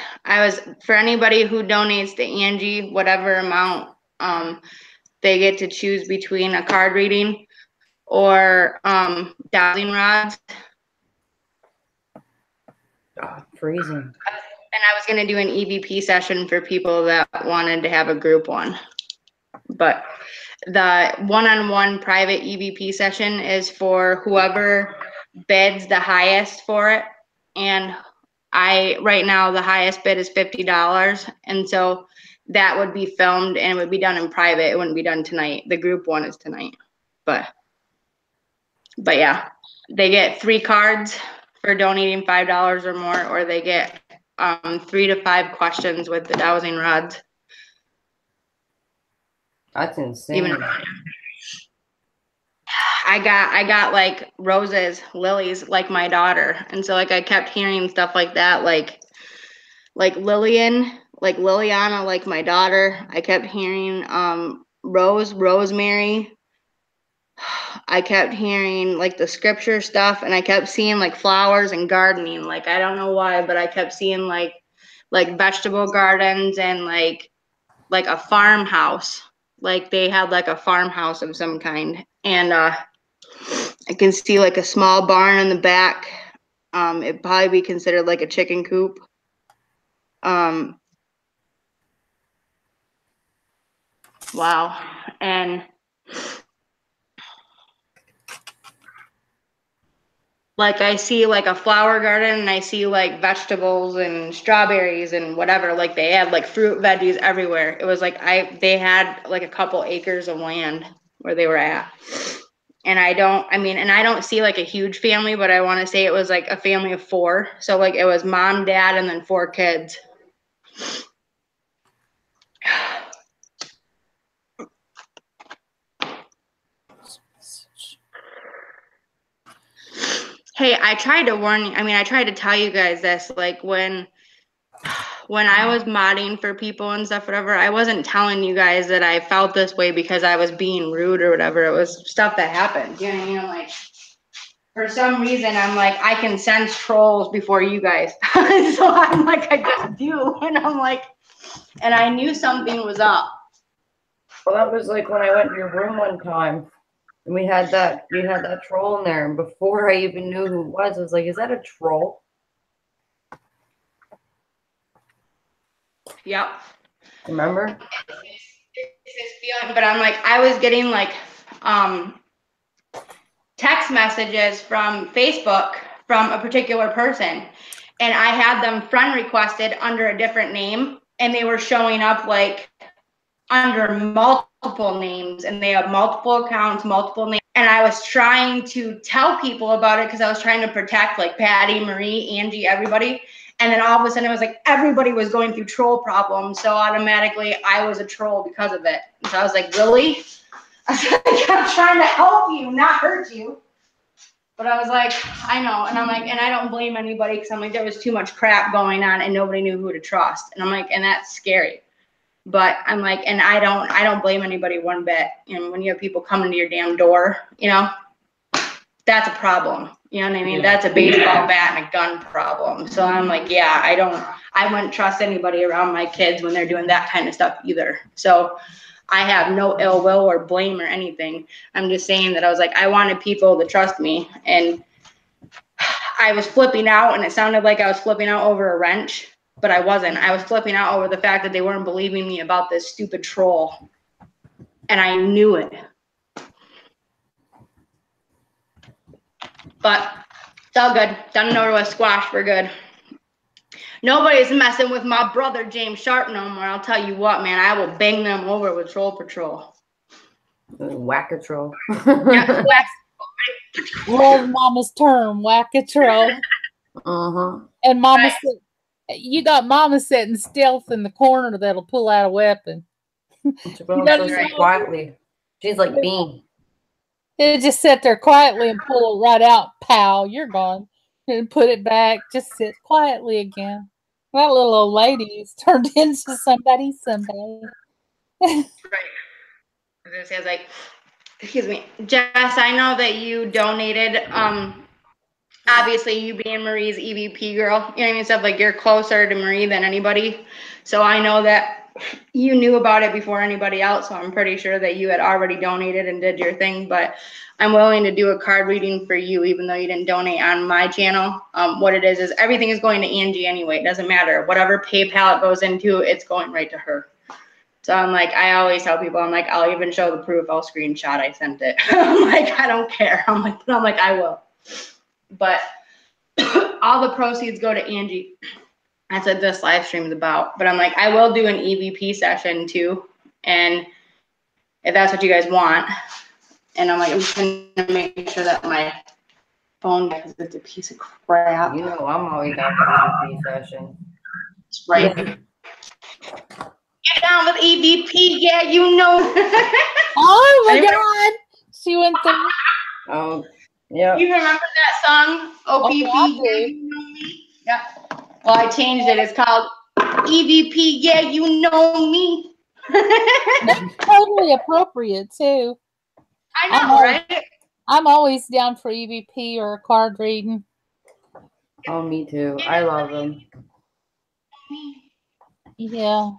for anybody who donates to Angie, whatever amount, they get to choose between a card reading or dowsing rods. Oh, freezing. And I was going to do an EVP session for people that wanted to have a group one. But the one-on-one private EVP session is for whoever bids the highest for it. And right now, the highest bid is $50. And so that would be filmed and it would be done in private. It wouldn't be done tonight. The group one is tonight. But yeah, they get 3 cards for donating $5 or more, or they get 3 to 5 questions with the dowsing rods. That's insane. I got like roses, lilies, like my daughter, and so like I kept hearing stuff like that, like Lillian, like Liliana, like my daughter. I kept hearing Rosemary. I kept hearing like the scripture stuff, and I kept seeing like flowers and gardening. Like I don't know why, but I kept seeing like vegetable gardens and like a farmhouse. Like they had like a farmhouse of some kind, and I can see like a small barn in the back. It'd probably be considered like a chicken coop. Wow. And like I see like a flower garden, and I see like vegetables and strawberries and whatever. Like they had like fruit, veggies everywhere. It was like they had like a couple acres of land where they were at. And I don't see like a huge family, but I want to say it was like a family of 4. So like it was mom, dad, and then 4 kids. Hey, I tried to warn you. I tried to tell you guys this, like when I was modding for people and stuff, whatever, I wasn't telling you guys that I felt this way because I was being rude or whatever. It was stuff that happened. You know what I mean? Like, for some reason, I'm like, I can sense trolls before you guys. So I'm like, I just do. And I'm like, and I knew something was up. Well, that was like when I went to your room one time. And you had that troll in there. And before I even knew who it was, I was like, is that a troll? Yep. Remember? It's this feeling, but I'm like, I was getting like text messages from Facebook from a particular person, and I had them friend requested under a different name, and they were showing up like under multiple names, and they have multiple accounts, multiple names. And I was trying to tell people about it because I was trying to protect like Patty, Marie, Angie, everybody. And then all of a sudden it was like everybody was going through troll problems. So automatically I was a troll because of it. And so I was like, really? I was like, I'm trying to help you, not hurt you. But I was like, I know. And I'm like, and I don't blame anybody because I'm like, there was too much crap going on and nobody knew who to trust. And I'm like, and that's scary. But I'm like, and I don't blame anybody one bit. And when you have people coming to your damn door, you know, that's a problem. You know what I mean? Yeah. That's a baseball bat and a gun problem. So I'm like, yeah, I wouldn't trust anybody around my kids when they're doing that kind of stuff either. So I have no ill will or blame or anything. I'm just saying that I was like, I wanted people to trust me. And I was flipping out, and it sounded like I was flipping out over a wrench. But I wasn't. I was flipping out over the fact that they weren't believing me about this stupid troll. And I knew it. But it's all good. Done and over with. Squash. We're good. Nobody's messing with my brother James Sharp no more. I'll tell you what, man. I will bang them over with Troll Patrol. Whack-a-troll. Yeah, whack. Love Mama's term, whack-a-troll. Uh-huh. And Mama said, you got Mama sitting stealth in the corner that'll pull out a weapon. She's quietly. She's like Bean. It just sit there quietly and pull it right out. Pow, you're gone. And put it back. Just sit quietly again. That little old lady's turned into somebody. Right. I was like, excuse me, Jess, I know that you donated. Obviously, you being Marie's EVP girl, you know what I mean? Stuff like you're closer to Marie than anybody. So I know that you knew about it before anybody else. So I'm pretty sure that you had already donated and did your thing. But I'm willing to do a card reading for you, even though you didn't donate on my channel. What it is everything is going to Angie anyway. It doesn't matter. Whatever PayPal it goes into, it's going right to her. So I'm like, I always tell people, I'm like, I'll even show the proof. I'll screenshot I sent it. I'm like, I don't care. I'm like, I will. But all the proceeds go to Angie. That's what this live stream is about. But I'm like, I will do an EVP session too. And if that's what you guys want. And I'm like, I'm just going to make sure that my phone, because it's a piece of crap. You know, I'm always down for EVP session. That's right. Get down with EVP. Yeah, you know. Oh my God. She went there. Oh, yeah. You remember that song? OPP, yeah, you know me? Yeah. Well, I changed it. It's called EVP, yeah, you know me. That's totally appropriate, too. I know, right? I'm always down for EVP or card reading. Oh, me too. I love them. Yeah.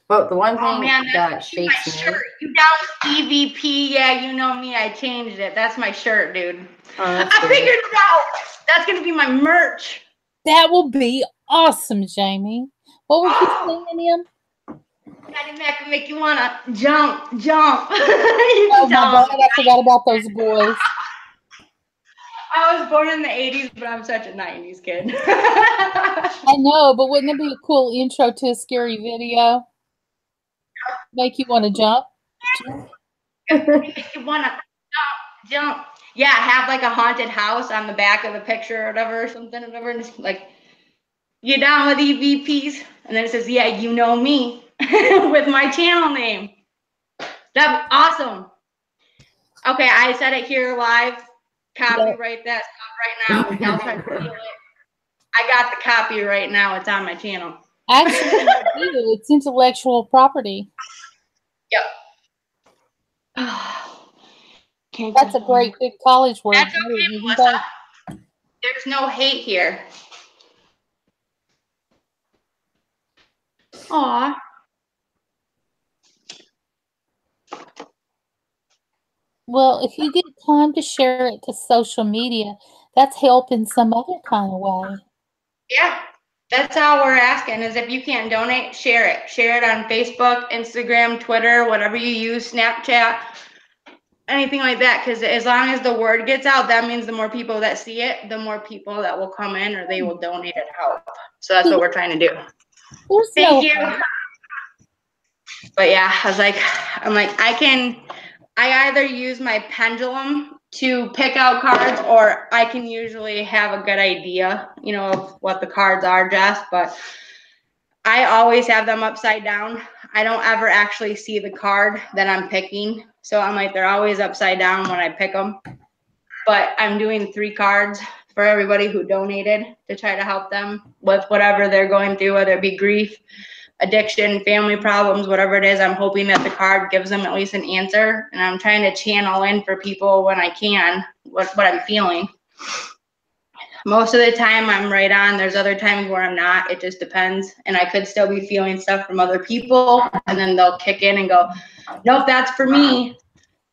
But the one thing Oh man, that that's my shakes me. shirt. You down with EVP? Yeah, you know me. I changed it. That's my shirt, dude. Oh, that's I good. figured it out. That's gonna be my merch. That will be awesome, Jamie. What were you saying, Em? Daddy Mac can make you wanna jump. You Oh can my tell God, him. I forgot about those boys. I was born in the 80s, but I'm such a 90s kid. I know, but wouldn't it be a cool intro to a scary video? Make you want to jump? Make you wanna jump. Yeah, have like a haunted house on the back of the picture or whatever, or something, or whatever. And it's like, you down with EVPs? And then it says, yeah, you know me with my channel name. That's awesome. Okay, I said it here live. Copyright that stuff right now. Y'all try to steal it. I got the copyright now. It's on my channel. Actually, it's intellectual property. Yep. That's a great big college word. That's okay, Melissa. There's no hate here. Aw. Well, if you get time to share it to social media, that's helping some other kind of way. Yeah, that's all we're asking is if you can't donate, share it. Share it on Facebook, Instagram, Twitter, whatever you use, Snapchat, anything like that. Because as long as the word gets out, that means the more people that see it, the more people that will come in or they will donate and help. So that's what we're trying to do. Thank you. But yeah, I'm like, I either use my pendulum to pick out cards, or I can usually have a good idea, you know, of what the cards are, Jess, but I always have them upside down. I don't ever actually see the card that I'm picking. So I'm like, they're always upside down when I pick them. But I'm doing 3 cards for everybody who donated to try to help them with whatever they're going through, whether it be grief, addiction, family problems, whatever it is. I'm hoping that the card gives them at least an answer, and I'm trying to channel in for people when I can what I'm feeling. Most of the time I'm right on. There's other times where I'm not. It just depends, and I could still be feeling stuff from other people, and then they'll kick in and go, nope, that's for me.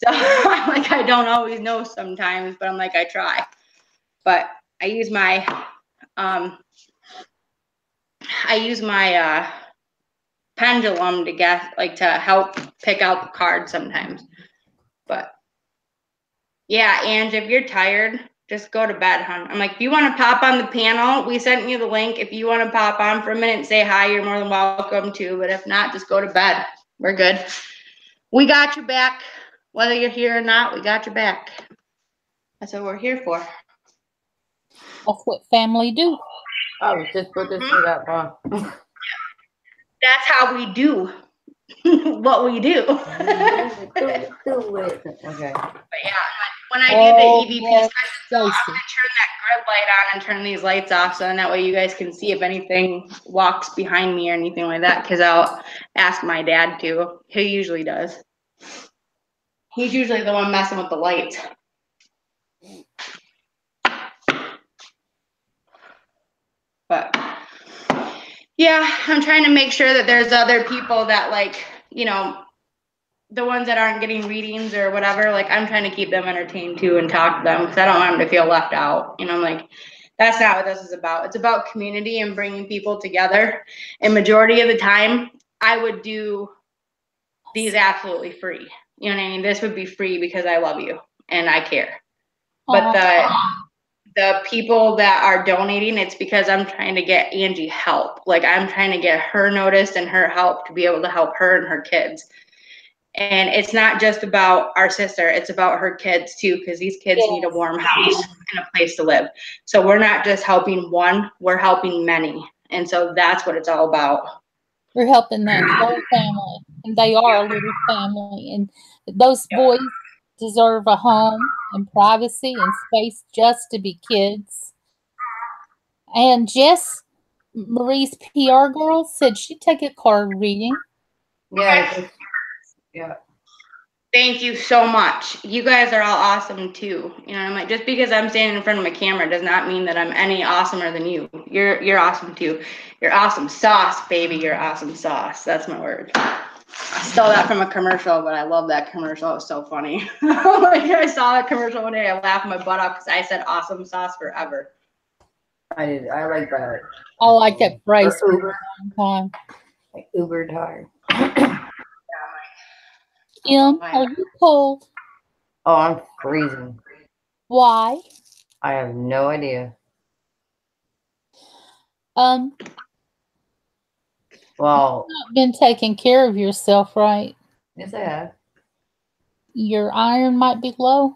So I'm like, I don't always know sometimes, but I'm like, I try. But I use my pendulum to get to help pick out the card sometimes. But yeah, and if you're tired, just go to bed, hon. I'm like, if you want to pop on the panel, we sent you the link. If you want to pop on for a minute and say hi, you're more than welcome to. But if not, just go to bed. We're good. We got your back. Whether you're here or not, we got your back. That's what we're here for. That's what family do. Oh, just put this shit up, huh? That's how we do what we do. do it. Okay. But yeah, when I do the EVP yes, sessions, I'm going to turn that grid light on and turn these lights off, so then that way you guys can see if anything walks behind me or anything like that, because I'll ask my dad to. He usually does. He's usually the one messing with the lights. But yeah, I'm trying to make sure that there's other people that the ones that aren't getting readings or whatever, I'm trying to keep them entertained too and talk to them, because I don't want them to feel left out. I'm like, that's not what this is about. It's about community and bringing people together. And majority of the time, I would do these absolutely free. You know what I mean? This would be free because I love you and I care. But the people that are donating, it's because I'm trying to get Angie help. I'm trying to get her noticed and her help to be able to help her and her kids. And it's not just about our sister, it's about her kids too, because these kids need a warm house and a place to live. So we're not just helping one, we're helping many. And so that's what it's all about. We're helping that whole family, and they are a little family. And those boys deserve a home and privacy and space just to be kids. And Jess, Marie's PR girl, said she'd take a card reading. Yeah. Yeah. Thank you so much. You guys are all awesome too. You know, I'm like, just because I'm standing in front of my camera does not mean that I'm any awesomer than you. You're awesome too. You're awesome sauce, baby. You're awesome sauce. That's my word. I stole that from a commercial, but I love that commercial. It was so funny. Like, I saw that commercial one day. I laughed my butt off because I said awesome sauce forever. I did. I like that. I like that phrase for a Uber. long time. Like Uber tired. Kim, are you cold? Oh, I'm freezing. Why? I have no idea. Well, You've not been taking care of yourself, right? yes, I have. Your iron might be low.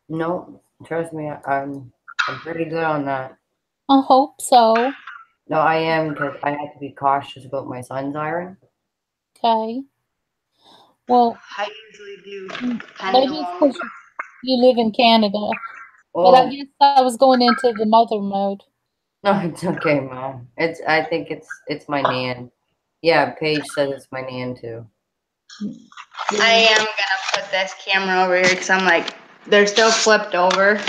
No, trust me, I'm pretty good on that. I hope so. No, I am because I have to be cautious about my son's iron. Okay. Well, I usually do maybe it's pendulum. because you live in Canada. But I Well, guess I was going into the mother mode. no, it's okay, Mom. I think it's my nan. Yeah, Paige says it's my nan too. I am gonna put this camera over here because I'm like, they're still flipped over.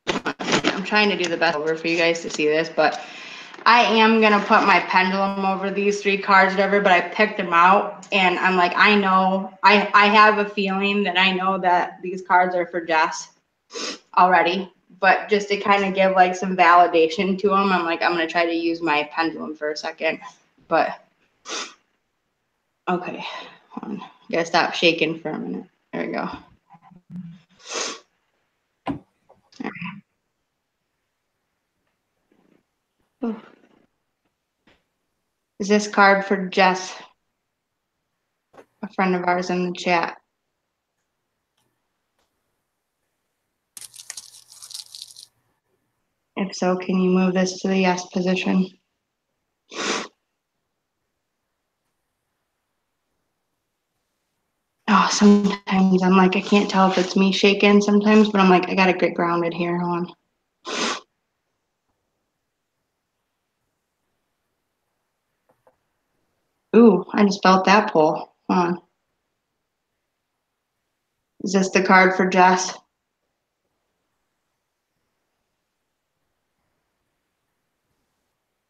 I'm trying to do the best over for you guys to see this, but I am gonna put my pendulum over these 3 cards, whatever, but I picked them out and I'm like, I know, I have a feeling that I know that these cards are for Jess already, but just to kind of give like some validation to them, I'm like, I'm gonna try to use my pendulum for a second, but okay, hold on. Gotta stop shaking for a minute. There we go. Ooh. Is this card for Jess, a friend of ours in the chat? If so, can you move this to the yes position? Oh, sometimes I'm like, I can't tell if it's me shaking sometimes, but I'm like, I gotta get grounded here. Hold on. Ooh, I just felt that pull. Hold on. Is this the card for Jess?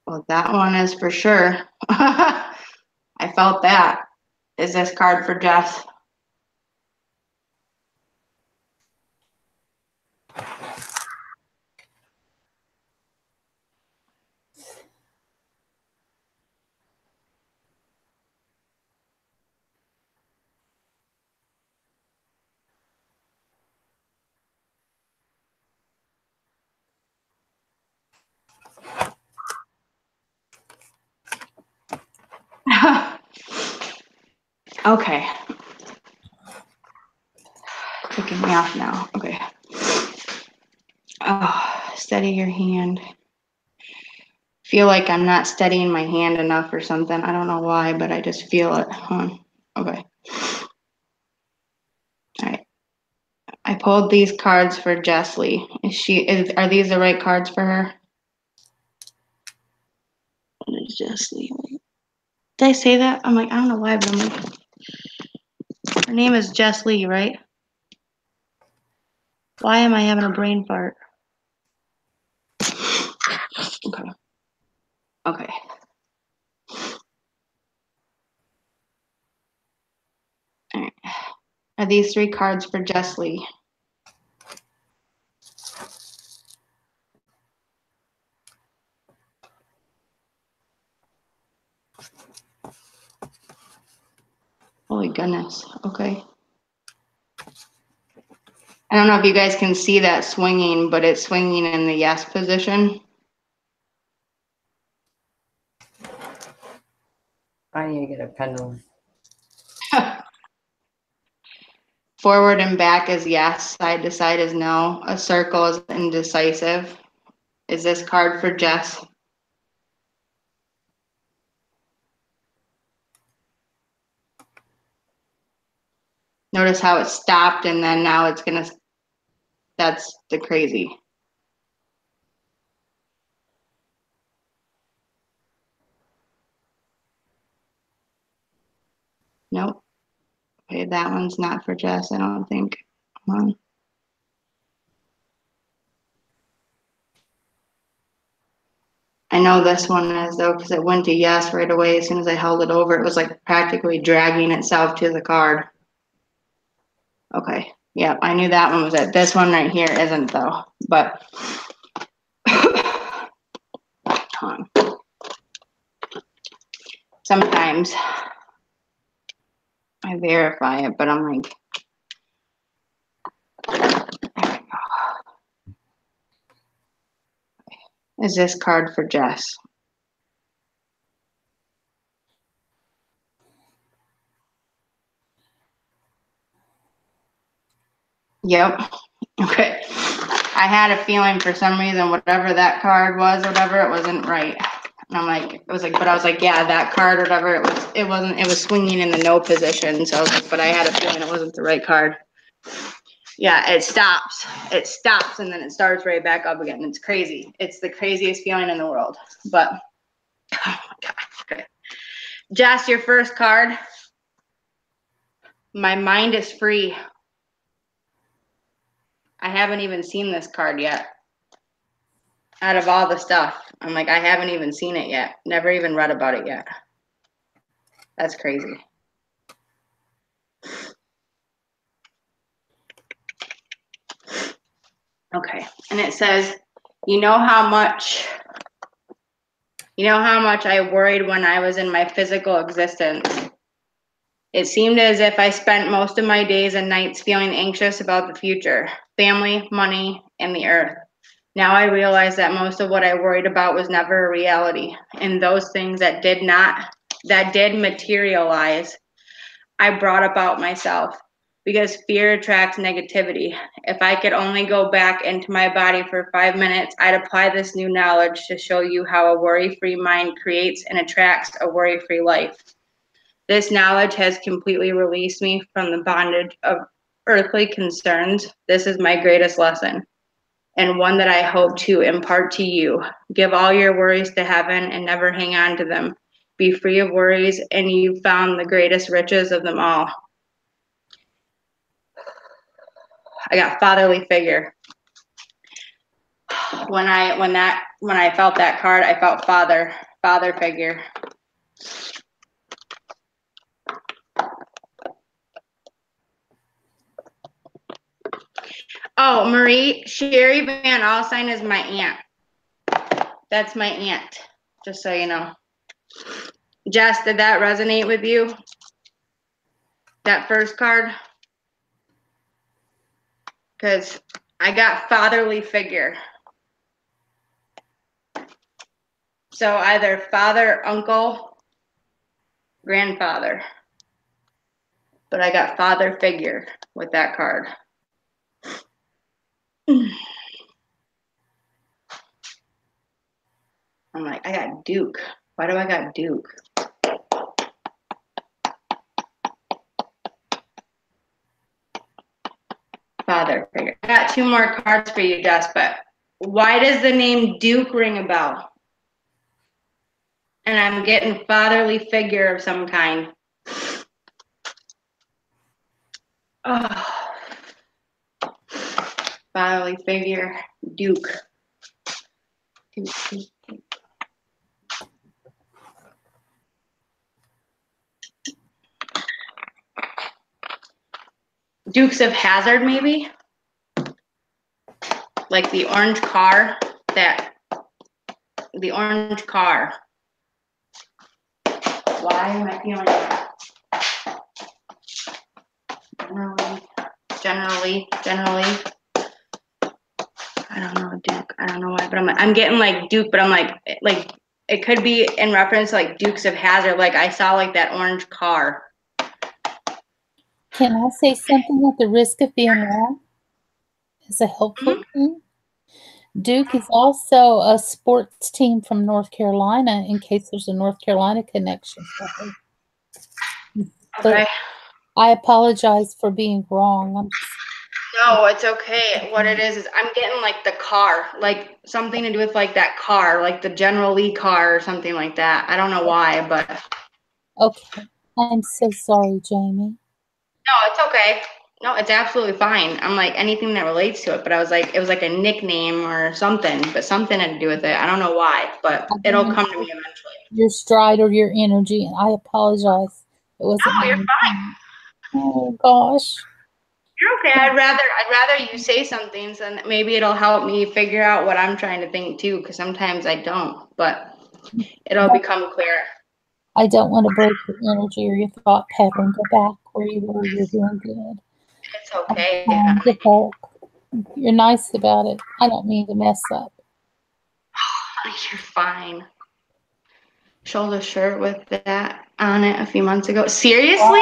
Well, that one is for sure. I felt that. Is this card for Jess? Okay. Kicking me off now. Okay. Oh, steady your hand. Feel like I'm not steadying my hand enough or something. I don't know why, but I just feel it. Okay. All right. I pulled these cards for Jess Lee. Are these the right cards for her? What is Jess Lee? Did I say that? I'm like, I don't know why, but I'm like, her name is Jess Lee, right? Why am I having a brain fart? Okay. Okay. All right. Are these 3 cards for Jess Lee? Holy goodness. Okay. I don't know if you guys can see that swinging, but it's swinging in the yes position. I need to get a pendulum. Forward and back is yes. Side to side is no. A circle is indecisive. Is this card for Jess? Notice how it stopped and then now it's gonna, that's the crazy. Nope. Okay, that one's not for Jess, I don't think. Hold on. I know this one is though, because it went to yes right away. As soon as I held it over, it was like practically dragging itself to the card. Okay, yeah, I knew that one was it. This one right here isn't though, but sometimes I verify it, but I'm like, is this card for Jess? Yep. Okay. I had a feeling for some reason, whatever that card was, whatever, it wasn't right. And I'm like, it was like, but I was like, yeah, that card, whatever, it was swinging in the no position. So I was like, but I had a feeling it wasn't the right card. Yeah, it stops, and then it starts right back up again. It's crazy. It's the craziest feeling in the world. But, oh my God. Okay. Jess, your first card. My mind is free. I haven't even seen this card yet. Out of all the stuff, I'm like, I haven't even seen it yet. Never even read about it yet. That's crazy. Okay, and it says, you know how much I worried when I was in my physical existence. It seemed as if I spent most of my days and nights feeling anxious about the future, family, money, and the earth. Now I realize that most of what I worried about was never a reality, and those things that did materialize, I brought about myself, because fear attracts negativity. If I could only go back into my body for 5 minutes, I'd apply this new knowledge to show you how a worry-free mind creates and attracts a worry-free life. This knowledge has completely released me from the bondage of earthly concerns. This is my greatest lesson, and one that I hope to impart to you. Give all your worries to heaven and never hang on to them. Be free of worries, and you found the greatest riches of them all. I got fatherly figure. When I felt that card, I felt father figure. Oh, Sherry Van Alstyne is my aunt. That's my aunt, just so you know. Jess, did that resonate with you? That first card? Because I got fatherly figure. So either father, uncle, grandfather. But I got father figure with that card. I'm like, I got Duke. Why do I got Duke? Father figure. I got 2 more cards for you, Jess, but why does the name Duke ring a bell? And I'm getting fatherly figure of some kind. Oh. Fatherly figure, Duke. Dukes of Hazzard, maybe? Like the orange car, the orange car. Why am I feeling that? Generally. I don't know, Duke. I don't know why, but I'm getting like Duke, but I'm like it could be in reference to like Dukes of Hazzard. Like I saw like that orange car. Can I say something at the risk of being wrong? Is a helpful thing. Duke is also a sports team from North Carolina, in case there's a North Carolina connection. Okay. I apologize for being wrong. No, it's okay. What it is I'm getting like the car, like something to do with like that car, like the General Lee car or something like that. I don't know why, but. Okay. I'm so sorry, Jamie. No, it's okay. No, it's absolutely fine. I'm like anything that relates to it, but I was like, it was like a nickname or something, but something had to do with it. I don't know why, but it'll come to me eventually. Your stride or your energy, and I apologize. It wasn't. No, you're fine. Oh gosh. You're okay. I'd rather you say something, so maybe it'll help me figure out what I'm trying to think too, because sometimes I don't, but it'll become clear. I don't want to break your energy or your thought pattern. Go back where you were. You're doing good. It's okay. I'm trying to help. You're nice about it. I don't mean to mess up. You're fine. Sold a shirt with that on it a few months ago. Seriously?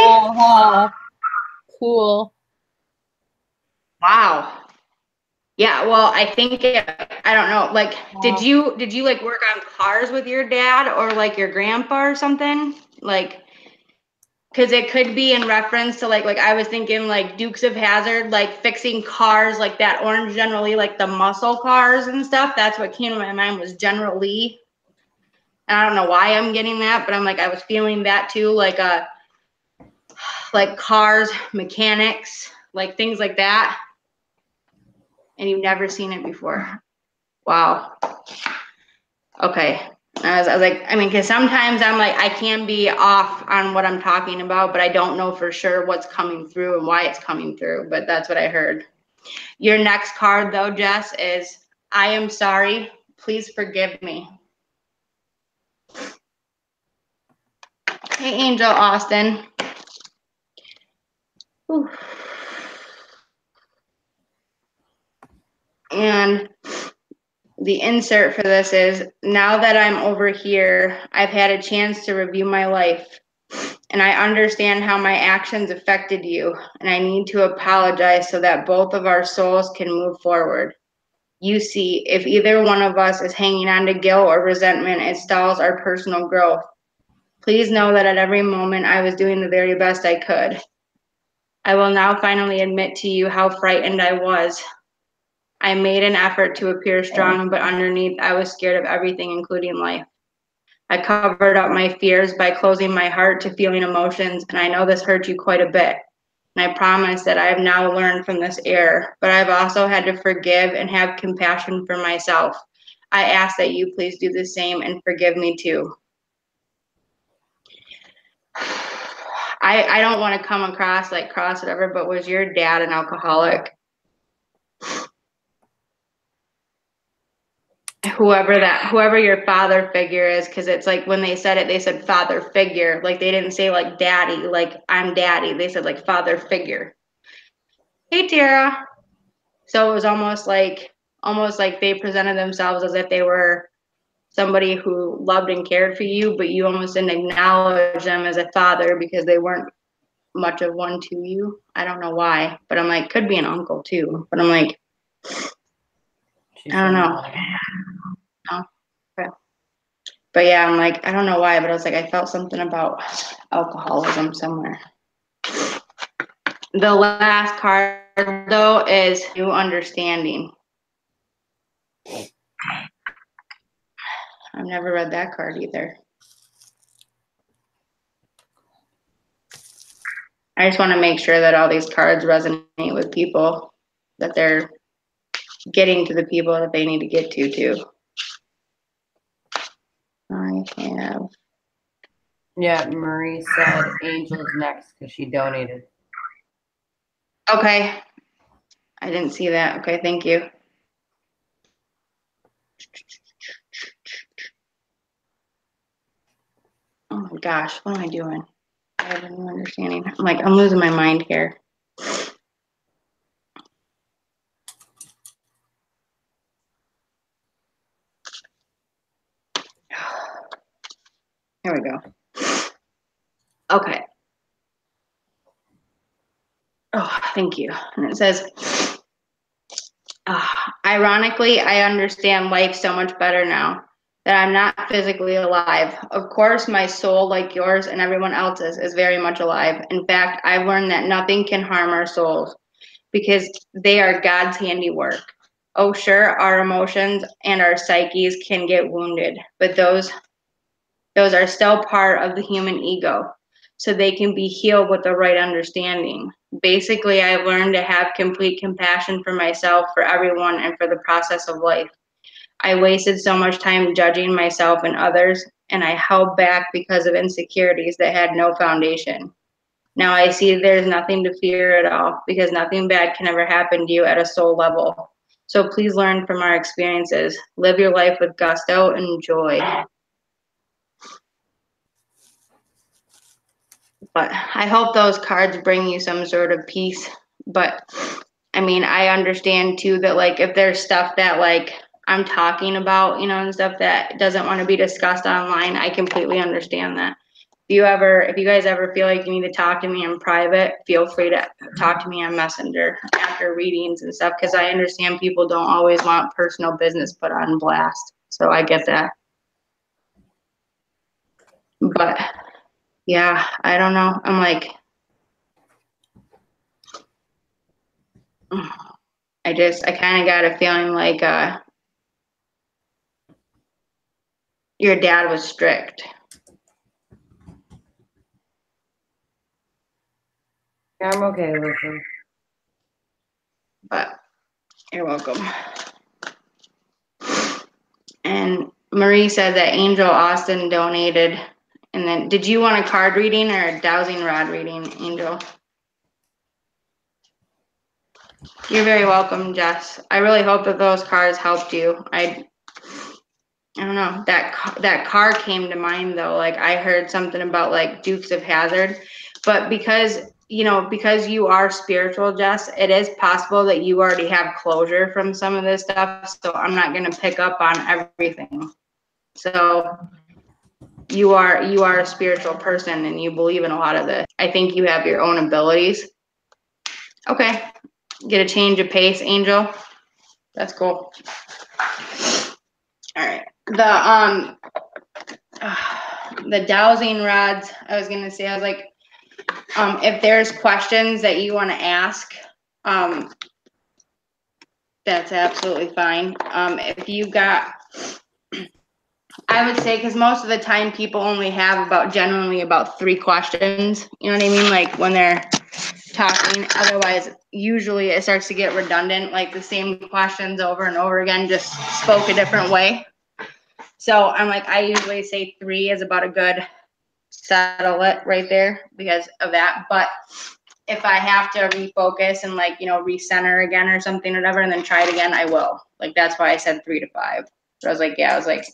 Cool. Wow. Yeah, well, I think I don't know. Like, did you like work on cars with your dad or like your grandpa or something? Like, because it could be in reference to like I was thinking like Dukes of Hazzard, like fixing cars, like that orange General Lee, like the muscle cars and stuff. That's what came to my mind was General Lee. And I don't know why I'm getting that, but I'm like I was feeling that too, like cars, mechanics, like things like that. And you've never seen it before. Wow. Okay. I was like, I mean, because sometimes I'm like, I can be off on what I'm talking about, but I don't know for sure what's coming through and why it's coming through. But that's what I heard. Your next card, though, Jess, is I am sorry. Please forgive me. Hey, Angel Austin. Whew. And the insert for this is, now that I'm over here, I've had a chance to review my life, and I understand how my actions affected you, and I need to apologize so that both of our souls can move forward. You see, if either one of us is hanging on to guilt or resentment, it stalls our personal growth. Please know that at every moment I was doing the very best I could. I will now finally admit to you how frightened I was. I made an effort to appear strong, but underneath I was scared of everything, including life. I covered up my fears by closing my heart to feeling emotions, and I know this hurt you quite a bit. And I promise that I have now learned from this error, but I've also had to forgive and have compassion for myself. I ask that you please do the same and forgive me too. I don't want to come across like cross whatever, but was your dad an alcoholic? Whoever your father figure is, because it's like when they said it, they said father figure. Like they didn't say like daddy, like I'm daddy. They said like father figure. Hey Tara. So it was almost like they presented themselves as if they were somebody who loved and cared for you, but you almost didn't acknowledge them as a father because they weren't much of one to you. I don't know why, but I'm like, could be an uncle too. But I'm like, I don't know. No. Okay. But yeah, I'm like, I don't know why, but I was like, I felt something about alcoholism somewhere. The last card, though, is new understanding. I've never read that card either. I just want to make sure that all these cards resonate with people, that they're getting to the people that they need to get to, too. I have. Yeah, Marie said Angel's next because she donated. Okay. I didn't see that. Okay, thank you. Oh my gosh, what am I doing? I have a new understanding. I'm losing my mind here. Here we go. Okay. Oh, thank you. And it says, ironically, I understand life so much better now that I'm not physically alive. Of course, my soul, like yours and everyone else's, is very much alive. In fact, I've learned that nothing can harm our souls because they are God's handiwork. Oh, sure, our emotions and our psyches can get wounded, but those are still part of the human ego. so they can be healed with the right understanding. Basically, I learned to have complete compassion for myself, for everyone, and for the process of life. I wasted so much time judging myself and others, and I held back because of insecurities that had no foundation. Now I see there's nothing to fear at all, because nothing bad can ever happen to you at a soul level. So please learn from our experiences. Live your life with gusto and joy. But I hope those cards bring you some sort of peace. But I mean, I understand too that like if there's stuff that like I'm talking about, you know, and stuff that doesn't want to be discussed online, I completely understand that. If you guys ever feel like you need to talk to me in private, feel free to talk to me on Messenger after readings and stuff, because I understand people don't always want personal business put on blast. So I get that. But yeah, I don't know. I'm like, I kind of got a feeling like your dad was strict. Yeah, I'm okay with it. But you're welcome. And Marie said that Angel Austin donated. And then, did you want a card reading or a dowsing rod reading, Angel? You're very welcome, Jess. I really hope that those cards helped you. I don't know. That car came to mind though. Like I heard something about like Dukes of Hazzard, but because you are spiritual, Jess, it is possible that you already have closure from some of this stuff. So I'm not going to pick up on everything. So you are a spiritual person and you believe in a lot of this. I think you have your own abilities. Okay. Get a change of pace, Angel. That's cool. All right. The dowsing rods, I was gonna say, I was like, if there's questions that you want to ask, that's absolutely fine. If you got, I would say, because most of the time people only have generally about 3 questions. You know what I mean? Like when they're talking. Otherwise, usually it starts to get redundant, like the same questions over and over again, just spoke a different way. So I'm like, I usually say 3 is about a good settle it right there because of that. But if I have to refocus and like, recenter again or something or whatever, and then try it again, I will. Like, that's why I said 3 to 5. So I was like,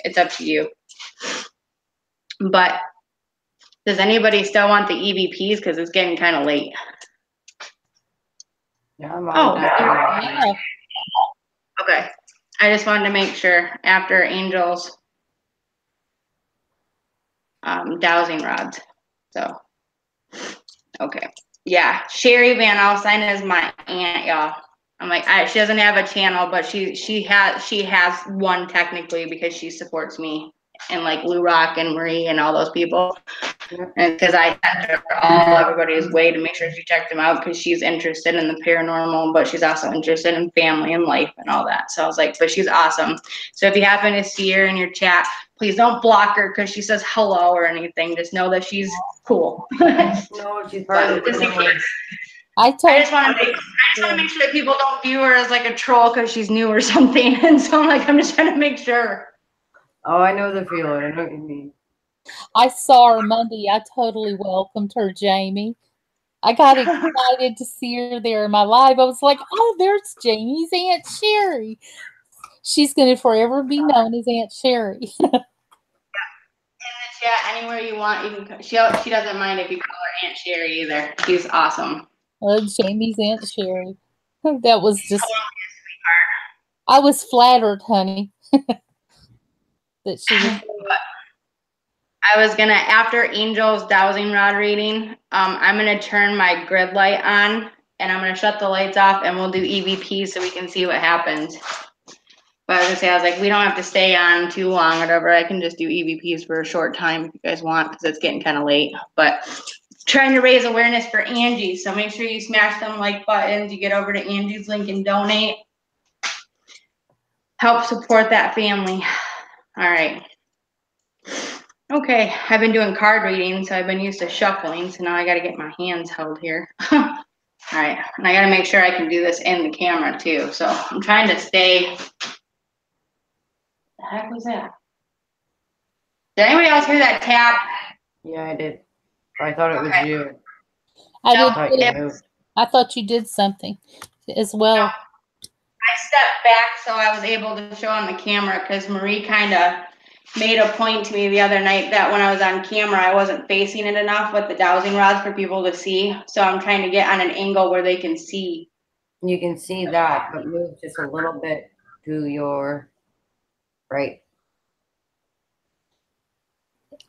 it's up to you. But does anybody still want the EVPs? Because it's getting kind of late. Yeah, I'm on that. Yeah. Okay. I just wanted to make sure after Angel's dowsing rods. So, okay. Yeah. Sherry Van Alstyne is my aunt, y'all. I'm like, she doesn't have a channel, but she has one technically because she supports me and like Lou Rock and Marie and all those people. And because I sent her everybody's way to make sure she checked them out because she's interested in the paranormal, but she's also interested in family and life and all that. So I was like, but she's awesome. So if you happen to see her in your chat, please don't block her because she says hello or anything. Just know that she's cool. No, she's part of the family. I just want to make sure that people don't view her as like a troll because she's new or something. And so I'm just trying to make sure. Oh, I know the feeling. I know what you mean. I saw her Monday. I totally welcomed her, Jamie. I got excited to see her there in my live. I was like, oh, there's Jamie's Aunt Sherry. She's going to forever be known as Aunt Sherry. In the chat, anywhere you want, you can. She doesn't mind if you call her Aunt Sherry either. She's awesome. Jamie's Aunt Sherry. That was just. I was flattered, honey, that she was. I was gonna, after Angel's dowsing rod reading, I'm gonna turn my grid light on and I'm gonna shut the lights off and we'll do EVPs so we can see what happens. But I was like, we don't have to stay on too long or whatever. I can just do EVPs for a short time if you guys want because it's getting kind of late. But trying to raise awareness for Angie. So make sure you smash them like buttons. You get over to Angie's link and donate. Help support that family. All right. Okay, I've been doing card reading, so I've been used to shuffling, so now I got to get my hands held here. All right, and I got to make sure I can do this in the camera too, so I'm trying to stay. The heck was that? Did anybody else hear that tap? Yeah, I did. I thought it was Okay. you. I No, thought did. you it- moved. I thought you did something as well. No. I stepped back so I was able to show on the camera because Marie kind of made a point to me the other night that when I was on camera, I wasn't facing it enough with the dowsing rods for people to see. So I'm trying to get on an angle where they can see. You can see that, but move just a little bit to your right.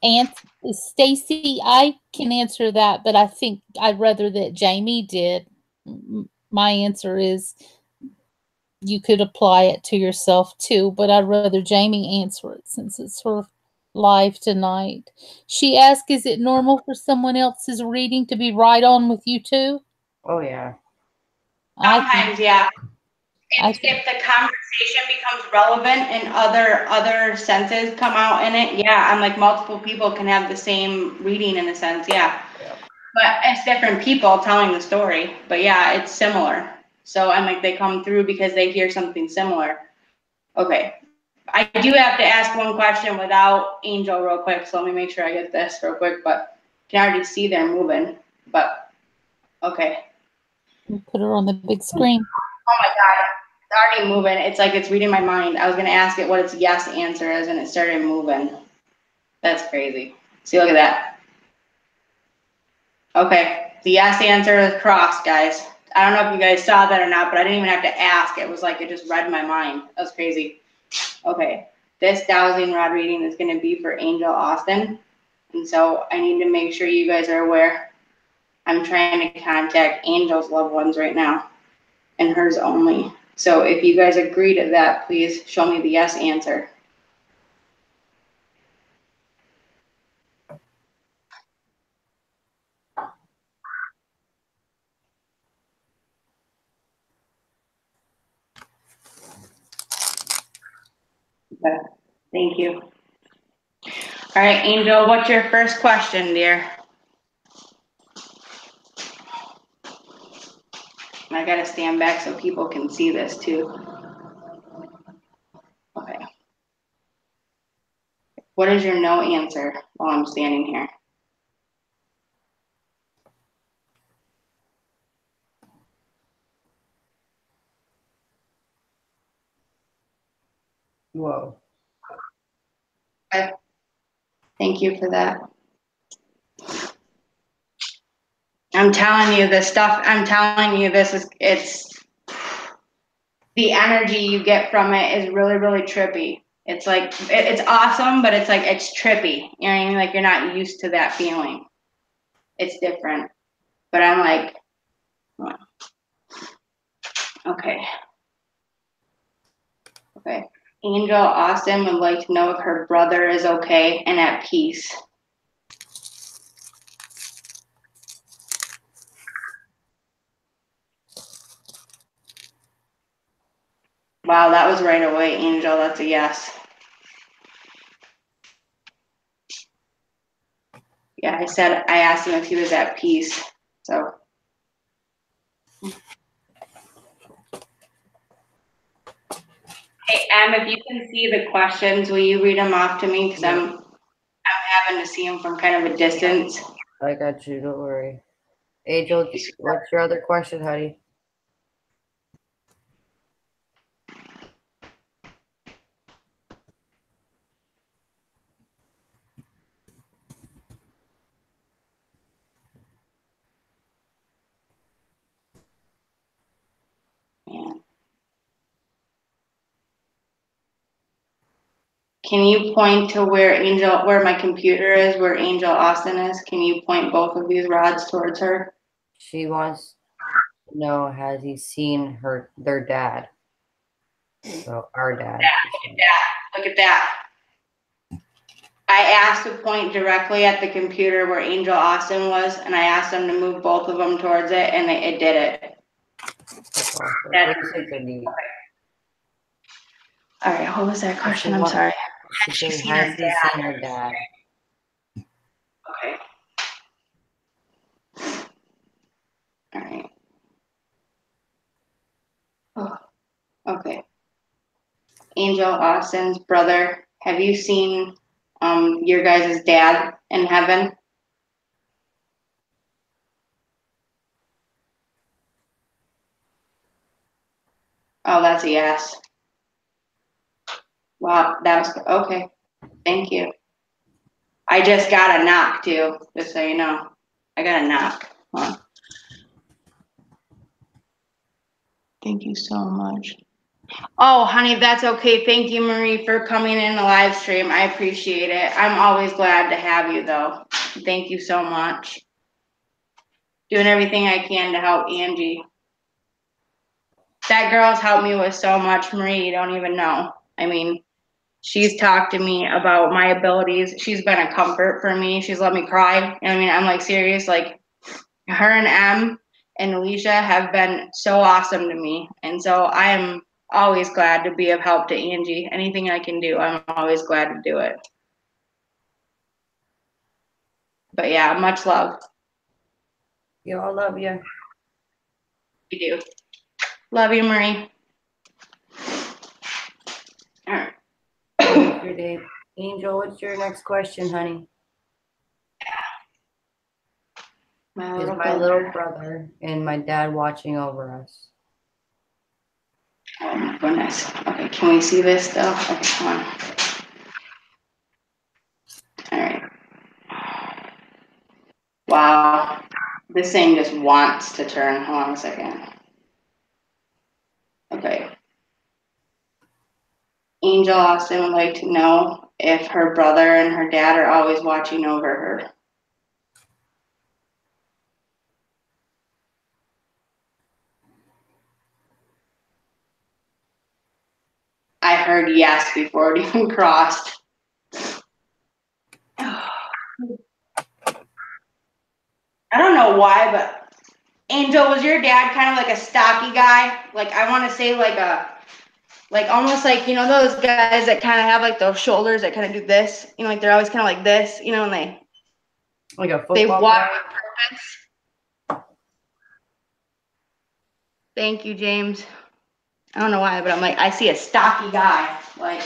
And Stacy, I can answer that, but I think I'd rather that Jamie did. My answer is you could apply it to yourself too, but I'd rather Jamie answer it since it's her live tonight. She asked, is it normal for someone else's reading to be right on with you too? Oh yeah. Sometimes, yeah. If think- the conversation becomes relevant and other senses come out in it, yeah, I'm like multiple people can have the same reading in a sense, yeah. But it's different people telling the story. But yeah, it's similar. So I'm like they come through because they hear something similar. Okay. I do have to ask one question without Angel real quick, so let me make sure I get this real quick, but you can already see they're moving. But okay. Put her on the big screen. Oh my God. It's already moving. It's like it's reading my mind. I was gonna ask it what its yes answer is, and it started moving. That's crazy. See, look at that. Okay, the yes answer is crossed, guys. I don't know if you guys saw that or not, but I didn't even have to ask. It was like it just read my mind. That was crazy. Okay, this dowsing rod reading is gonna be for Angel Austin, and so I need to make sure you guys are aware. I'm trying to contact Angel's loved ones right now, and hers only. So if you guys agree to that, please show me the yes answer. Okay, thank you. All right, Angel, what's your first question, dear? I gotta stand back so people can see this too. Okay. What is your no answer while I'm standing here? Whoa. Okay. Thank you for that. I'm telling you this stuff, I'm telling you this is, it's, the energy you get from it is really, really trippy. It's like, it's awesome, but it's like, it's trippy. You know what I mean? Like you're not used to that feeling. It's different. But I'm like, well, okay. Okay. Angel Austin would like to know if her brother is okay and at peace. Wow, that was right away, Angel. That's a yes. Yeah, I asked him if he was at peace. So. Hey, Em, if you can see the questions, will you read them off to me? Because I'm having to see them from kind of a distance. I got you, don't worry. Angel, what's your other question, honey? Yeah. Can you point to where my computer is, where Angel Austin is? Can you point both of these rods towards her? She wants to know, has he seen their dad? So our dad. Look at that. I asked to point directly at the computer where Angel Austin was, and I asked them to move both of them towards it, and it did it. That's awesome. That's What do you think they need? All right, what was that question? I'm sorry. She said, has he seen her dad? All right. Oh, okay. Angel Austin's brother. Have you seen your guys' dad in heaven? Oh, that's a yes. Wow, that was okay. Thank you. I just got a knock too, just so you know. I got a knock. Hold on. Thank you so much. Oh, honey, that's okay. Thank you, Marie, for coming in the live stream. I appreciate it. I'm always glad to have you, though. Thank you so much. Doing everything I can to help Angie. That girl's helped me with so much, Marie, you don't even know. I mean, she's talked to me about my abilities. She's been a comfort for me. She's let me cry. I mean, I'm like serious. Like, her and Em and Alicia have been so awesome to me. And so I am always glad to be of help to Angie. Anything I can do, I'm always glad to do it. But yeah, much love. We all love you. We do. Love you, Marie. All right. Your day. Angel, what's your next question, honey? Is my little brother and my dad watching over us? Oh my goodness. Okay, can we see this though? Okay, come on. All right. Wow. This thing just wants to turn. Hold on a second. Okay. Angel Austin would like to know if her brother and her dad are always watching over her. I heard yes before it even crossed. I don't know why, but Angel, was your dad kind of like a stocky guy? Like, I want to say like almost like, you know, those guys that kind of have like those shoulders that kind of do this, you know, like they're always kind of like this, you know, and like a football they walk player? with purpose. Thank you, James. I don't know why, but I'm like, I see a stocky guy. Like,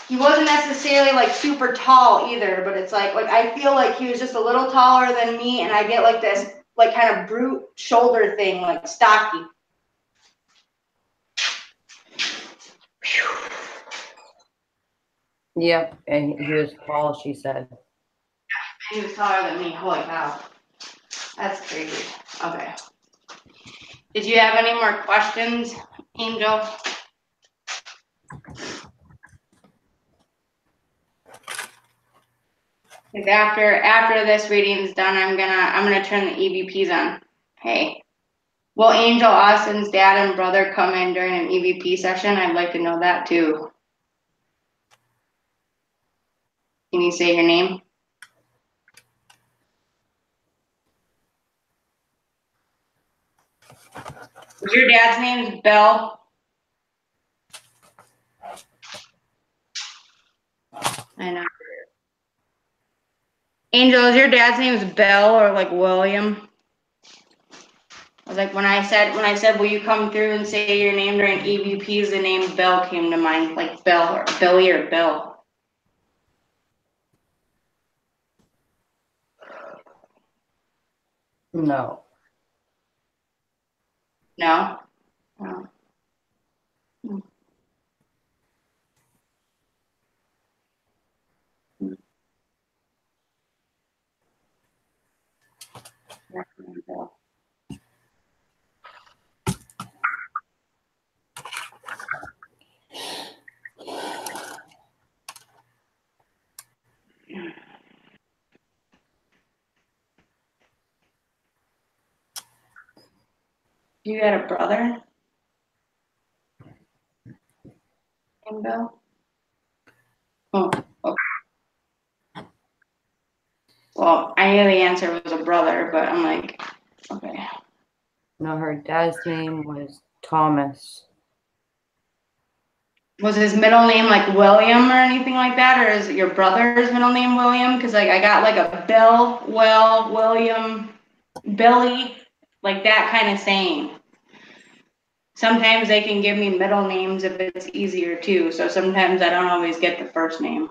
he wasn't necessarily like super tall either, but it's like I feel like he was just a little taller than me, and I get like this like kind of brute shoulder thing, like stocky. Yep, and he was tall, she said. He was taller than me. Holy cow. That's crazy. Okay. Did you have any more questions, Angel? Because after this reading's done, I'm gonna turn the EVPs on. Hey. Will Angel Austin's dad and brother come in during an EVP session? I'd like to know that too. Can you say your name? Is your dad's name Bill? I know. Angel, is your dad's name is Bill or like William? I was like, when I said, will you come through and say your name during EVPs, the name Bill came to mind, like Bill or Billy or Bill. No. No? No. Bill. You had a brother? named Bill? Oh, okay. Well, I knew the answer was a brother, but I'm like, okay. No, her dad's name was Thomas. Was his middle name like William or anything like that? Or is your brother's middle name William? Because like I got like a Bill, Will, William, Billy. like that kind of saying. Sometimes they can give me middle names if it's easier too. So sometimes I don't always get the first name.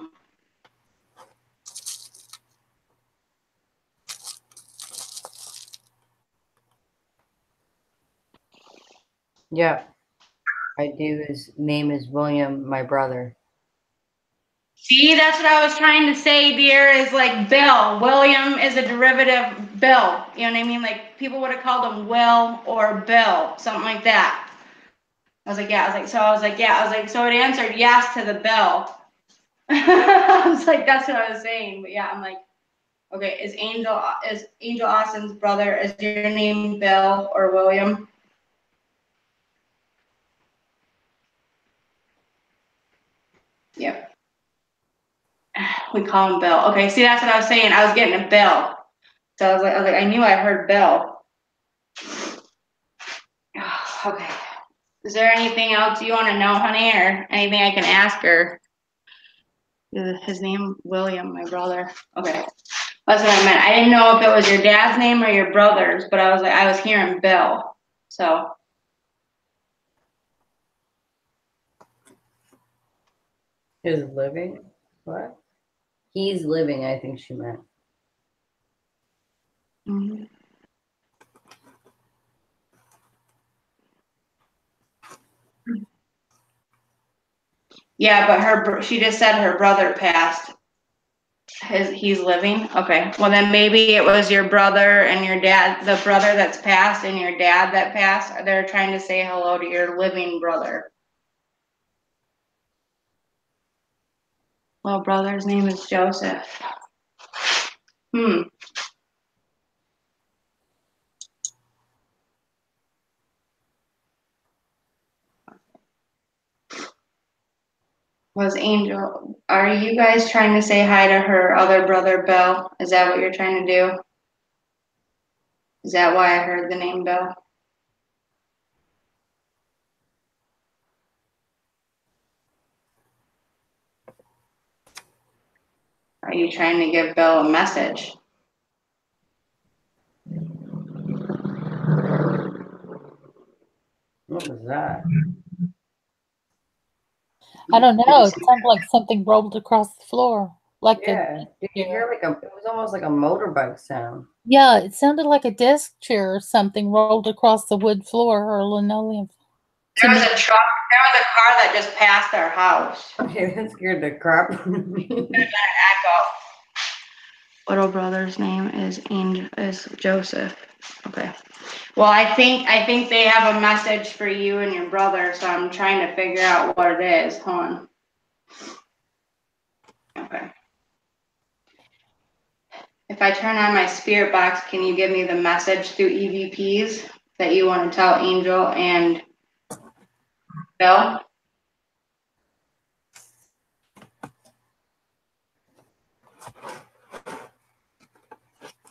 Yeah, I do. His name is William, my brother. See, that's what I was trying to say, dear, is like Bill. William is a derivative Bill. You know what I mean? Like people would have called him Will or Bill, something like that. I was like, yeah. So it answered yes to the Bill. I was like, that's what I was saying. But yeah, I'm like, okay, is Angel Austin's brother, is your name Bill or William? Yep. We call him Bill. Okay, see, that's what I was saying. I was getting a Bill. So I was like, I knew I heard Bill. Okay. Is there anything else you want to know, honey, or anything I can ask her? His name, William, my brother. Okay. That's what I meant. I didn't know if it was your dad's name or your brother's, but I was like, I was hearing Bill. So. His living? What? He's living, I think she meant. Mm-hmm. Yeah, but she just said her brother passed. He's living? Okay. Well, then maybe it was your brother and your dad, the brother that's passed and your dad that passed. They're trying to say hello to your living brother. Well, brother's name is Joseph. Was Angel, are you guys trying to say hi to her other brother, Bill? Is that what you're trying to do? Is that why I heard the name Bill? Are you trying to give Bill a message? What was that? I don't know. It sounded like something rolled across the floor. Like Yeah. Did you hear it was almost like a motorbike sound. Yeah, it sounded like a desk chair or something rolled across the wood floor or linoleum. There was a truck, there was a car that just passed our house. Okay, that scared the crap out of me. Echo. Little brother's name is Joseph. Okay. Well, I think they have a message for you and your brother, so I'm trying to figure out what it is. Hold on. Okay. If I turn on my spirit box, can you give me the message through EVPs that you want to tell Angel and Bill?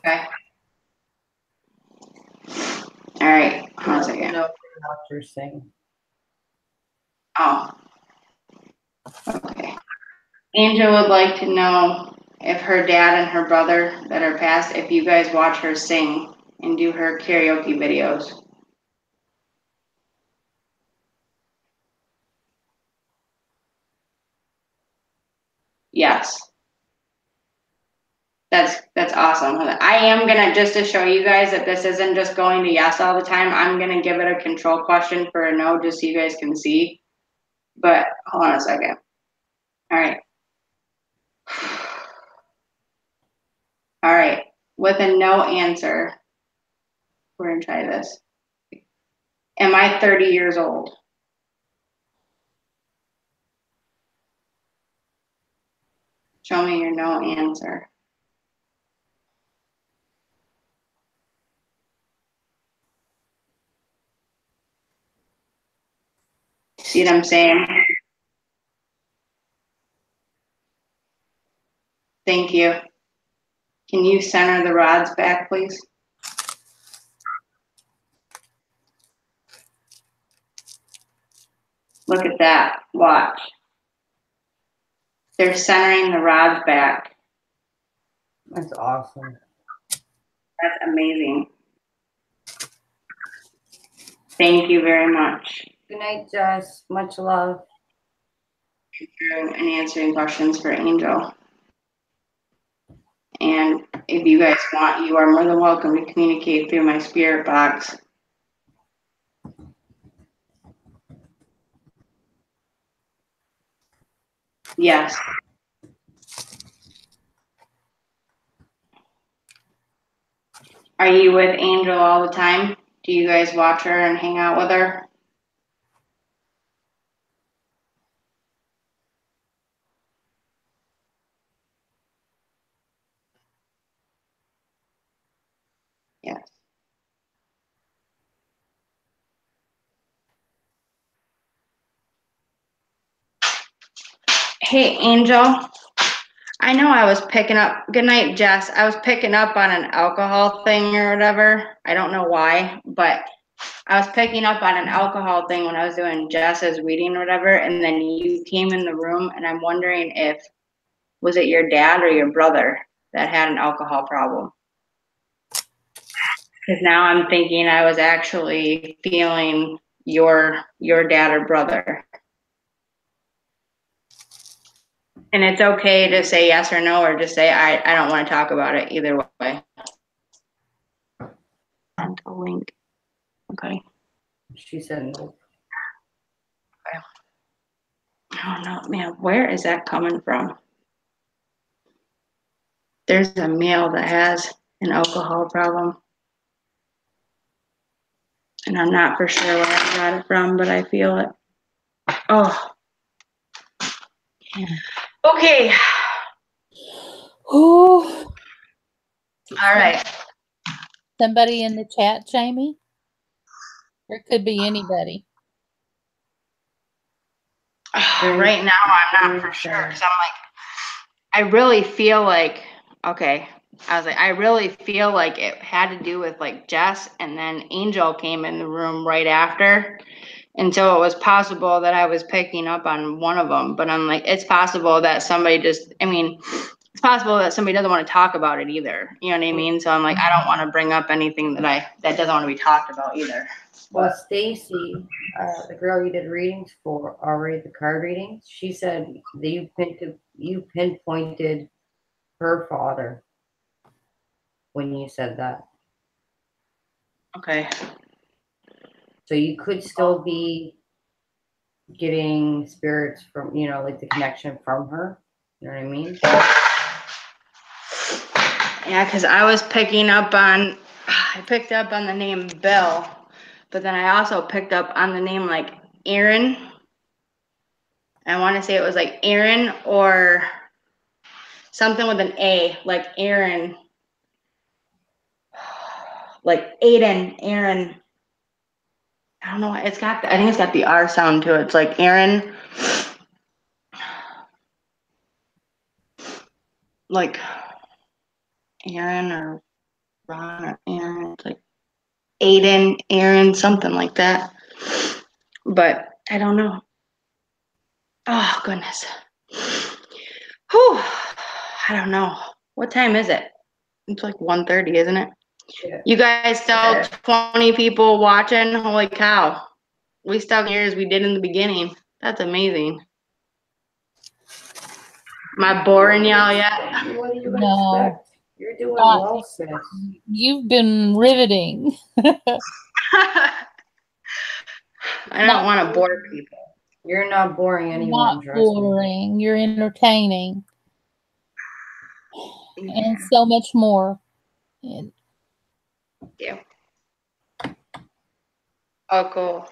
Okay. All right. Hold on a second. No, doctor saying. Oh. Okay. Angel would like to know if her dad and her brother that are passed, if you guys watch her sing and do her karaoke videos. Yes. That's awesome. I am gonna, just to show you guys that this isn't just going to yes all the time, I'm gonna give it a control question for a no, just so you guys can see. But hold on a second. All right. All right. With a no answer, we're gonna try this. Am I 30 years old? Show me your no answer. See what I'm saying? Thank you. Can you center the rods back, please? Look at that. Watch. They're centering the rods back. That's awesome. That's amazing. Thank you very much. Good night, Jess. Much love. And answering questions for Angel. And if you guys want, you are more than welcome to communicate through my spirit box. Yes. Are you with Angel all the time? Do you guys watch her and hang out with her? Yes. Hey, Angel. I know I was picking up, good night, Jess. I was picking up on an alcohol thing or whatever. I don't know why, but I was picking up on an alcohol thing when I was doing Jess's reading or whatever. And then you came in the room and I'm wondering if, was it your dad or your brother that had an alcohol problem? Because now I'm thinking I was actually feeling your dad or brother. And it's okay to say yes or no, or just say, I don't want to talk about it either way. Send a link. Okay. She said no. Okay. Oh no, man, where is that coming from? There's a male that has an alcohol problem. And I'm not for sure where I got it from, but I feel it. Oh. Okay. Oh, All right. somebody in the chat, Jamie? Or it could be anybody. Right now, I'm not for sure. Because I'm like, I really feel like, okay. I was like, I really feel like it had to do with like Jess, and then Angel came in the room right after. And so it was possible that I was picking up on one of them, but I'm like, it's possible that somebody just, I mean, it's possible that somebody doesn't want to talk about it either. You know what I mean? So I'm like, I don't want to bring up anything that doesn't want to be talked about either. Well, Stacy, the girl you did readings for already, the card readings, she said that you pinpointed her father when you said that. Okay. So you could still be getting spirits from, like the connection from her. You know what I mean? Yeah, because I picked up on the name Bill, but then I also picked up on the name like Aaron. I want to say it was like Aaron or something with an A, like Aaron, like Aiden, Aaron. I don't know. I think it's got the R sound to it. It's like Aaron, like Aaron or Ron or Aaron. It's like Aiden, Aaron, something like that. But I don't know. Oh, goodness. Whew. I don't know. What time is it? It's like 1:30, isn't it? Yeah. You guys still 20 people watching? Holy cow. We still here as we did in the beginning. That's amazing. Am I boring y'all yet? What do you No. expect? You're doing well, sis. You've been riveting. I don't want to bore people. You're not boring anyone, Not boring. You're entertaining. And so much more. And Thank you. Oh, cool.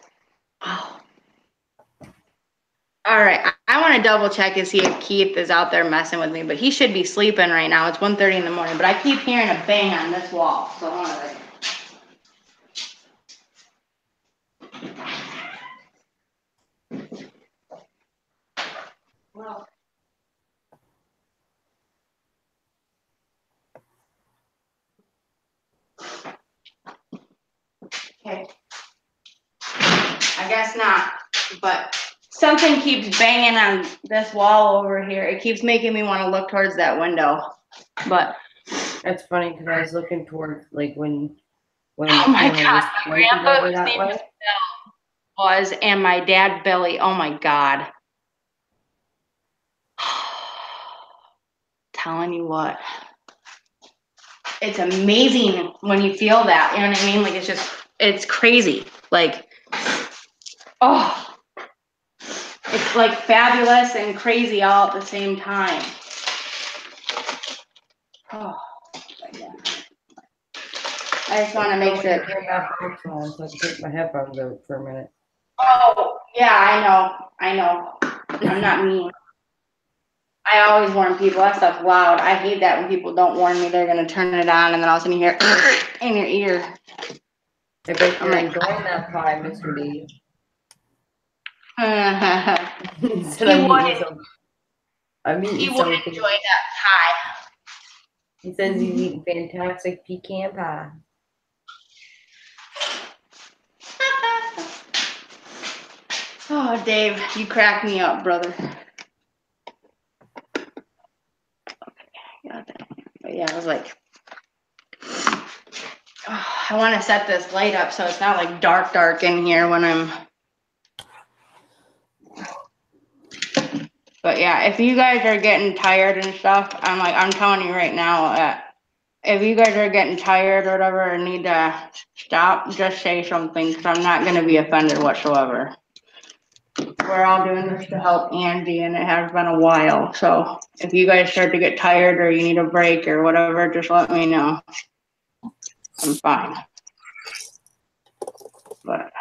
Oh. All right. I want to double check and see if Keith is out there messing with me, but he should be sleeping right now. It's 1:30 in the morning, but I keep hearing a bang on this wall. So hold on a second. Well. Okay. I guess not, but something keeps banging on this wall over here. It keeps making me want to look towards that window, but. That's funny because I was looking towards like when Oh my God, my grandpa over that way. was, and my dad Billy. Oh my God. Telling you what. It's amazing when you feel that. You know what I mean? Like it's crazy. Like, oh, it's like fabulous and crazy all at the same time. Oh, yeah. I just want to make sure. So I can take my headphones out for a minute. Oh, yeah, I know. I'm not mean. I always warn people. That stuff's loud. I hate that when people don't warn me. They're going to turn it on and then all of a sudden you hear in your ear. I bet you're enjoying that pie, Mr. D. He said, I'm eating He would enjoy that pie. He says he's eating fantastic pecan pie. Oh, Dave, you crack me up, brother. But yeah, I was like, oh, I want to set this light up so it's not like dark in here when I'm. But yeah, if you guys are getting tired and stuff, I'm telling you right now, if you guys are getting tired or whatever and need to stop, just say something because I'm not going to be offended whatsoever. We're all doing this to help Angie, and it has been a while. So if you guys start to get tired or you need a break or whatever, just let me know. I'm fine. But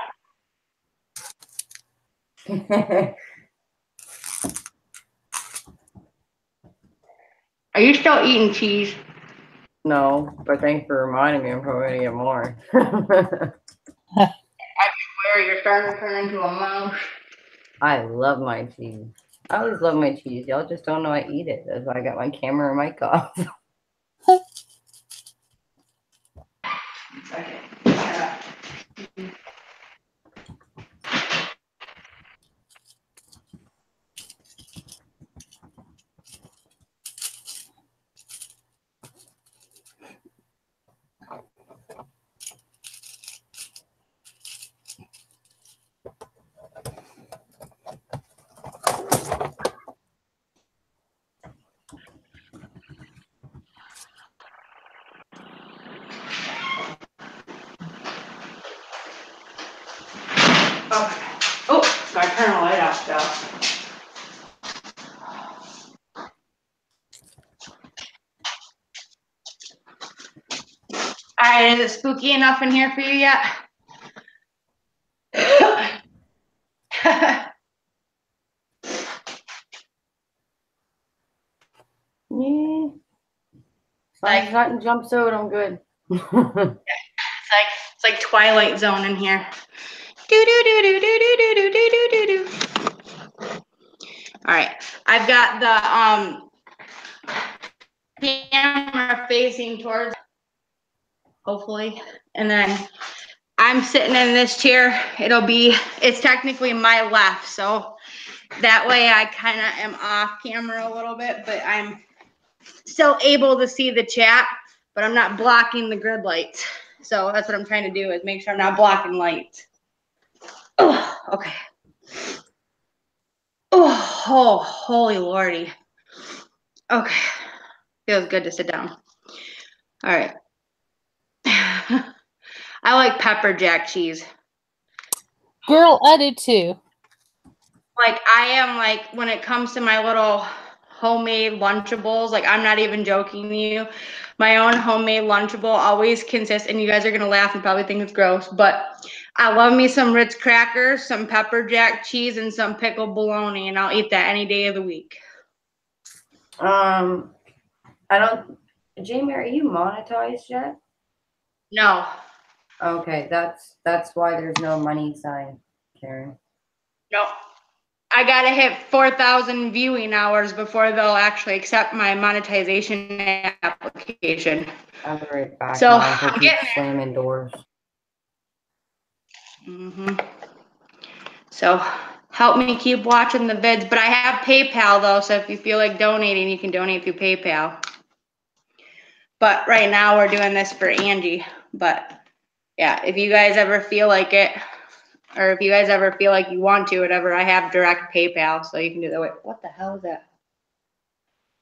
are you still eating cheese? No, but thanks for reminding me. I'm probably gonna get more. I swear you're starting to turn into a mouse. I love my cheese. I always love my cheese. Y'all just don't know I eat it. That's why I got my camera and mic off. Okay. Okay. Oh, gotta turn the light off though. All right, is it spooky enough in here for you yet? Yeah. Like cotton jumps out, I'm good. It's like Twilight Zone in here. Do do do do do do do do do do do. All right, I've got the camera facing towards, hopefully, and then I'm sitting in this chair. It's technically my left, so that way I kind of am off camera a little bit, but I'm still able to see the chat, but I'm not blocking the grid lights. So that's what I'm trying to do, is make sure I'm not blocking lights. Oh, okay. Oh, holy lordy. Okay. Feels good to sit down. All right. I like pepper jack cheese. Girl, I do too. Like, I am like, when it comes to my little homemade Lunchables, like, I'm not even joking to you. My own homemade Lunchable always consists, and you guys are going to laugh and probably think it's gross, but I love me some Ritz crackers, some pepper jack cheese, and some pickled bologna, and I'll eat that any day of the week. Jamie, are you monetized yet? No. Okay, that's why there's no money sign, Karen. No. I gotta hit 4,000 viewing hours before they'll actually accept my monetization application. I'll be right back. So I'm getting slamming doors. So help me keep watching the vids, but I have PayPal though, so if you feel like donating, you can donate through PayPal. But right now we're doing this for Angie. But yeah, if you guys ever feel like it, Or if you guys ever feel like you want to, whatever, I have direct PayPal, so you can do that. Wait, what the hell is that?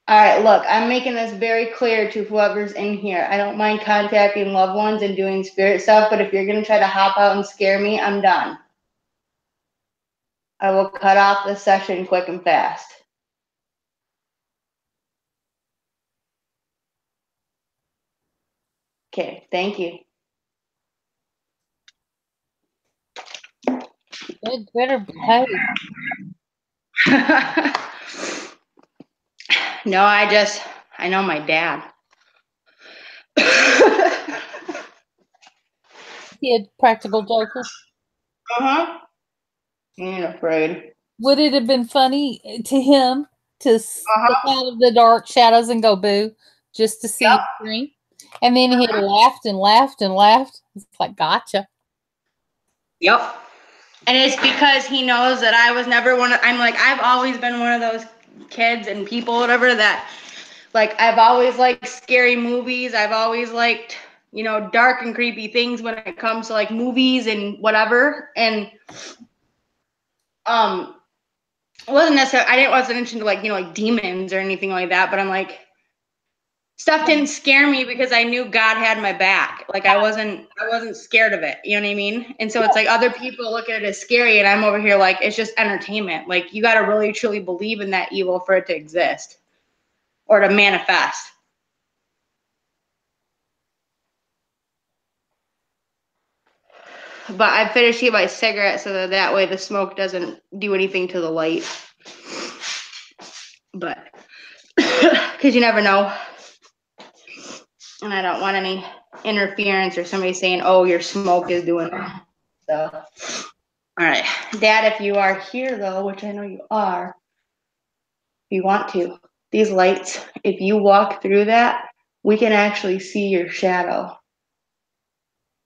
All right, look, I'm making this very clear to whoever's in here. I don't mind contacting loved ones and doing spirit stuff, but if you're going to try to hop out and scare me, I'm done. I will cut off the session quick and fast. Okay, thank you. It better behave. No, I know my dad. Kid, practical joker. He ain't afraid. Would it have been funny to him to step out of the dark shadows and go boo just to see you scream? And then he laughed and laughed and laughed. It's like, gotcha. Yep. And it's because he knows that I was never I've always been one of those kids and people, whatever, that, like, I've always liked scary movies. I've always liked, dark and creepy things when it comes to, like, movies and whatever. And, it wasn't necessarily, I wasn't into, like demons or anything like that, but I'm like, stuff didn't scare me because I knew God had my back. Like, I wasn't scared of it. You know what I mean? And so it's like other people look at it as scary, and I'm over here like, it's just entertainment. Like, you got to really truly believe in that evil for it to exist or to manifest. But I finished eating my cigarette so that way the smoke doesn't do anything to the light. But because you never know. And I don't want any interference or somebody saying, oh, your smoke is doing it. So, all right. Dad, if you are here, though, which I know you are, if you want to, these lights, if you walk through that, we can actually see your shadow.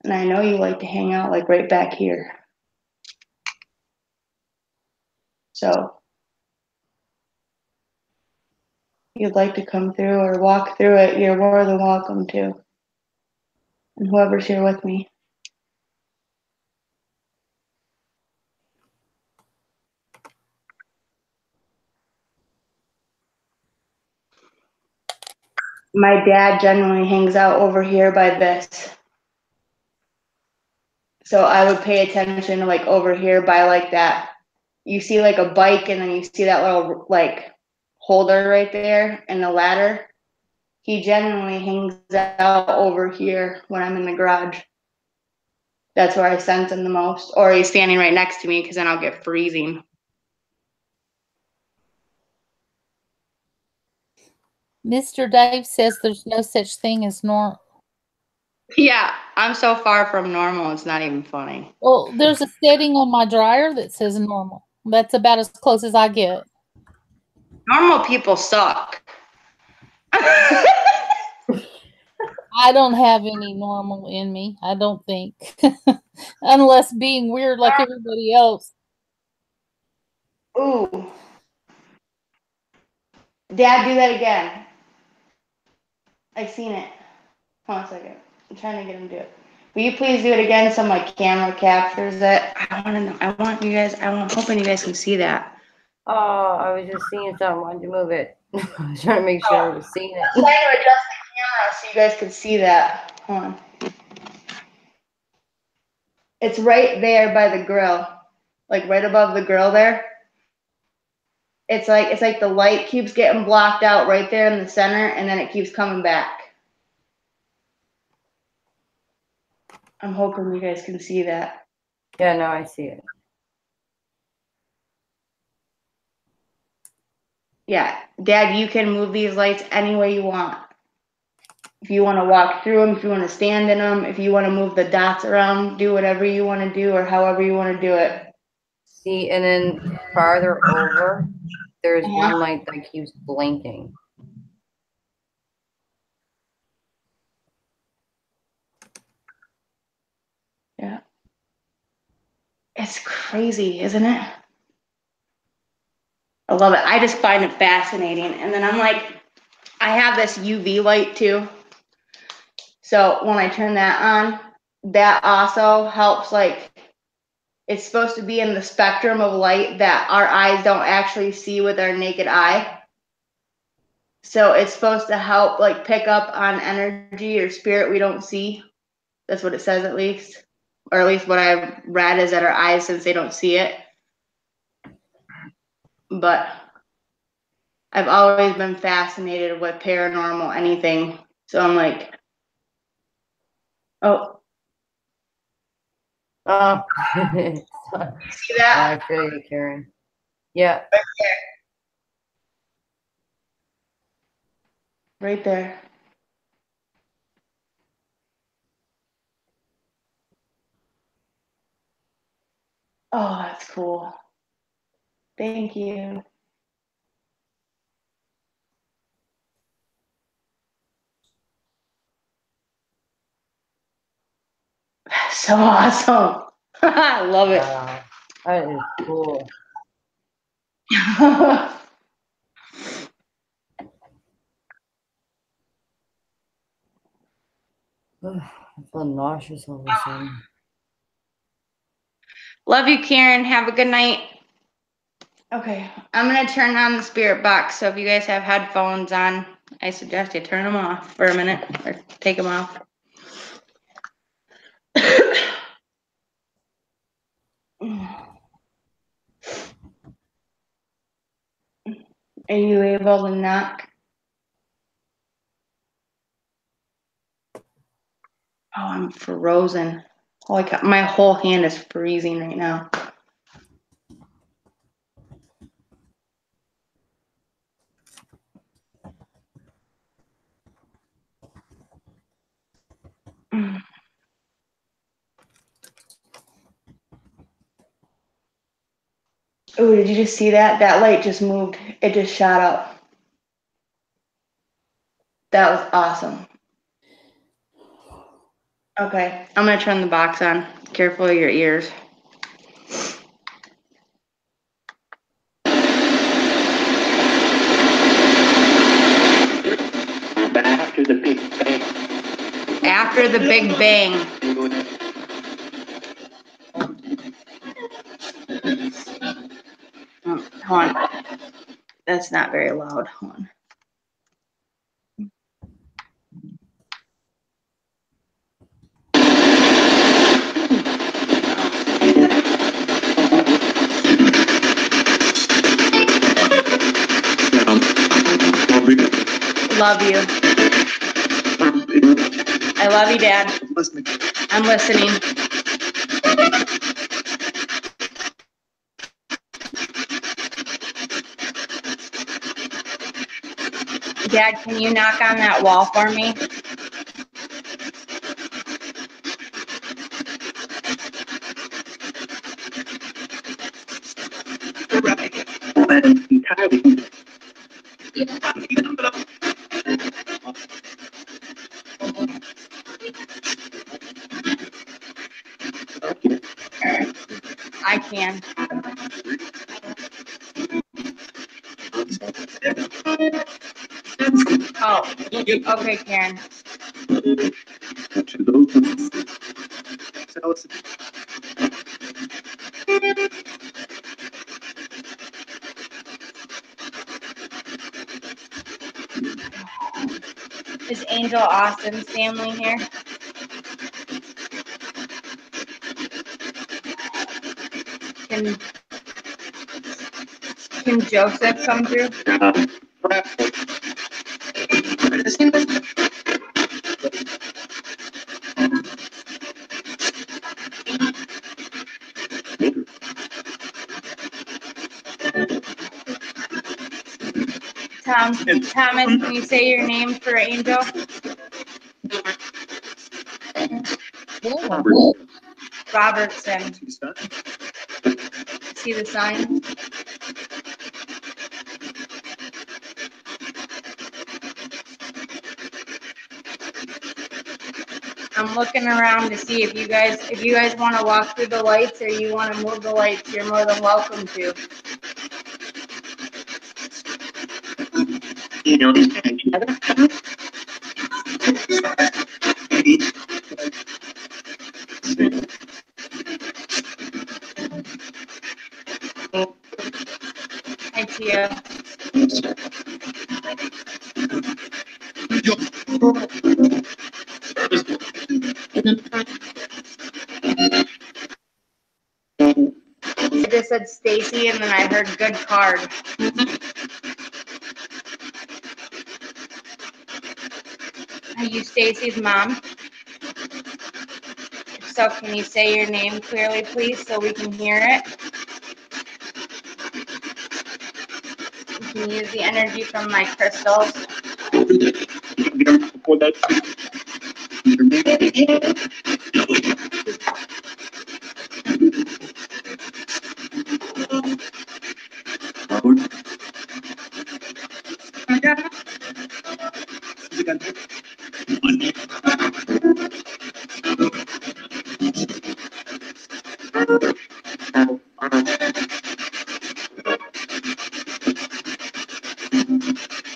And I know you like to hang out, like, right back here. So, if you'd like to come through or walk through it, you're more than welcome to. And whoever's here with me. My dad generally hangs out over here by this. So I would pay attention to, like, over here by, like, that. You see, like, a bike, and then you see that little, like, holder right there and the ladder. He generally hangs out over here when I'm in the garage. That's where I sense him the most. Or he's standing right next to me, because then I'll get freezing. Mr. Dave says there's no such thing as normal. Yeah, I'm so far from normal, it's not even funny. Well, there's a setting on my dryer that says normal. That's about as close as I get. Normal people suck. I don't have any normal in me, I don't think. Unless being weird like everybody else. Ooh. Dad, do that again. I've seen it. Hold on a second. I'm trying to get him to do it. Will you please do it again so my camera captures it? I want to know. I'm hoping you guys can see that. Oh, I was just seeing something. Wanted to move it. I was trying to make sure I was seeing it. I'm trying to adjust the camera so you guys can see that. Hold on. It's right there by the grill. Like right above the grill there. It's like the light keeps getting blocked out right there in the center, and then it keeps coming back. I'm hoping you guys can see that. Yeah, no, I see it. Yeah, Dad, you can move these lights any way you want. If you want to walk through them, if you want to stand in them, if you want to move the dots around, do whatever you want to do or however you want to do it. See, and then farther over, there's one light that keeps blinking. Yeah. It's crazy, isn't it? I love it. I just find it fascinating. And then I'm like, I have this UV light too. So when I turn that on, that also helps, like, It's supposed to be in the spectrum of light that our eyes don't actually see with our naked eye. So it's supposed to help like pick up on energy or spirit we don't see. That's what it says at least. Or at least what I've read is that our eyes, since they don't see it. But I've always been fascinated with paranormal anything. So I'm like, oh. Oh. See that? I feel you, Karen. Yeah. Right there. Oh, that's cool. Thank you. So awesome. I love it. Wow. That is cool. I feel nauseous all of a sudden. Love you, Karen. Have a good night. Okay, I'm going to turn on the spirit box. So if you guys have headphones on, I suggest you turn them off for a minute or take them off. Are you able to knock? Oh, I'm frozen. Holy cow, my whole hand is freezing right now. Oh, did you just see that? That light just moved. It just shot up. That was awesome. Okay, I'm going to turn the box on. Careful of your ears. After the Big Bang. After the Big Bang. Oh, hold on. That's not very loud. Hold on. Love you. I love you, Dad. I'm listening. Dad, can you knock on that wall for me? I can. Oh, okay, Karen. Is Angel Austin's family here? Can Joseph come through? Thomas, can you say your name for Angel? Robertson. See the sign? I'm looking around to see if you guys want to walk through the lights or you want to move the lights, you're more than welcome to. I just said Stacy, and then I heard good card. Are you Stacy's mom? If so, can you say your name clearly, please, so we can hear it? You can use the energy from my crystals.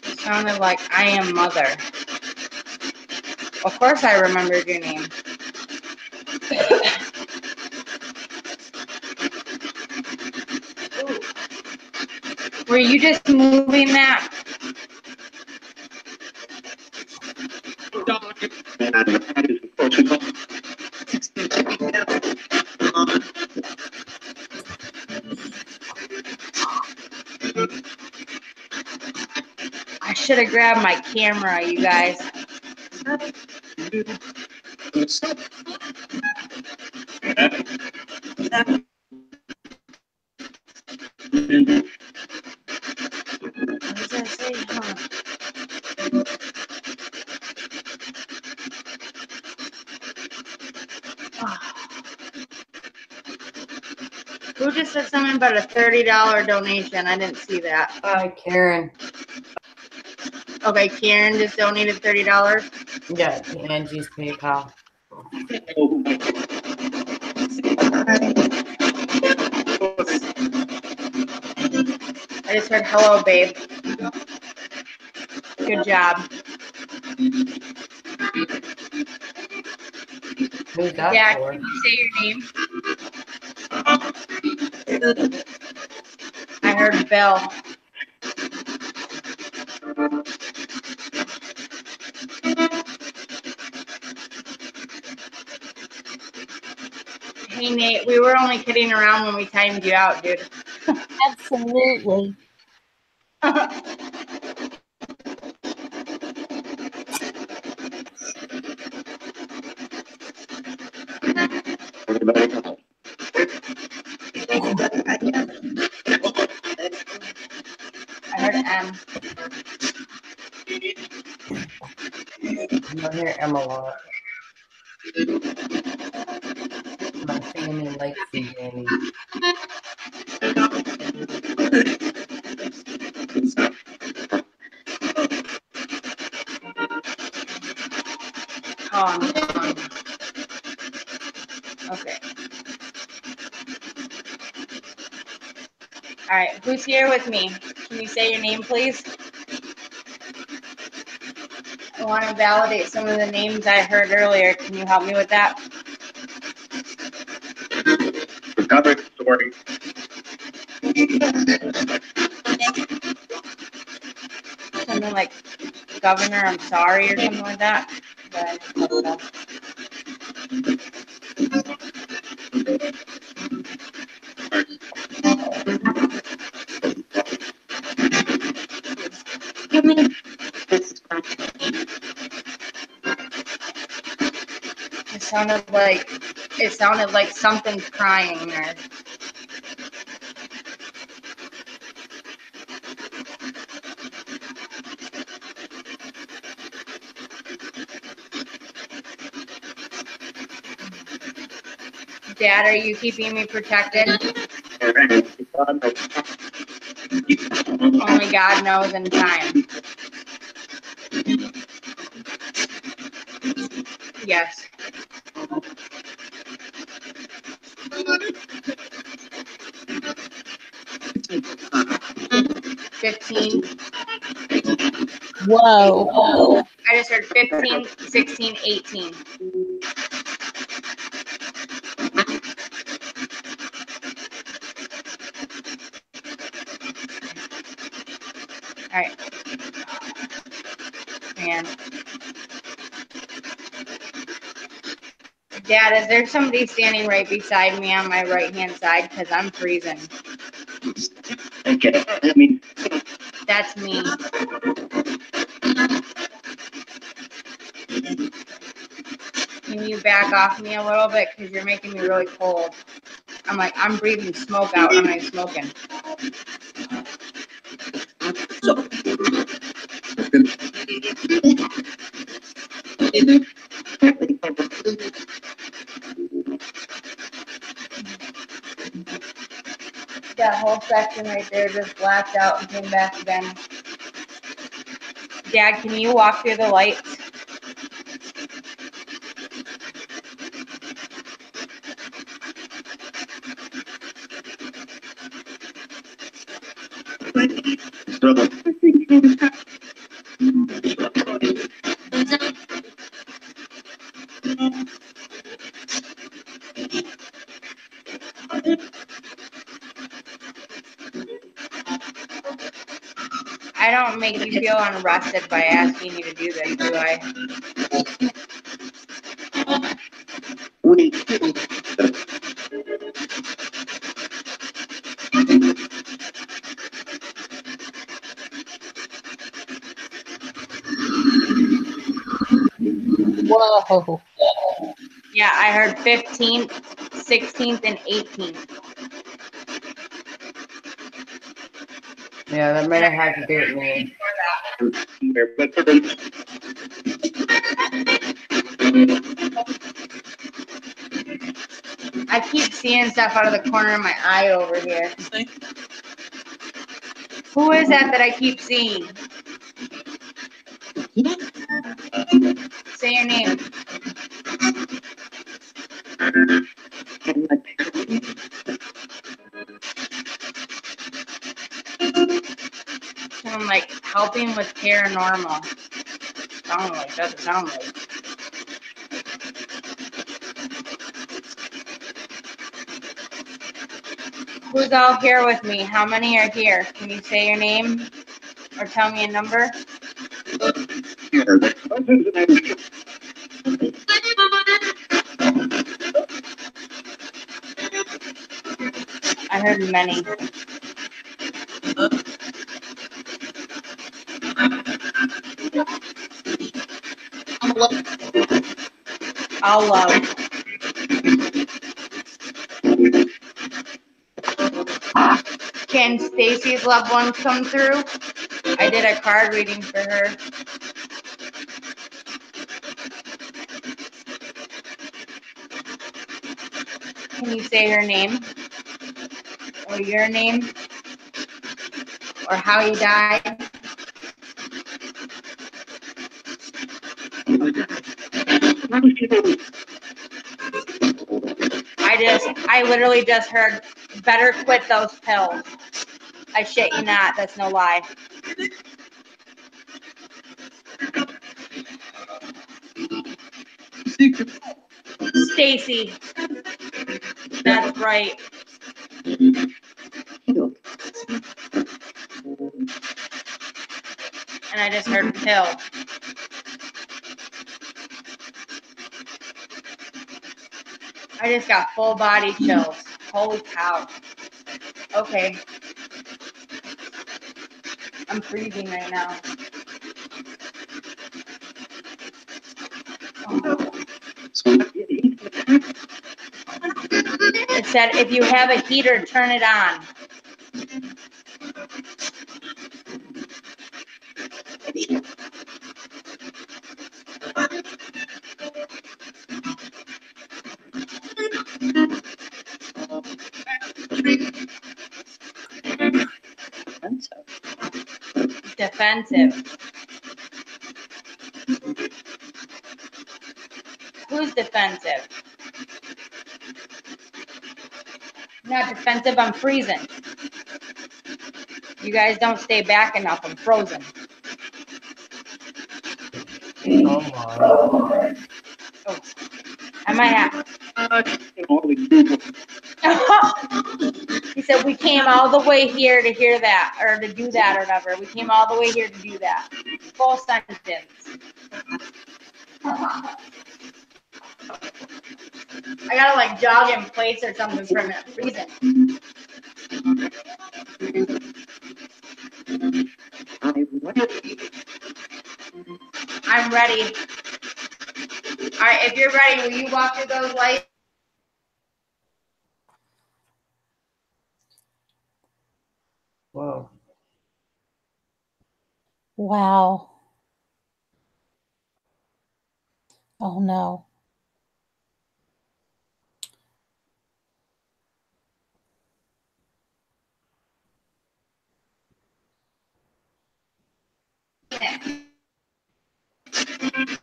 It sounded like I am mother. Of course I remembered your name. Were you just moving that? I should have grabbed my camera, you guys. What does that say? Huh. Who just said something about a $30 donation? I didn't see that. Karen. Okay, Karen just donated $30. Yeah, to Angie's PayPal. I just heard hello, babe. Good job. Who's that Jack, for? can you say your name? I heard Bill. Hey, Nate, we were only kidding around when we timed you out, dude. Absolutely. I heard M. I'm not hear Emma a lot. My family likes you, Danny. Oh, I'm done. Okay. All right, who's here with me? Can you say your name, please? I want to validate some of the names I heard earlier. Can you help me with that? Recovery story. Something like Governor, I'm sorry, or something like that. But I just don't know. It sounded like something's crying there. Dad, are you keeping me protected? Only God knows in time. Yes. $15. Whoa. I just heard 15, 16, 18. All right. Man. Dad, is there somebody standing right beside me on my right-hand side? Because I'm freezing. Okay. I mean, That's me. Can you back off me a little bit? Because you're making me really cold. I'm breathing smoke out. I'm not smoking. That whole section right there just blacked out and came back again. Dad, can you walk through the lights? I don't make you feel unrested by asking you to do this, do I? Whoa. Yeah, I heard 15th, 16th, and 18th. Yeah, that might have had to do with me. I keep seeing stuff out of the corner of my eye over here. Who is that I keep seeing? Say your name. Someone like helping with paranormal. Doesn't sound like. Who's all here with me? How many are here? Can you say your name or tell me a number? I heard many. All love. Can Stacy's loved ones come through? I did a card reading for her. Can you say her name? Or your name? Or how you died? I literally just heard, better quit those pills. I shit you not, that's no lie. Stacy. That's right. And I just heard pill. I just got full body chills. Holy cow. Okay. I'm freezing right now. It said if you have a heater, turn it on. Defensive. Who's defensive? Not defensive, I'm freezing. You guys don't stay back enough, I'm frozen. Oh my. Oh, I might have. He said, we came all the way here to hear that, or to do that, or whatever. We came all the way here to do that. Full sentence. I gotta like jog in place or something for a minute. Freezing. I'm ready. All right, if you're ready, will you walk through those lights? Whoa. Wow. Oh no.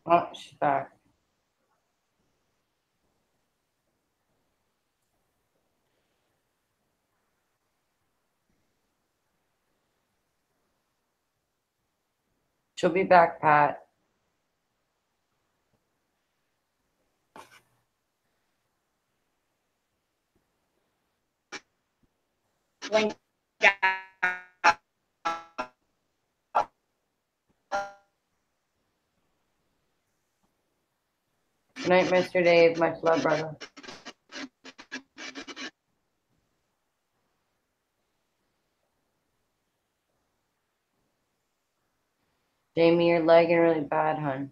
Oh, she's back. She'll be back, Pat. Blink. Good night, Mr. Dave. Much love, brother. Jamie, you're lagging really bad, hon.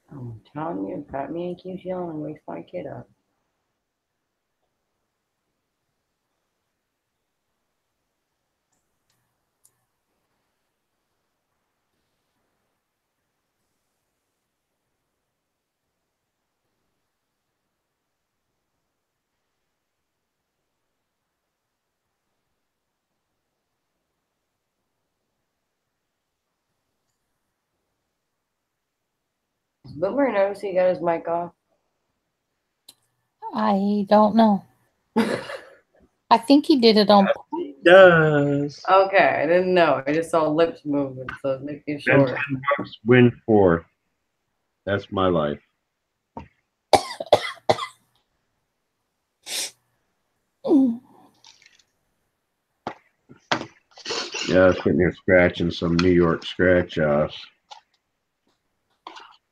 I'm telling you, Pat man keeps yelling and wakes my kid up. Does Boomer notice he got his mic off? I don't know. I think he did it on. He does. Okay, I didn't know. I just saw lips moving, so I was making sure. Win 4. That's my life. Yeah, I was sitting there scratching some New York scratch offs.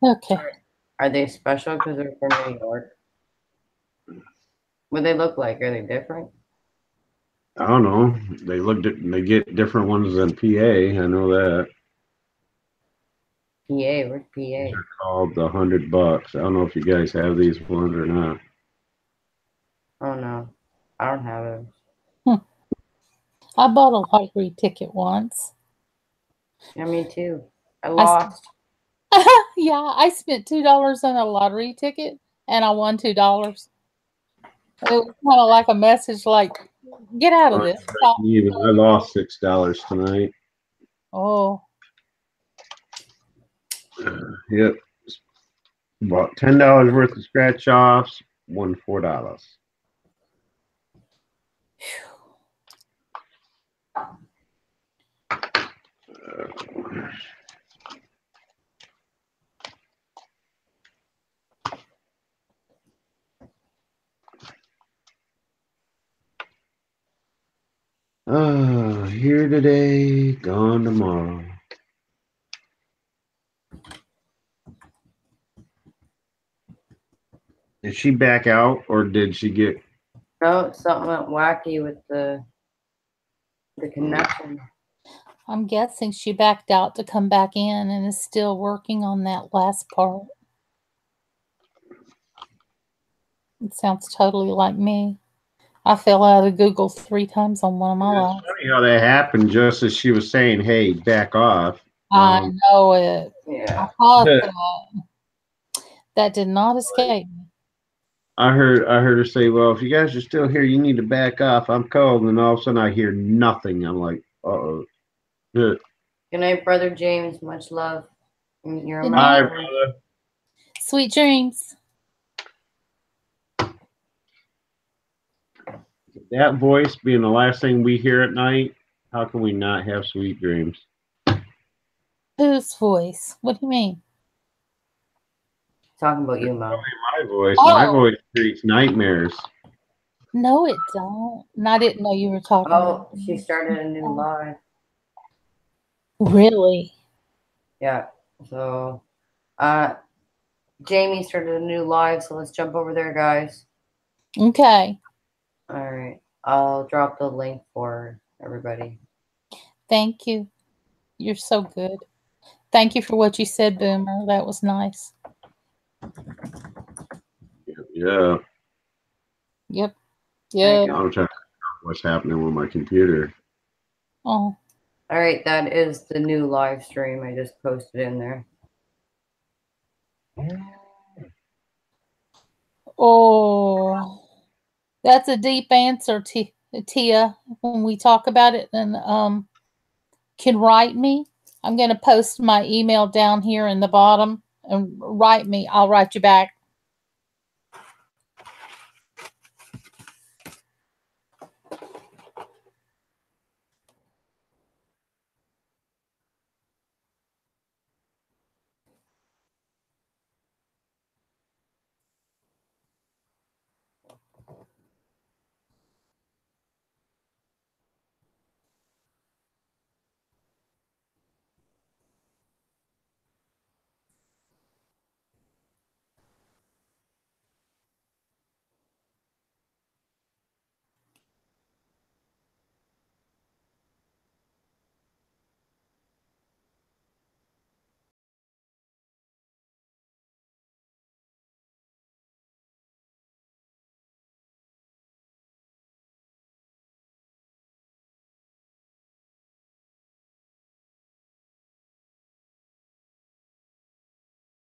Okay. Are they special because they're from New York? What do they look like? Are they different? I don't know. They get different ones than PA. I know that. PA, where's These PA? are called the $100. I don't know if you guys have these ones or not. Oh no, I don't have it. I bought a lottery ticket once. Yeah, me too. I lost. Yeah, I spent $2 on a lottery ticket and I won $2. It was kind of like a message like, get out of this. I lost $6 tonight. Oh. Yep. About $10 worth of scratch offs, won $4. Here today, gone tomorrow. Did she back out or did she get? No, something went wacky with the connection. I'm guessing she backed out to come back in and is still working on that last part. It sounds totally like me. I fell out of Google 3 times on one of my lives. It's funny how that happened just as she was saying, hey, back off. I know it. Yeah. That did not escape me. I heard her say, "Well, if you guys are still here, you need to back off. I'm cold." And all of a sudden, I hear nothing. I'm like, "Uh-oh." Good night, brother James. Much love. You're Good Bye, my brother. Sweet dreams. That voice being the last thing we hear at night, how can we not have sweet dreams? Whose voice? What do you mean? talking about you, Mom. My voice. Oh. My voice creates nightmares. No, it don't. And I didn't know you were talking. Oh, she started a new live. Really? Yeah. So, Jamie started a new live, so let's jump over there, guys. Okay. All right. I'll drop the link for everybody. Thank you. You're so good. Thank you for what you said, Boomer. That was nice. Yeah. Yep. Yeah. Thank you. I'm trying to figure out what's happening with my computer. Oh. All right, that is the new live stream I just posted in there. Oh. That's a deep answer, Tia. When we talk about it, and can write me. I'm going to post my email down here in the bottom and write me. I'll write you back.